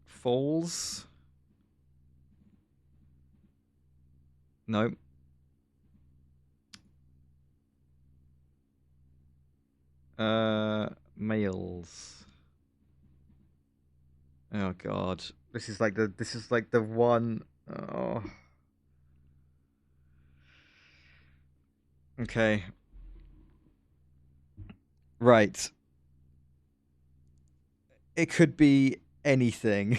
Falls? Nope. Males. Oh god. This is like the one. Oh. Okay. Right. It could be anything.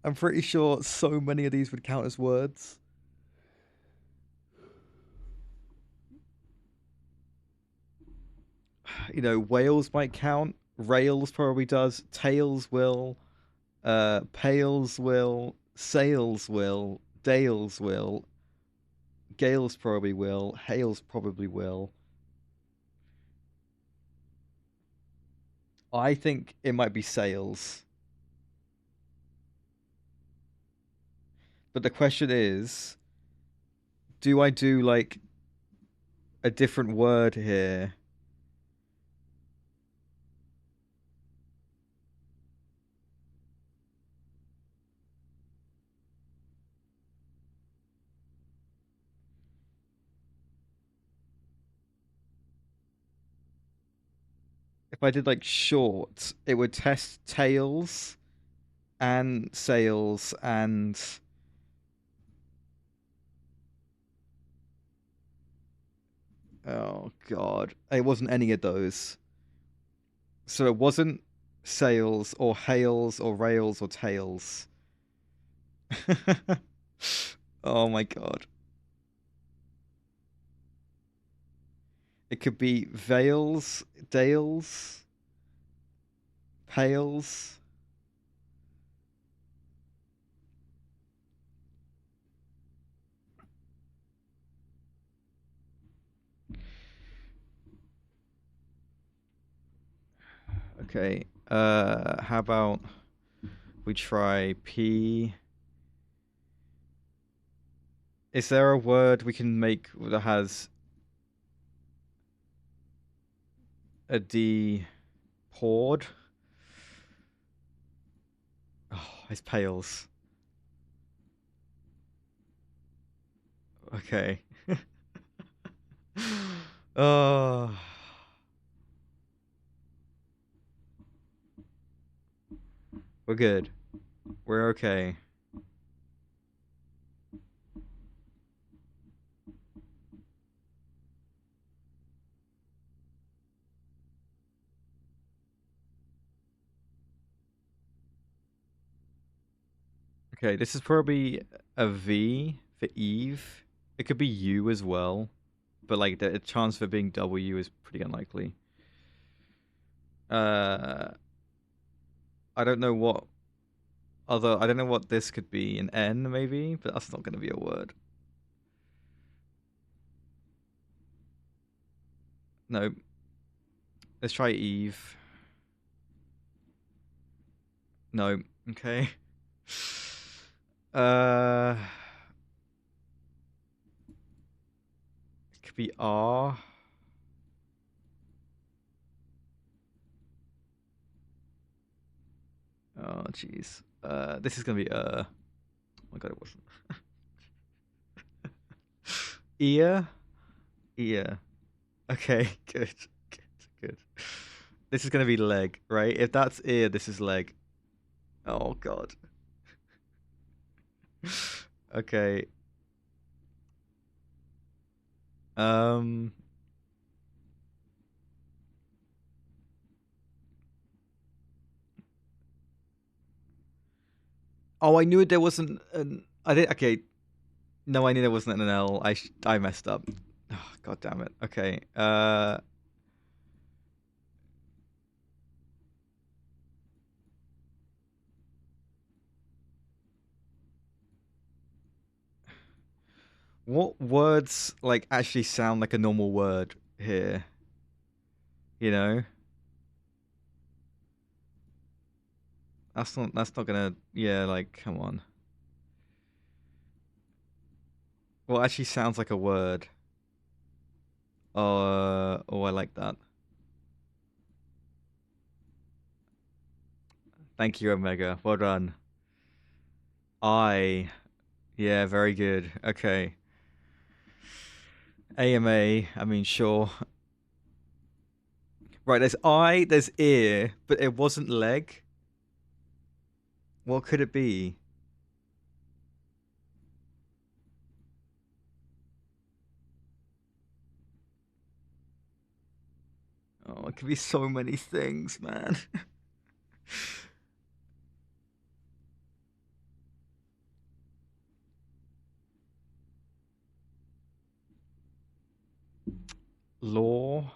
I'm pretty sure so many of these would count as words. You know, whales might count. Rails probably does. Tails will. Pails will. Sails will. Dales will. Gales probably will. Hails probably will. I think it might be sails. But the question is, do I do like a different word here? If I did like short, it would test tails and sails and oh god, it wasn't any of those. So it wasn't sails or hails or rails or tails. Oh my god. It could be Vales, Dales, Pales. Okay. How about we try P? Is there a word we can make that has a D poured? Oh, it's Pales. Okay. Oh, we're good. We're okay. Okay, this is probably a V for Eve. It could be U as well, but like the chance for being W is pretty unlikely. Uh, I don't know what I don't know what this could be. An N maybe, but that's not going to be a word. No. Let's try Eve. No. Okay. Uh, it could be R. Oh, jeez. This is gonna be Oh my god, it wasn't. Ear. Ear. Okay, good, good, good. This is gonna be leg, right? If that's ear, this is leg. Oh god. Okay. Um. Oh, I knew there wasn't an. I did. Okay. No, I knew there wasn't an L. I messed up. Oh, god damn it. Okay. What words like actually sound like a normal word here? You know, that's not gonna. Yeah, like come on. What actually sounds like a word? Oh, I like that. Thank you, Omega. Well done. I. Yeah, very good. Okay. AMA. I mean, sure. Right. There's eye. There's ear, but it wasn't leg. What could it be? Oh, it could be so many things, man. Law.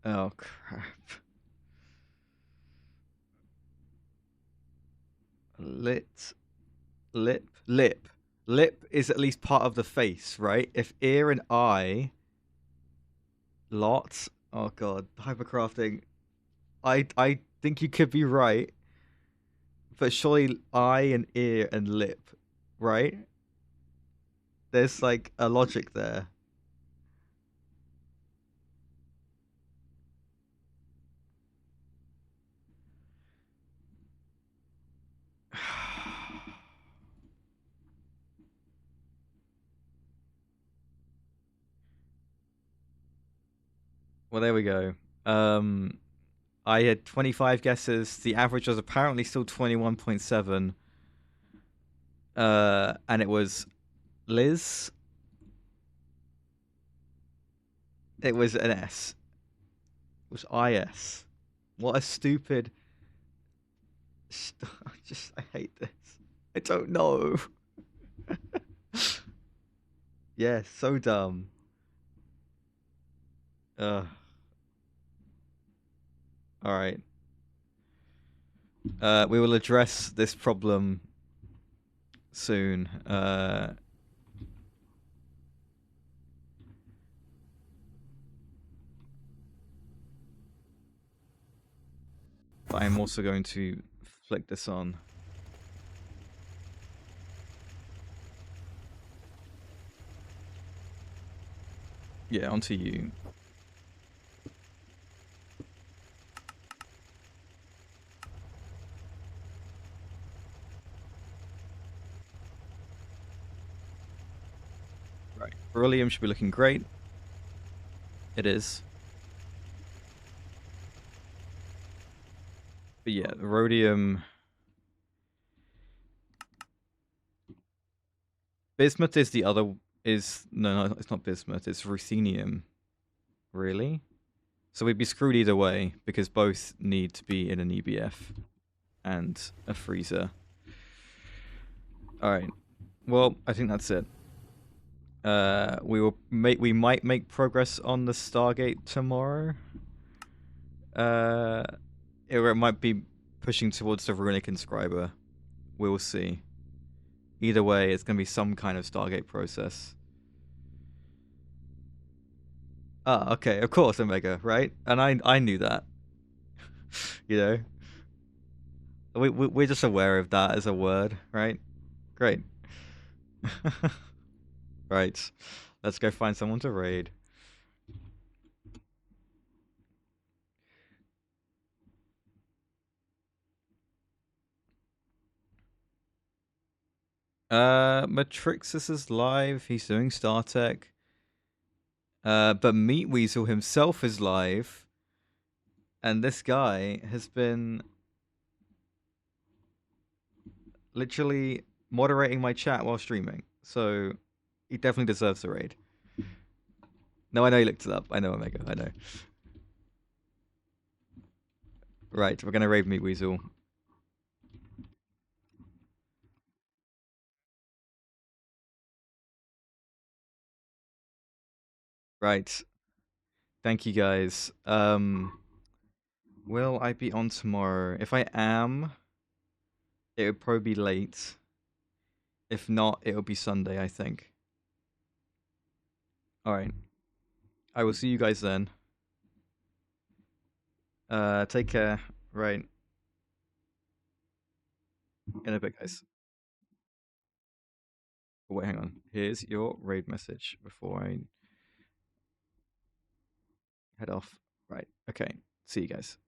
Oh crap. Lit. Lip. Lip is at least part of the face, right? If ear and eye, lots. Oh god, hypercrafting. I think you could be right, but surely eye and ear and lip, right? There's like a logic there. Well, there we go. Um, I had 25 guesses. The average was apparently still 21.7. And it was Liz. It was an S. It was IS. What a stupid. I hate this. I don't know. Yeah, so dumb. All right. We will address this problem soon. But I'm also going to flick this on. Yeah, onto you. Right. Beryllium should be looking great. It is. But yeah, rhodium. Bismuth is the other. No, it's not bismuth. It's ruthenium. Really? So we'd be screwed either way because both need to be in an EBF and a freezer. All right. Well, I think that's it. We might make progress on the Stargate tomorrow. It might be pushing towards the runic inscriber. We'll see. Either way, it's going to be some kind of Stargate process. Ah, okay, of course, Omega, right? And I knew that. You know, we're just aware of that as a word, right? Great. Right. Let's go find someone to raid. Matrixus is live. He's doing StarTech. But Meat Weasel himself is live. And this guy has been literally moderating my chat while streaming. So he definitely deserves a raid. No, I know he looked it up. I know, Omega. I know. Right, we're going to raid Meat Weasel. Right. Thank you, guys. Will I be on tomorrow? If I am, it would probably be late. If not, it'll be Sunday, I think. All right. I will see you guys then. Take care. Right. In a bit, guys. Oh, wait, hang on. Here's your raid message before I head off. Right. Okay. See you guys.